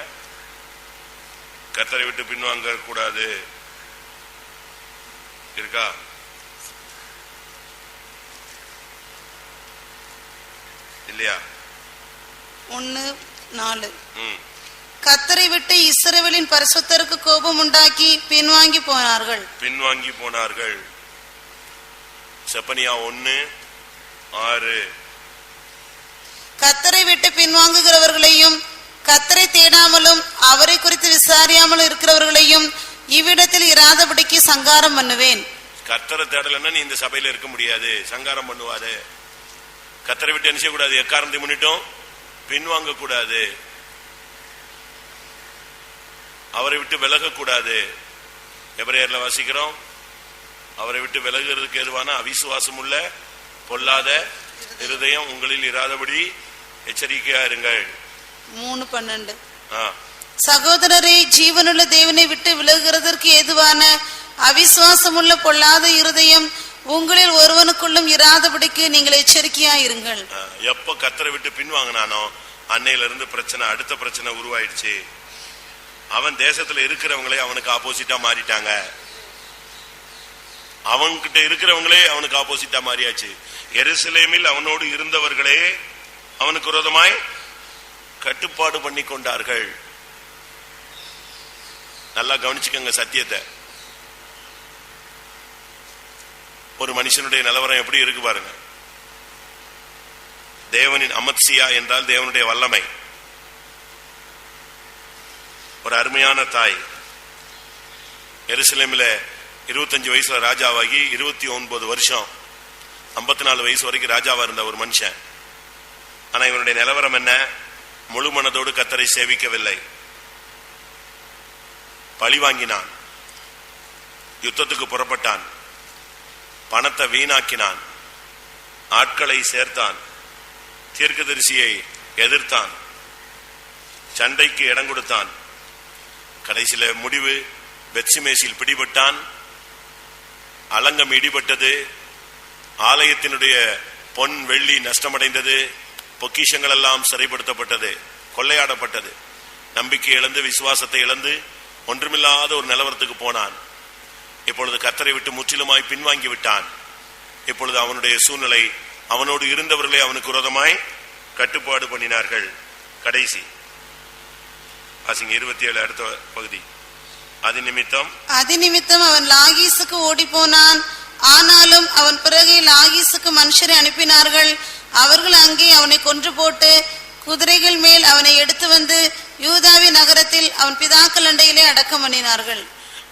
[SPEAKER 1] கர்த்தரை விட்டு பின்வாங்க கூடாது இருக்கா? இல்லையா?
[SPEAKER 2] 1:4. கர்த்தரை விட்டு இஸ்ரவேலின் பரிசுத்தருக்கு கோபம் உண்டாக்கி பின்வாங்கி போனார்கள். செப்பனியா 1:6. கர்த்தரை விட்டு பின்வாங்குகிறவர்களையும் கர்த்தரை தேடாமலும் அவரை குறித்து விசாரியாமலும் இருக்கிறவர்களையும் இவ்விடத்தில் இராதபடிக்கு சங்காரம் பண்ணுவேன்.
[SPEAKER 1] கர்த்தரை தேடலன்னா நீ இந்த சபையில இருக்க முடியாது. சங்காரம் பண்ணுவாரு. கர்த்தரை விட்டு என்ன செய்யக்கூடாது? எக்காரணத்தை முன்னிட்டும் பின்வாங்க கூடாது. அவரை விட்டு விலகக்கூடாது. எபிரேயர்ல வாசிக்கிறோம், அவரை விட்டு விலகுறதுக்கு ஏதுவான அவிசுவாசம் உள்ள பொல்லாத இருதயம் உங்களில் இராதபடி எச்சரிக்கையா இருங்கள்.
[SPEAKER 2] 3:12. சகோதரரே, ஜீவனுள்ள தேவனை விட்டு விலகுகிறதற்கு ஏதுவான அவிசுவாசம் உள்ள பொல்லாத இருதயம் உங்களில் ஒருவனுக்குள்ளும் இராதபடிக்கு நீங்கள் எச்சரிக்கையா இருங்கள்.
[SPEAKER 1] எப்ப கர்த்தரை விட்டு பின்வாங்கினானோ அன்னையில இருந்து பிரச்சனை, அடுத்த பிரச்சனை உருவாயிடுச்சு. அவன் தேசத்துல இருக்கிறவங்களே அவனுக்கு ஆப்போசிட்டா மாறிட்டாங்க. அவன்கிட்ட இருக்கிறவங்களே அவனுக்கு ஆப்போசிட்டா மாறியாச்சு. எருசலேமில் அவனோடு இருந்தவர்களே அவனுக்கு விரோதமாய் கட்டுப்பாடு பண்ணி கொண்டார்கள். நல்லா கவனிச்சுக்கங்க சத்தியத்தை. ஒரு மனுஷனுடைய நிலவரம் எப்படி இருக்கு பாருங்க. தேவனின் அமத்சியா என்றால் தேவனுடைய வல்லமை. ஒரு அருமையான தாய். எருசலேமில் 25 வயசுல ராஜாவாகி 29 வருஷம் 54 வயசு வரைக்கும் ராஜாவா இருந்த ஒரு மனுஷன். ஆனா இவனுடைய நிலவரம் என்ன? முழு மனதோடு கர்த்தரை சேவிக்கவில்லை. பழி வாங்கினான், யுத்தத்துக்கு புறப்பட்டான், பணத்தை வீணாக்கினான், ஆட்களை சேர்த்தான், தீர்க்கதரிசியை எதிர்த்தான், சண்டைக்கு இடம் கொடுத்தான். கடைசியில முடிவு, பெத்சிமேசில் பிடிபட்டான், அலங்கம் இடிபட்டது, ஆலயத்தினுடைய பொன் வெள்ளி நஷ்டமடைந்தது, பொக்கிஷங்கள் எல்லாம் சிறைப்படுத்தப்பட்டது, கொள்ளையாடப்பட்டது. நம்பிக்கை இழந்து விசுவாசத்தை இழந்து ஒன்றுமில்லாத ஒரு நிலவரத்துக்கு போனான். இப்பொழுது கர்த்தரை விட்டு முற்றிலுமாய் பின்வாங்கி விட்டான். இப்பொழுது அவனுடைய சூழ்நிலை, அவனோடு இருந்தவர்களே அவனுக்கு விரோதமாய் கட்டுப்பாடு பண்ணினார்கள். கடைசி 27 அடுத்த பகுதி.
[SPEAKER 2] அதிநிமித்தம் அவன் லாகீசுக்கு ஓடி போனான். ஆனாலும் அவன் பிறகு லாகீசுக்கு மனுஷரை அனுப்பினார்கள். அவர்கள் அங்கே அவனை கொன்று போட்டு குதிரைகள் மேல் அவனை எடுத்து வந்து யூதாவின் நகரத்தில் அவன் பிதாக்கள் அண்டையிலே அடக்கம் பண்ணினார்கள்.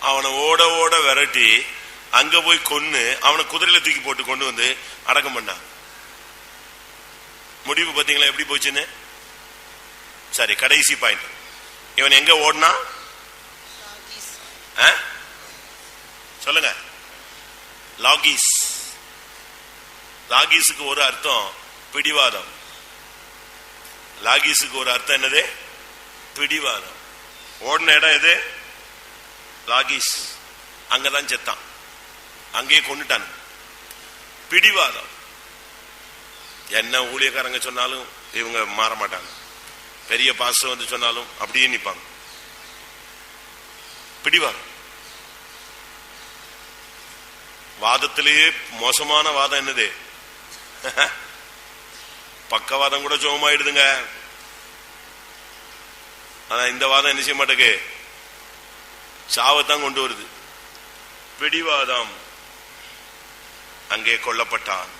[SPEAKER 1] அவனை ஓட ஓட விரட்டி அங்க போய் கொன்னு அவனை குதிரையில தூக்கி போட்டு கொண்டு வந்து அடக்கம் பண்ணான். முடிவு பாத்தீங்களா எப்படி போச்சுன்னு? சரி, கடைசி பாயிண்ட். இவன் எங்க ஓடினா? சொல்லுங்க. லாகிஸ். லாகிஸுக்கு ஒரு அர்த்தம் பிடிவாதம். லாகிஸுக்கு ஒரு அர்த்தம் என்னது? பிடிவாதம். ஓடின இடம் எது? லாகிஸ். அங்கதான் செத்தான், அங்கேயே கொண்டுட்டான். பிடிவாதம். என்ன ஊழியக்காரங்க சொன்னாலும் இவங்க மாற மாட்டாங்க. பெரிய பாஸ்டர் வந்து சொன்னாலும் அப்படியே நிற்பாங்க. பிடிவாதம். வாதத்திலேயே மோசமான வாதம் என்னது? பக்கவாதம் கூட சுகமாயிடுதுங்க. ஆனா இந்த வாதம் என்ன செய்ய மாட்டேங்க, சாவத்தான் கொண்டு வருது. பிடிவாதம். அங்கே கொல்லப்பட்டான்.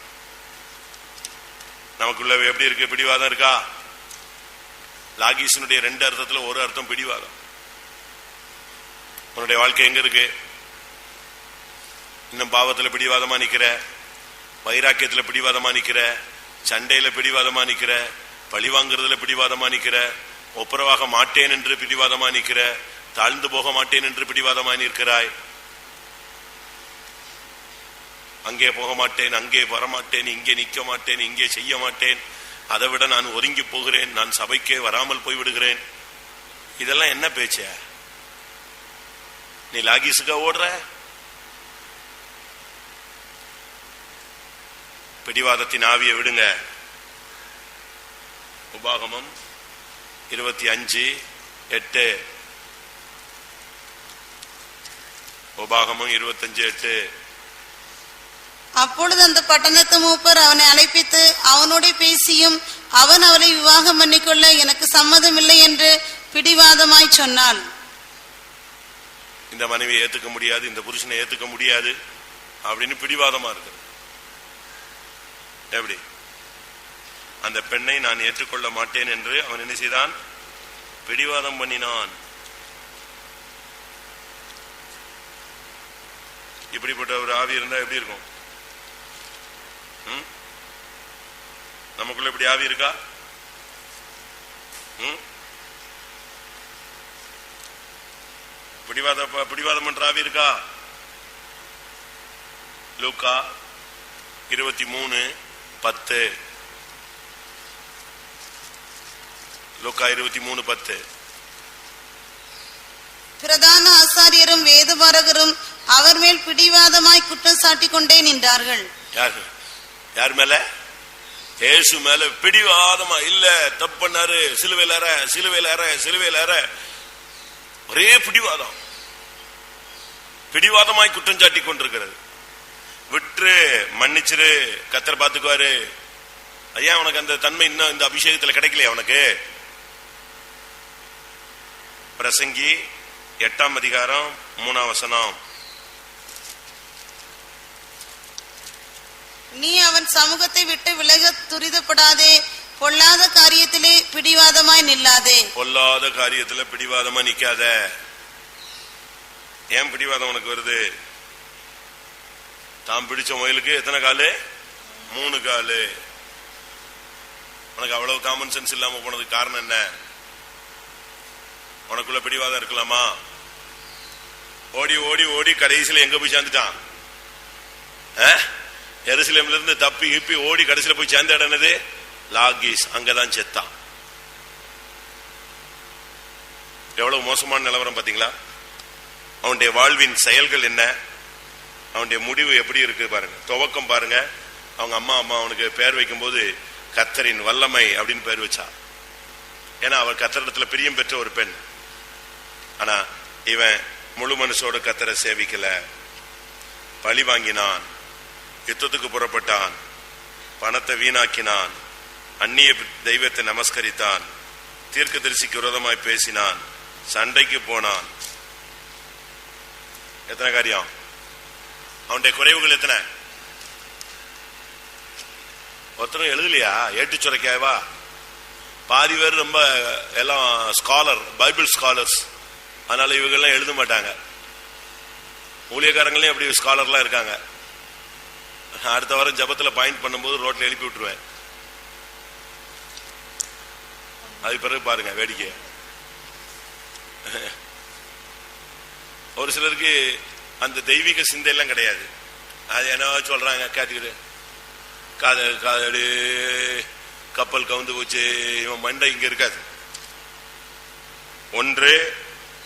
[SPEAKER 1] நமக்குள்ள எப்படி இருக்கு? பிடிவாதம் இருக்கா? லாகிஸினுடைய 2 அர்த்தத்துல ஒரு அர்த்தம் பிடிவாதம். உன்னுடைய வாழ்க்கை எங்க இருக்கு? இன்னும் பாவத்துல பிடிவாதமா நிக்கிற, வைராக்கியத்துல பிடிவாதமா நிக்கிற, சண்டையில பிடிவாதமா நிக்கிற, பழி வாங்குறதுல பிடிவாதமா நிக்கிற, ஒப்புரவாக மாட்டேன் என்று பிடிவாதமா நிக்கிற, தாழ்ந்து போக மாட்டேன் என்று பிடிவாதமா நிற்கிறாய். அங்கே போக மாட்டேன், அங்கே வரமாட்டேன், இங்கே நிற்க மாட்டேன், இங்கே செய்ய மாட்டேன், அதை விட நான் ஒதுங்கி போகிறேன், நான் சபைக்கே வராமல் போய்விடுகிறேன். இதெல்லாம் என்ன பேச்ச? நீ லாகிஸுக்கா ஓடுற? பிடிவாதத்தின் ஆவியை விடுங்க. உபாகமம் 25:8. உபாகமம் 25:8.
[SPEAKER 2] அப்பொழுது அந்த பட்டணத்து மூப்பர் அவனை அழைப்பித்து அவனோட பேசியும் அவன் அவளை விவாகம் பண்ணிக்கொள்ள எனக்கு சம்மதம் இல்லை என்று பிடிவாதமாய் சொன்னான்.
[SPEAKER 1] இந்த மனைவியை ஏத்துக்க முடியாது, இந்த புருஷனை ஏத்துக்க முடியாது அப்படின்னு பிடிவாதமா இருக்கு. எப்படி? அந்த பெண்ணை நான் ஏற்றுக்கொள்ள மாட்டேன் என்று அவன் என்ன செய்தான்? பிடிவாதம் பண்ணினான். இப்படிப்பட்ட ஒரு ஆவி இருந்தா எப்படி இருக்கும்? நமக்குள்ள இப்படி ஆவி இருக்கா? பிடிவாதம் பண்ற ஆவி இருக்கா? லூக்கா 23:10. லூக்கா 23:10.
[SPEAKER 2] பிரதான ஆசாரியரும் வேதபாரகரும் அவர் மேல் பிடிவாதமாய் குற்றம் சாட்டி கொண்டே நின்றார்கள்.
[SPEAKER 1] யார் மேல? இயேசு மேல பிடிவாதமா. இல்ல, தப்பு பண்ணாரு, சிலுவையில அற, சிலுவையில அற, சிலுவையில அற. ஒரே பிடிவாதம். பிடிவாதமாய் குற்றம் சாட்டி கொண்டிருக்கிறது. விட்டு மன்னிச்சிரு, கர்த்தர் பாத்துக்குவாரு. ஐயா, உனக்கு அந்த தன்மை இன்னும் இந்த அபிஷேகத்துல கிடைக்கலையா உனக்கு? பிரசங்கி 8:3.
[SPEAKER 2] நீ அவன் சமூகத்தை விட்டு விலக துரிதப்படாதே, பொல்லாத காரியத்திலே பிடிவாதமாய் நில்லாதே.
[SPEAKER 1] பொல்லாத காரியத்துல பிடிவாதமா நிக்காத. ஏன் பிடிவாதம் உனக்கு வருது? தாம் பிடிச்ச முயலுக்கு எத்தனை காலு? 3 காலு. உனக்கு அவ்வளவு காமன் சென்ஸ் இல்லாம போனதுக்கு காரணம் என்ன? உனக்குள்ள பிடிவாதம் இருக்கலாமா? ஓடி ஓடி ஓடி கடைசியில எங்க போய் சேர்ந்துட்டான்? எருசலேம்ல இருந்து தப்பி இப்பி ஓடி கடைசியில போய் சேர்ந்த இடம் என்னது? லாகிஸ். அங்கதான் செத்தான். எவ்வளவு மோசமான நிலவரம் பாத்தீங்களா? அவனுடைய வாழ்வின் செயல்கள் என்ன, அவனுடைய முடிவு எப்படி இருக்கு பாருங்க. துவக்கம் பாருங்க. அவங்க அம்மா அவனுக்கு பெயர் வைக்கும் போது கர்த்தரின் வல்லமை அப்படின்னு பெயர் வச்சா. ஏன்னா அவர் கர்த்தரிடத்துல பிரியம் பெற்ற ஒரு பெண். ஆனா இவன் முழு மனசோட கர்த்தரை சேவிக்கல, பழி வாங்கினான், யுத்தத்துக்கு புறப்பட்டான், பணத்தை வீணாக்கினான், அந்நிய தெய்வத்தை நமஸ்கரித்தான், தீர்க்கதரிசிக்கு விரோதமாய் பேசினான், சண்டைக்கு போனான். எத்தனை காரியம்? அவனுடைய குறைவுகள் எத்தனை? ஒருத்தரும் எழுதலையா? ஏட்டு சுரைக்காயவா? பாதி பேர் ரொம்ப எல்லாம் ஸ்காலர், பைபிள் ஸ்காலர்ஸ். அதனால இவங்கெல்லாம் எழுத மாட்டாங்க. ஊழியக்காரங்களையும் அப்படி ஸ்காலர்லாம் இருக்காங்க. அடுத்த வாரம் ஜபத்துல பாயிண்ட் பண்ணும்போது ரோட்ல எழுப்பி விட்டுருவேன். அது பிறகு பாருங்க வேடிக்கை. ஒரு சிலருக்கு அந்த தெய்வீக சிந்தையெல்லாம் கிடையாது. அது என்ன சொல்றாங்க காத்துக்கிட்டு காதடு கப்பல் கவுந்து போச்சு, இவன் மண்டை இங்க இருக்காது. ஒன்று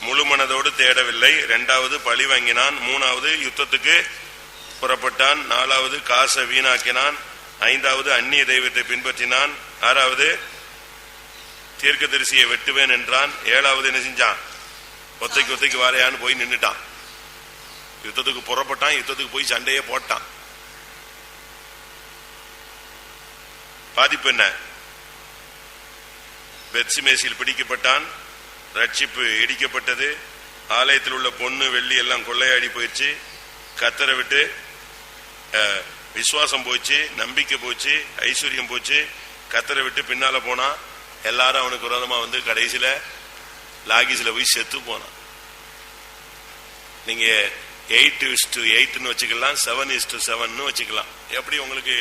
[SPEAKER 1] முழு மனதோடு தேடவில்லை, இரண்டாவது பழி வாங்கினான், மூணாவது யுத்தத்துக்கு புறப்பட்டான், நாலாவது காசை வீணாக்கினான், ஐந்தாவது அந்நிய தெய்வத்தை பின்பற்றினான், ஆறாவது தீர்க்கதரிசியை வெட்டுவேன் என்றான், ஏழாவது என்ன செஞ்சான், ஒத்தைக்கு வாரையான்னு போய் நின்னுட்டான். யுத்தத்துக்கு புறப்பட்டான், யுத்தத்துக்கு போய் சண்டையே போட்டான். பாதிப்பு என்ன? பெத்சிமேசில் பிடிக்கப்பட்டான், ரட்சிப்பு இடிக்கப்பட்டது, ஆலயத்தில் உள்ள பொண்ணு வெள்ளி எல்லாம் கொள்ளையாடி போயிடுச்சு, கத்தரை விட்டு விசுவாசம் போச்சு, நம்பிக்கை போச்சு, ஐஸ்வர்யம் போச்சு, கத்தரை விட்டு பின்னால போனா, எல்லாரும் அவனுக்கு விரோதமா வந்து கடைசியில லாகிஸ்ல போய் செத்து போனான். நீங்க 8:8 வச்சுக்கலாம், 7:7 வச்சுக்கலாம், எப்படி உங்களுக்கு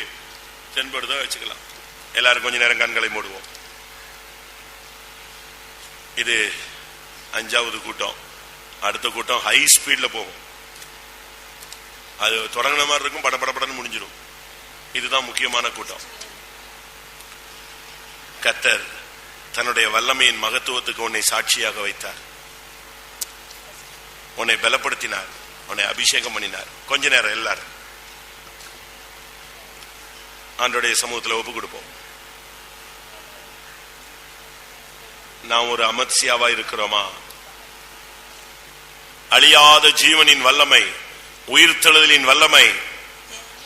[SPEAKER 1] தென்படுதோ வச்சுக்கலாம். எல்லாரும் கொஞ்ச நேரம் கண்களை மூடுவோம். இது 5வது கூட்டம். அடுத்த கூட்டம் ஹை ஸ்பீட்ல போகும். அது தொடங்கின மாதிரி இருக்கும், படபடன்னு முடிஞ்சிடும். இதுதான் முக்கியமான கூட்டம். கர்த்தர் தன்னுடைய வல்லமையின் மகத்துவத்துக்கு உன்னை சாட்சியாக வைத்தார், உன்னை பலப்படுத்தினார், உன்னை அபிஷேகம் பண்ணினார். கொஞ்ச நேரம் எல்லாரும் ஆண்டவருடைய சமூகத்தில் ஒப்பு கொடுப்போம். நாம் ஒரு அமத்சியாவா இருக்கிறோமா? அழியாத ஜீவனின் வல்லமை, உயிர்த்தெழுதலின் வல்லமை,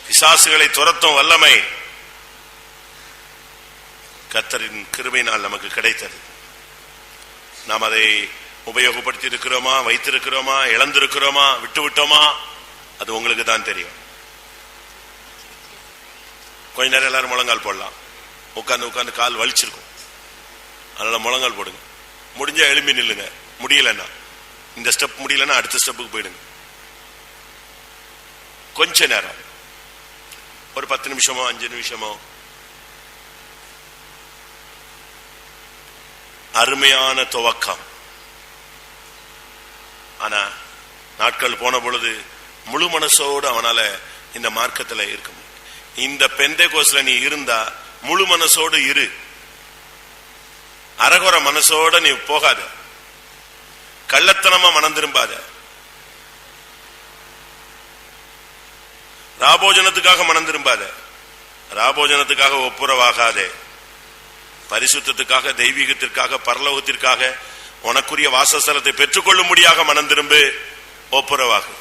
[SPEAKER 1] பிசாசுகளை துரத்தும் வல்லமை கர்த்தரின் கிருபையினால் நமக்கு கிடைத்தது. நாம் அதை உபயோகப்படுத்தி இருக்கிறோமா, வைத்திருக்கிறோமா, இழந்திருக்கிறோமா, விட்டு விட்டோமா? அது உங்களுக்கு தான் தெரியும். கொஞ்ச நேரம் எல்லாரும் முழங்கால் போடலாம். உட்கார்ந்து கால் வலிச்சிருக்கும், அதனால முழங்கால் போடுங்க. முடிஞ்சா எழும்பி நில்லுங்க. முடியலன்னா, இந்த ஸ்டெப் முடியலன்னா அடுத்த ஸ்டெப்புக்கு போயிடுங்க. கொஞ்ச நேரம், ஒரு 10 நிமிஷமோ 5 நிமிஷமோ. அருமையான துவக்கம். ஆனா நாட்கள் போன பொழுது முழு மனசோடு அவனால இந்த மார்க்கத்தில் இருக்க முடியும். இந்த பெந்தேகோஸ்ல நீ இருந்தா முழு மனசோடு இரு, அரகுற மனசோட நீ போகாத, கள்ளத்தனமா மனம் திரும்பாத, ராபோஜனத்துக்காக மனம் திரும்பாத, ராபோஜனத்துக்காக ஒப்புரவாகாதே, பரிசுத்தத்துக்காக, தெய்வீகத்திற்காக, பரலோகத்திற்காக, உனக்குரிய வாசஸ்தலத்தை பெற்றுக்கொள்ளும்படியாக மனம் திரும்பு, ஒப்புரவாகு.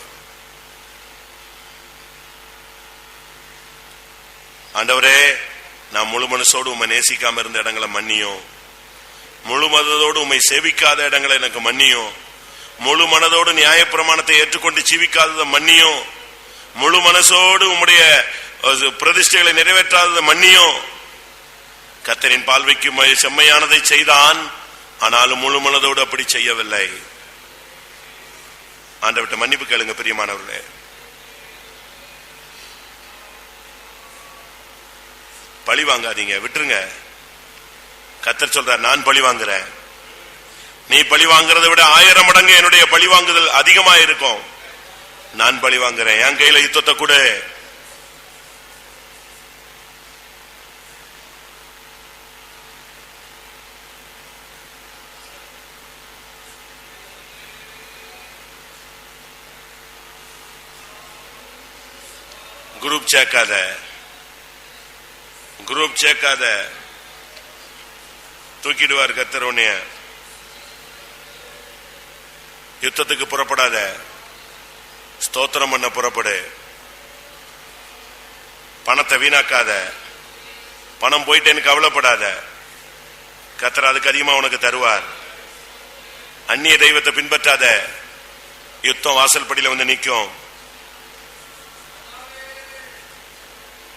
[SPEAKER 1] ஆண்டவரே, நான் முழு மனசோடு உம்மை நேசிக்காம இருந்த இடங்களை மன்னியும், முழு மனதோடு உம்மை சேவிக்காத இடங்களை எனக்கு மன்னியும், முழு மனதோடு நியாயப்பிரமாணத்தை ஏற்றுக்கொண்டு ஜீவிக்காததை மன்னியும், முழு மனசோடு உம்முடைய பிரதிஷ்டைகளை நிறைவேற்றாததை மன்னியும். கர்த்தரின் பார்வைக்கு செம்மையானதை செய்தான், ஆனாலும் முழு மனதோடு அப்படி செய்யவில்லை. ஆண்டவர்கிட்ட மன்னிப்பு கேளுங்க பிரியமானவர்களே. பழி வாங்காதீங்க, விட்டுருங்க. கர்த்தர் சொல்றார், நான் பழி வாங்குறேன். நீ பழி வாங்குறதை விட 1000 மடங்கு என்னுடைய பழி வாங்குதல் அதிகமா இருக்கும். நான் பழி வாங்குறேன், என் கையில யுத்தத்தை கொடு. குரூப் சேர்க்காத, தூக்கிடுவார் கர்த்தர் உன்னைய. யுத்தத்துக்கு புறப்படாத, ஸ்தோத்திரம் பண்ண புறப்படு. பணத்தை வீணாக்காத, பணம் போயிட்டேன்னு கவலைப்படாத, கர்த்தர் அதுக்கு அதிகமா உனக்கு தருவார். அந்நிய தெய்வத்தை பின்பற்றாத, யுத்தம் வாசல் படியில வந்து நிற்கும்.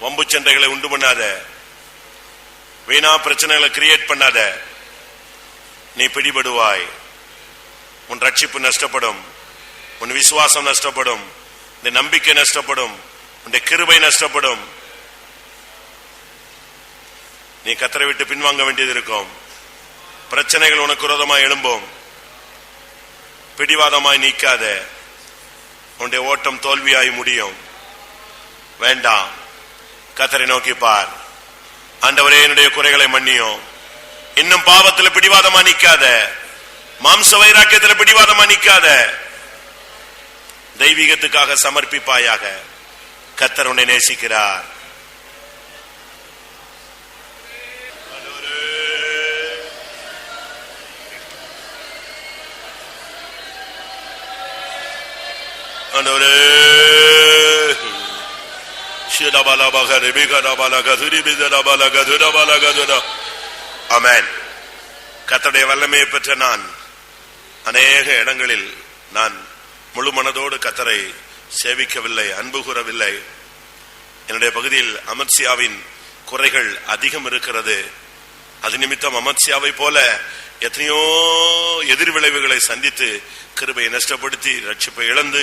[SPEAKER 1] வம்பு சண்டைகளை உண்டு பண்ணாத, வீணா பிரச்சனைகளை கிரியேட் பண்ணாத, நீ பிடிபடுவாய். உன் ரட்சிப்பு நஷ்டப்படும், உன் விசுவாசம் நஷ்டப்படும், இந்த நம்பிக்கை நஷ்டப்படும், உன் கிருபை நஷ்டப்படும். நீ கர்த்தரை விட்டு பின்வாங்க வேண்டியது இருக்கும். பிரச்சனைகள் உனக்கு விரோதமாய் எழும்பும். பிடிவாதமாய் நீக்காத. உன்னுடைய ஓட்டம் தோல்வியாய் முடியும். வேண்டாம், கர்த்தரை நோக்கி பார். ஆண்டவரே, என்னுடைய குறைகளை மன்னியும். இன்னும் பாவத்தில் பிடிவாதமா நிக்காத, மாம்ச வைராக்கியத்தில் பிடிவாதமா நிக்காத, தெய்வீகத்துக்காக சமர்ப்பிப்பாயாக. கர்த்தர் உன்னை நேசிக்கிறார். கர்த்தருடைய வல்லமையை பெற்ற நான் அநேக இடங்களில் நான் முழு மனதோடு கர்த்தரை சேவிக்கவில்லை, அன்பு கூறவில்லை. என்னுடைய பகுதியில் அமர்சியாவின் குறைகள் அதிகம் இருக்கிறது. அது நிமித்தம் அமர்சியாவை போல எத்தனையோ எதிர்விளைவுகளை சந்தித்து கிருபையை நஷ்டப்படுத்தி ரட்சிப்பை இழந்து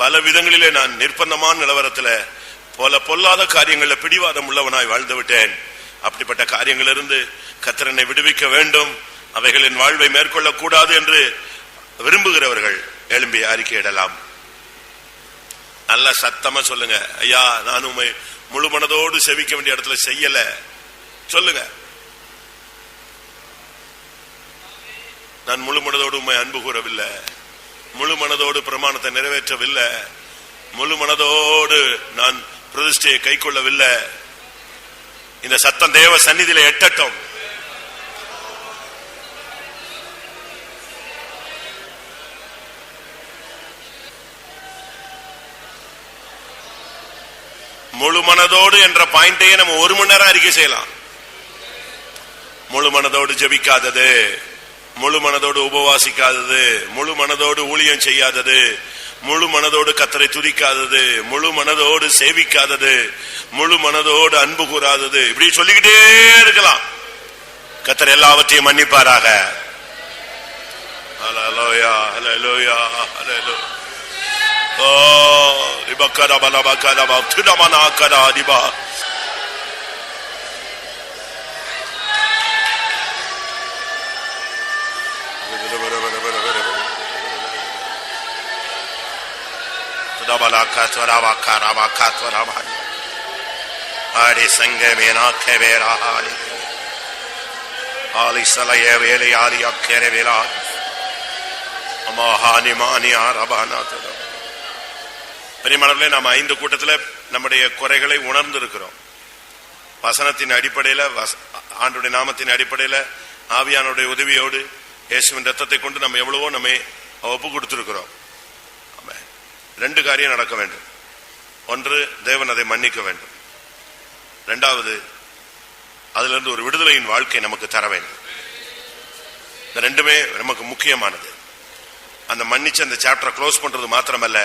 [SPEAKER 1] பல விதங்களிலே நான் நிர்பந்தமான நிலவரத்தில் போல பொல்லாத காரியங்களில் பிடிவாதம் உள்ளவனாய் வாழ்ந்து விட்டேன். அப்படிப்பட்ட காரியங்களிலிருந்து கர்த்தர் என்னை விடுவிக்க வேண்டும், அவைகளின் வாழ்வை மேற்கொள்ள கூடாது என்று விரும்புகிறவர்கள் எழும்பி அறிக்கையிடலாம். நல்ல சத்தமா சொல்லுங்க, ஐயா, நான் உண்மை முழு மனதோடு செவிக்க வேண்டிய இடத்துல செய்யல. சொல்லுங்க, நான் முழு மனதோடு உண்மை அன்பு கூறவில்லை, முழு மனதோடு பிரமாணத்தை நிறைவேற்றவில்லை, முழு மனதோடு நான் பிரதிஷ்டையை கை கொள்ளவில்லை. இந்த சத்தம் தேவ சந்நிதியில எட்டட்டும். முழு மனதோடு என்ற பாயிண்டையே நம்ம 1 மணி நேரம் அறிக்கை செய்யலாம். முழு மனதோடு ஜெபிக்காதது, முழு மனதோடு உபவாசிக்காதது, முழு மனதோடு ஊழியம் செய்யாதது, முழு மனதோடு கர்த்தரை துதிக்காதது, முழு மனதோடு சேவிக்காதது, முழு மனதோடு அன்பு கூறாதது, இப்படி சொல்லிக்கிட்டே இருக்கலாம். கர்த்தர் எல்லாவற்றையும் மன்னிப்பாராக. ஹல்லேலூயா, ஹல்லேலூயா, ஹல்லேலூயா. ஓ ரிபக்கரா பலபக்கரா துடமனா கரா திபா. பெரியமளவில் நாம் 5 கூட்டத்தில் நம்முடைய குறைகளை உணர்ந்து இருக்கிறோம். வசனத்தின் அடிப்படையில், ஆண்டுடைய நாமத்தின் அடிப்படையில், ஆவியானுடைய உதவியோடு, இயேசுவின் ரத்தத்தை கொண்டு நம்ம எவ்வளவோ நம்ம ஒப்பு கொடுத்திருக்கிறோம். 2 காரியம் நடக்க வேண்டும். ஒன்று, தேவன் அதை மன்னிக்க வேண்டும். 2வது, அதிலிருந்து ஒரு விடுதலையின் வாழ்க்கை நமக்கு தர வேண்டும். இந்த 2மே நமக்கு முக்கியமானது. அந்த மன்னிச்சு அந்த சாப்டரை க்ளோஸ் பண்றது மாத்திரமல்ல,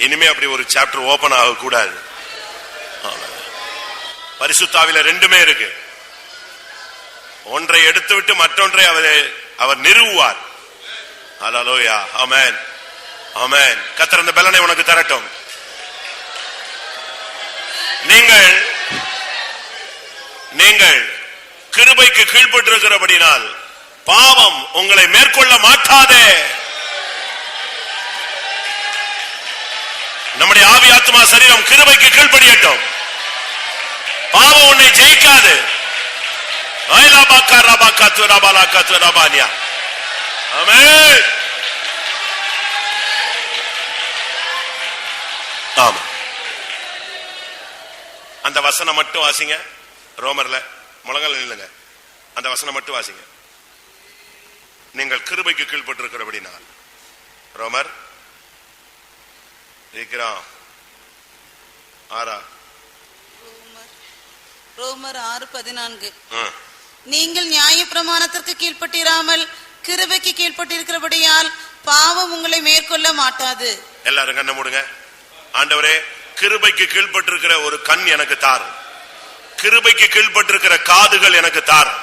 [SPEAKER 1] இனிமே அப்படி ஒரு சாப்டர் ஓபன் ஆக கூடாது. பரிசுத்தாவில 2மே இருக்கு. ஒன்றை எடுத்து விட்டு மற்றொன்றை அவர் நிறுவுவார். ஹல்லேலூயா, ஆமென், ஆமென். கர்த்தர் அந்த பலனை உனக்கு தரட்டும். நீங்கள் கிருபைக்கு கீழ்ப்பட்டிருக்கிறபடினால் பாவம் உங்களை மேற்கொள்ள மாட்டாதே. நம்முடைய ஆவி, ஆத்மா, சரீரம் கிருபைக்கு கீழ்ப்படியட்டும். பாவம் உன்னை ஜெயிக்காது. ஆமென். ஆமா, அந்த வசனம் மட்டும் வாசிங்க. ரோமர்ல முழங்கால நில்லுங்க. அந்த வசனம் மட்டும் வாசிங்க. நீங்கள் கிருபைக்கு கீழ்ப்பட்டிருக்கிறபடினால். ரோமர்
[SPEAKER 2] 6:14. நீங்கள் நியாய பிரமாணத்திற்கு கீழ்ப்பட்டிராமல் கிருபைக்கு கீழ்ப்பட்டிருக்கிறபடியால் பாவம் உங்களை மேற்கொள்ள மாட்டாது.
[SPEAKER 1] எல்லாரும் கண்ணை மூடுங்க. ஆண்டவரே, கிருபைக்கு கீழ்ப்பட்டிருக்கிற ஒரு கண் எனக்கு தாரும். கிருபைக்கு கீழ்ப்பட்டிருக்கிற காதுகள் எனக்கு தாரும்.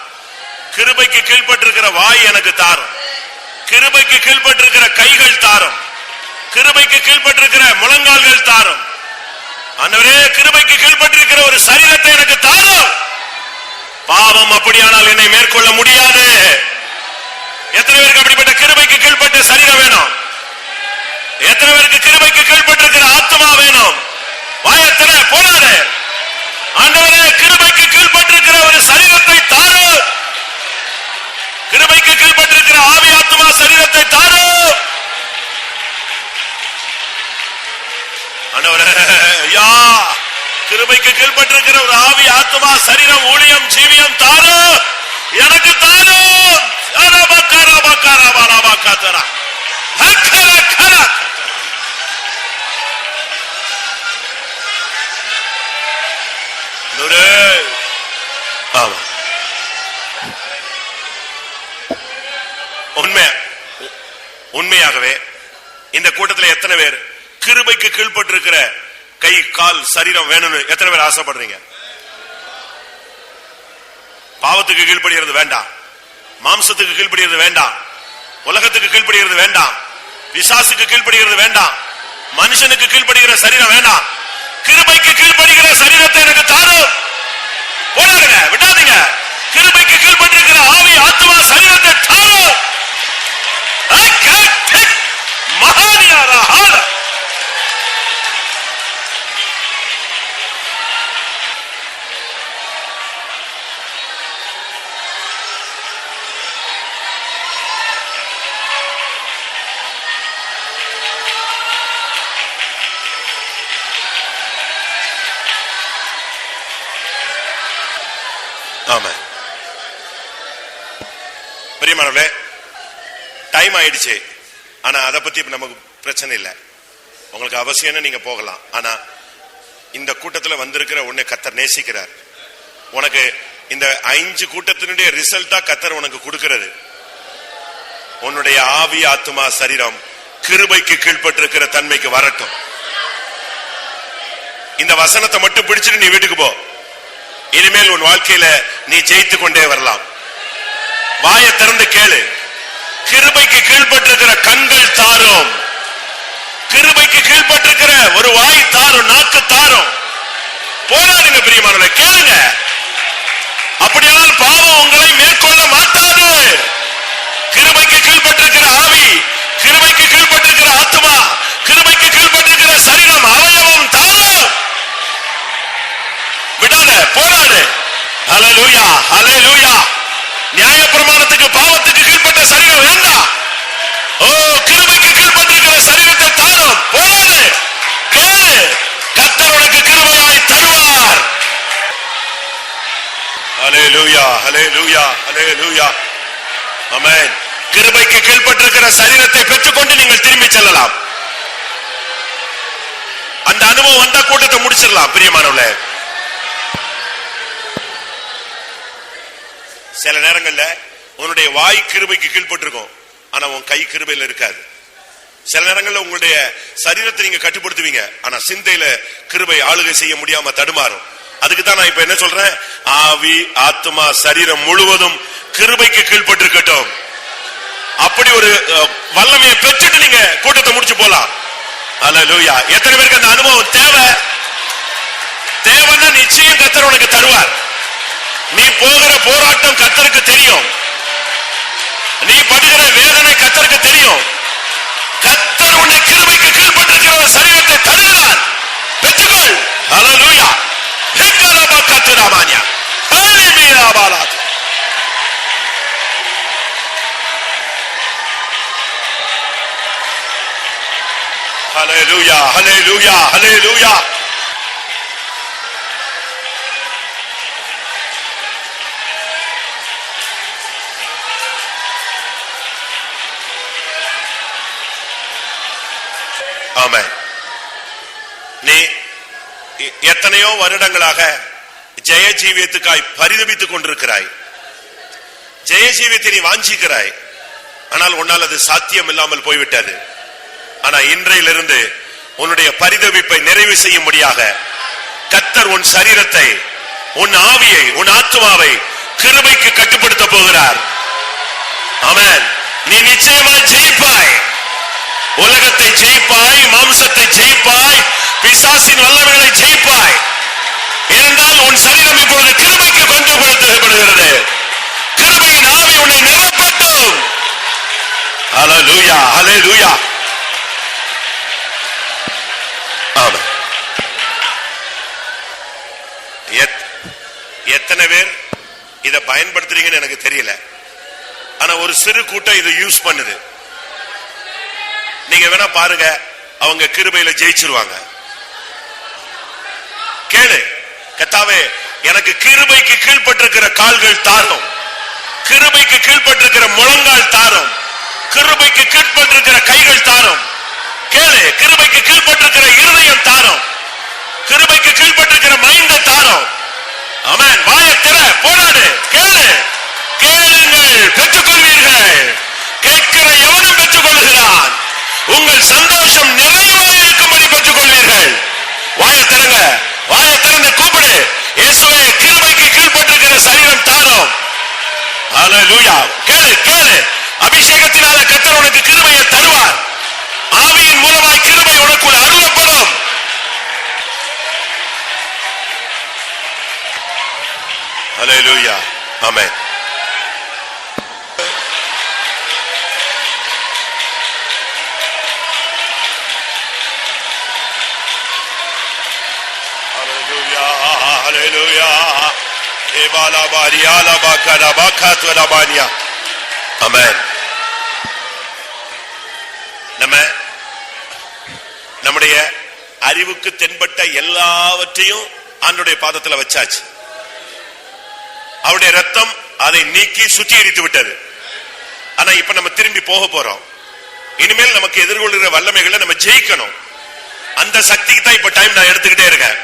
[SPEAKER 1] கிருபைக்கு கீழ்ப்பட்டிருக்கிற வாய் எனக்கு தாரும். கிருபைக்கு கீழ்ப்பட்டிருக்கிற கைகள் தாரும். கிருபைக்கு கீழ்ப்பட்டிருக்கிற முழங்கால்கள் தாரும். ஆண்டவரே, கிருபைக்கு கீழ்ப்பட்டிருக்கிற ஒரு சரீரத்தை எனக்கு தாரும். பாவம் அப்படியானால் என்னை மேற்கொள்ள முடியாது. எத்தனை பேருக்கு அப்படிப்பட்ட கிருபைக்கு கீழ்ப்பட்ட சரீரம் வேணும்? எத்தனை பேருக்கு கிருபைக்கு கீழ்ப்பட்டிருக்கிற ஆத்மா வேணும்? வாயத்திலே போனாரு. ஆண்டவரே, கிருபைக்கு கீழ்ப்பட்டிருக்கிற ஒரு சரீரத்தை தாரு. கிருபைக்கு கீழ்ப்பட்டிருக்கிற ஆவி ஆத்மா சரீரத்தை தாரு. ஆண்டவரே, ஐயா, கிருபைக்கு கீழ்ப்பட்டிருக்கிற ஒரு ஆவி ஆத்மா சரீரம் ஊழியம் ஜீவியம் தாரு, எனக்கு தாரு. உண்மையாகவே இந்த கூட்டத்தில் எத்தனை பேர் கிருபைக்கு கீழ்ப்பட்டிருக்கிற கை கால் சரீரம் வேணும்னு எத்தனை பேர் ஆசைப்படுறீங்க? பாவத்துக்கு கீழ்ப்படுகிறது வேண்டாம், மாம்சத்துக்கு கீழ்ப்படுகிறது வேண்டாம், உலகத்துக்கு கீழ்ப்படுகிறது வேண்டாம், பிசாசுக்கு கீழ்ப்படுகிறது வேண்டாம், மனுஷனுக்கு கீழ்ப்படுகிற சரீரம் வேண்டாம். கிருபைக்கு கீழ்ப்படுகிற சரீரத்தை எனக்கு தாரும். போராடுங்க, விடாதீங்க. கிருபைக்கு கீழ்ப்பட்டிருக்கிற ஆவி ஆத்மா சரீரத்தை தாரும். மகானியாரா ஹால பிரியமானவர்களே, டைம் ஆயிடுச்சு. ஆனா அதை பத்தி நமக்கு பிரச்சனை இல்லை. உங்களுக்கு அவசியம் நீங்க போகலாம். ஆனா இந்த கூட்டத்தில் வந்திருக்கிற உன்னை கர்த்தர் நேசிக்கிறார். உனக்கு இந்த 5 கூட்டத்தினுடைய ரிசல்ட்டா கர்த்தர் உனக்கு கொடுக்கிறது உன்னுடைய ஆவி ஆத்மா சரீரம் கிருபைக்கு கீழ்ப்பட்டிருக்கிற தன்மைக்கு வரட்டும். இந்த வசனத்தை மட்டும் பிடிச்சிட்டு நீ வீட்டுக்கு போ. இனிமேல் உன் வாழ்க்கையில நீ ஜெயித்து கொண்டே வரலாம். வாயை திறந்து கேளு. கிருபைக்கு கீழ்ப்பட்டிருக்கிற கண்கள் தாரும், கிருபைக்கு கீழ்ப்பட்டிருக்கிற ஒரு வாய் தாரும், நாக்கு தாரும். போராடுங்க பிரியமானவர்களே, கேளுங்க. அப்படியானால் பாவம் உங்களை மேற்கொள்ள மாட்டாது. கிருபைக்கு கீழ்ப்பட்டிருக்கிற ஆவி, கிருபைக்கு கீழ்ப்பட்டிருக்கிற ஆத்மா, கிருபைக்கு கீழ்ப்பட்டிருக்கிற சரீரம் அவயவம் தாரும். விடாத, போராடு. ஹல்லேலூயா, ஹல்லேலூயா. நியாயப்பிரமாணத்துக்கு பாவத்துக்கு கீழ்ப்பட்ட சரீரம் வேண்டாம். ஓ, கிருபைக்கு கீழ்ப்பட்டிருக்கிற சரீரத்தை தாரும். போராடு, கேளு. கர்த்தர் உனக்கு கிருபையாய் தருவார். ஹல்லேலூயா, ஹல்லேலூயா, ஹல்லேலூயா. ஆமென். கிருபைக்கு கீழ்ப்பட்டிருக்கிற சரீரத்தை பெற்றுக்கொண்டு நீங்கள் திரும்பி செல்லலாம். அந்த அனுபவம் வந்த கூட்டத்தை முடிச்சிடலாம். பிரியமானவர்களே, சில நேரங்கள்ல உன்னுடைய வாய் கிருபைக்கு கீழ்ப்பட்டிருக்கும், ஆனா உன் கை கிருபையில இருக்காது. சில நேரங்கள்ல உங்களுடைய சரீரத்தை நீங்க கட்டுப்படுத்துவீங்க, ஆனா சிந்தையில கிருபை ஆளுகை செய்ய முடியாம தடுமாறும். அதுக்கு தான் நான் இப்ப என்ன சொல்றேன், ஆவி ஆத்மா சரீரம் முழுவதும் கிருபைக்கு கீழ்ப்பட்டிருக்கட்டும். அப்படி ஒரு வல்லமையை பெற்றுட்டு நீங்க கூட்டத்தை முடிச்சு போலாம். ஹல்லேலூயா. எத்தனை பேருக்கு அந்த அனுபவம் தேவை? தேவைன்னா நிச்சயம் கர்த்தர் உனக்கு தருவார். நீ போகிற போராட்டம் கர்த்தருக்கு தெரியும், நீ படுகிற வேதனை கர்த்தருக்கு தெரியும். கர்த்தர் உன்னை கிருபைக்கு கீழ்ப்பட்டிருக்கிற சரீரத்தை தருகிறார். பெற்றுக்கொள். ஹல்லேலூயா. ஹெக்கலப கத்துராமானியா ஹல்லேலூயா. ஹல்லேலூயா, ஹல்லேலூயா, ஹல்லேலூயா. ஆமென். நீ எத்தனையோ வருடங்களாக ஜெய ஜீவியத்துக்காய் பரிதபித்துக் கொண்டிருக்கிறாய். ஜெய ஜீவியத்தை நீ வாஞ்சிக்கிறாய், ஆனால் உன்னால் அது சாத்தியம் இல்லாமல் போய்விட்டது. ஆனா இன்றையிலிருந்து உன்னுடைய பரிதபிப்பை நிறைவு செய்யும்படியாக கர்த்தர் உன் சரீரத்தை, உன் ஆவியை, உன் ஆத்மாவை கிருபைக்கு கட்டுப்படுத்த போகிறார். ஆமென். நீ நிச்சயமா ஜெயிப்பாய். உலகத்தை ஜெயிப்பாய், மாம்சத்தை ஜெயிப்பாய், பிசாசின் வல்லமைகளை ஜெயிப்பாய். ஏனென்றால் உன் சரீரம் இப்பொழுது கிருபைக்கு கொண்டு கொடுக்கப்படுகிறது. கிருபையின் ஆவி உன்னை நிரப்பட்டும். ஹல்லேலூயா, ஹல்லேலூயா. எத்தனை பேர் இத பயன்படுத்துறீங்கன்னு எனக்கு தெரியல. ஆனா ஒரு சிறு கூட்டம் இதை யூஸ் பண்ணுது. நீங்க வேணா பாருங்க, அவங்க கிருபையில ஜெயிச்சிருவாங்க. கேளு, கர்த்தாவே எனக்கு கிருபைக்கு கீழ்பட்டிருக்கிற கால்கள் தாரும், கிருபைக்கு கீழ்பட்டிருக்கிற முழங்கால் தாரும், கிருபைக்கு கீழ்பட்டிருக்கிற கைகள் தாரும். கேளு, கிருபைக்கு கீழ்பட்டிருக்கிற இருதயம் தாரும், கிருபைக்கு கீழ்பட்டிருக்கிற மைண்ட தாரும். ஆமென். வாயை திற, போராடு, கேளு. கேளுங்கள், பெற்றுக்கொள்வீர்கள். கேட்கிற எவனும் பெற்றுக் கொள்கிறான். உங்கள் சந்தோஷம் நிறைவாக இருக்கும்படி பெற்றுக் கொள்வீர்கள். வாயை திறங்க, வாயை திறந்து கூப்பிடு. இயேசுவே, கிருபைக்கு கீழ்பட்டிருக்கிற சரீரம் தாரும். ஹல்லேலூயா. கேளு, கேளு. அபிஷேகத்தினால கர்த்தர் உனக்கு கிருபையை தருவார். ஆவியின் மூலமாய் கிருபை உனக்குள் அருளப்படும். ஹல்லேலூயா. ஆமென். ஹல்லேலூயா. ஹல்லேலூயா. ஏபாலா பாரியாலா பாக்கரா பாக்கத்வரா பானியா. ஆமென். நம்முடைய அறிவுக்கு தென்பட்ட எல்லாவற்றையும் ஆண்டவருடைய பாதத்தில் வச்சாச்சு. அவருடைய ரத்தம் அதை நீக்கி சுத்திகரித்து விட்டது. ஆனா இப்ப நம்ம திரும்பி போக போறோம். இனிமேல் நமக்கு எதிர்கொள்கிற வல்லமைகளை நம்ம ஜெயிக்கணும். அந்த சக்திக்கு தான் இப்ப டைம் நான் எடுத்துக்கிட்டே இருக்கேன்.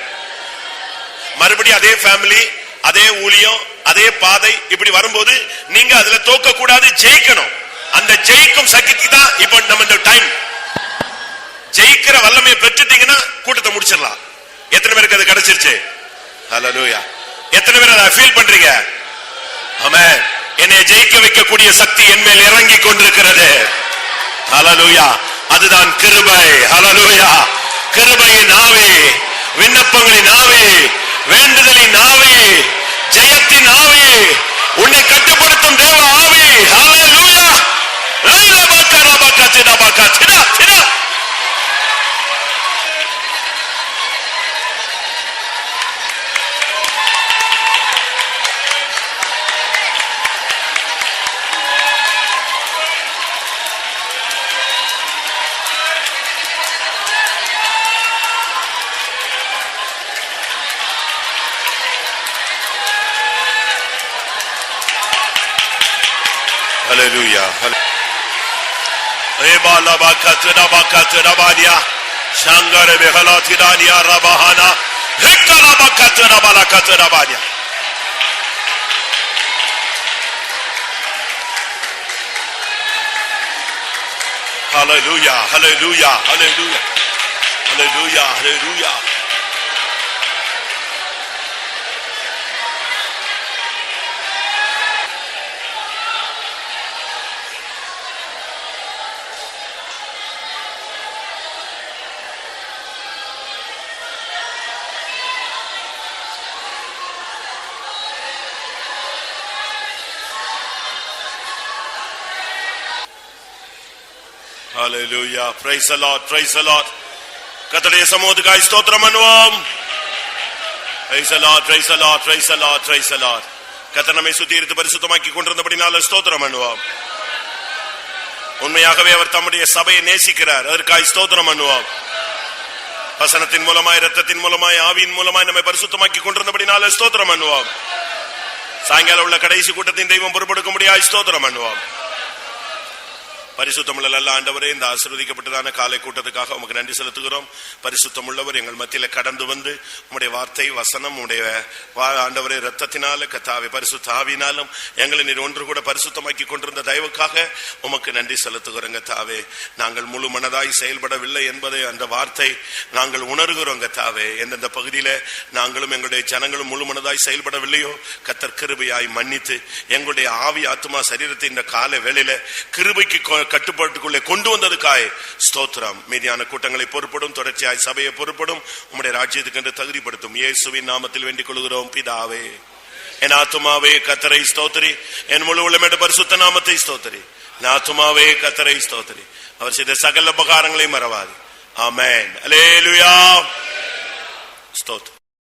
[SPEAKER 1] மறுபடியும் அதே ஃபேமிலி, அதே ஊழியம், அதே பாதை இப்படி வரும்போது நீங்க அதுல தோக்க கூடாது, ஜெயிக்கணும். அந்த ஜெயிக்கும் சக்திக்கு தான் இப்ப நம்ம இந்த டைம். ஜெயிக்கிற வல்லமையை பெற்றுட்டீங்கன்னா கூட்டத்தை முடிச்சிடலாம். எத்தனை பேருக்கு அது கிடைச்சிருச்சு? ஹல்லேலூயா. எத்தனை பேர் அதை ஃபீல் பண்றீங்க? ஆமென். என்னை ஜெயிக்க வைக்கக்கூடிய சக்தி என் மேல் இறங்கி கொண்டிருக்கிறது. ஹல்லேலூயா. அதுதான் கிருபை. ஹல்லேலூயா. கிருபையின் ஆவி, விண்ணப்பங்களின் ஆவி, வேண்டுதலின் ஆவி, ஜெயத்தின் ஆவி, உன்னை கட்டுப்படுத்தும் தேவ ஆவி. ஹல்லேலூயா. Hallelujah. Ebala bakatna bakatna bania shangare behalatidania rabahana hekala bakatna balakatna bania. Hallelujah. Hallelujah. Hallelujah. Hallelujah. Hallelujah. Hallelujah. Praise the Lord. Praise the Lord. கர்த்தருடைய சமூகத்துக்காய் ஸ்தோத்திரம் பண்ணுவோம். Praise the Lord. Praise the Lord. Praise the Lord. Praise the Lord. கர்த்தர் நம்மை சுத்திகரித்து பரிசுத்தமாக்கி கொண்டிருந்தபடினால ஸ்தோத்திரம் பண்ணுவோம். உண்மையாகவே அவர் தம்முடைய சபையை நேசிக்கிறார். அதற்காய் ஸ்தோத்திரம் பண்ணுவோம். வசனத்தின் மூலமாய், இரத்தத்தின் மூலமாய், ஆவியின் மூலமாய் நம்மை பரிசுத்தமாக்கி கொண்டிருந்தபடினால ஸ்தோத்திரம் பண்ணுவோம். சாயங்காலம் உள்ள கடைசி கூட்டத்தின் தெய்வம் பொறுப்பெடுக்கும்படியாய் ஸ்தோத்திரம் பண்ணுவோம். பரிசுத்தமுள்ள நல்ல ஆண்டவரே, இந்த ஆசீர்வதிக்கப்பட்டதான காலை கூட்டத்துக்காக உமக்கு நன்றி செலுத்துகிறோம். பரிசுத்தமுள்ளவர் எங்கள் மத்தியில கடந்து வந்து உம்முடைய வார்த்தை, வசனம், உம்முடைய ஆண்டவரே இரத்தத்தினால, கர்த்தாவே பரிசுத்த ஆவியினாலும் எங்களை நீர் ஒன்று கூட பரிசுத்தமாக்கி கொண்டிருந்த தயவுக்காக உமக்கு நன்றி செலுத்துகிறோம். கர்த்தாவே, நாங்கள் முழு மனதாய் செயல்படவில்லை என்பதை அந்த வார்த்தை நாங்கள் உணர்கிறோம். கர்த்தாவே, எந்தெந்த பகுதியில நாங்களும் எங்களுடைய ஜனங்களும் முழு மனதாய் செயல்படவில்லையோ கர்த்தர் கிருபையாய் மன்னித்து எங்களுடைய ஆவி, ஆத்மா, சரீரத்தை இந்த கால வேளையில கிருபைக்கு கட்டுப்பாட்டுக்குள்ளே கொண்டு வந்ததுக்காய் ஸ்தோத்திரம். மீதியான கூட்டங்களை பொறுப்படும், தொடர்ச்சியாய் சபையை பொறுப்படும், உம்முடைய ராஜ்யத்துக்கு என்று தகுதிப்படுத்தும் இயேசுவின் நாமத்தில் வேண்டிக் கொள்கிறோம் பிதாவே. என் ஆத்துமாவே கர்த்தரை ஸ்தோத்திரி, என் முழு உள்ளமே பரிசுத்த நாமத்தை ஸ்தோத்திரி. என் ஆத்துமாவே கர்த்தரை ஸ்தோத்திரி, அவர் செய்த சகல உபகாரங்களை மறவாது. ஆமென். அல்லேலூயா. ஸ்தோத்திரம்.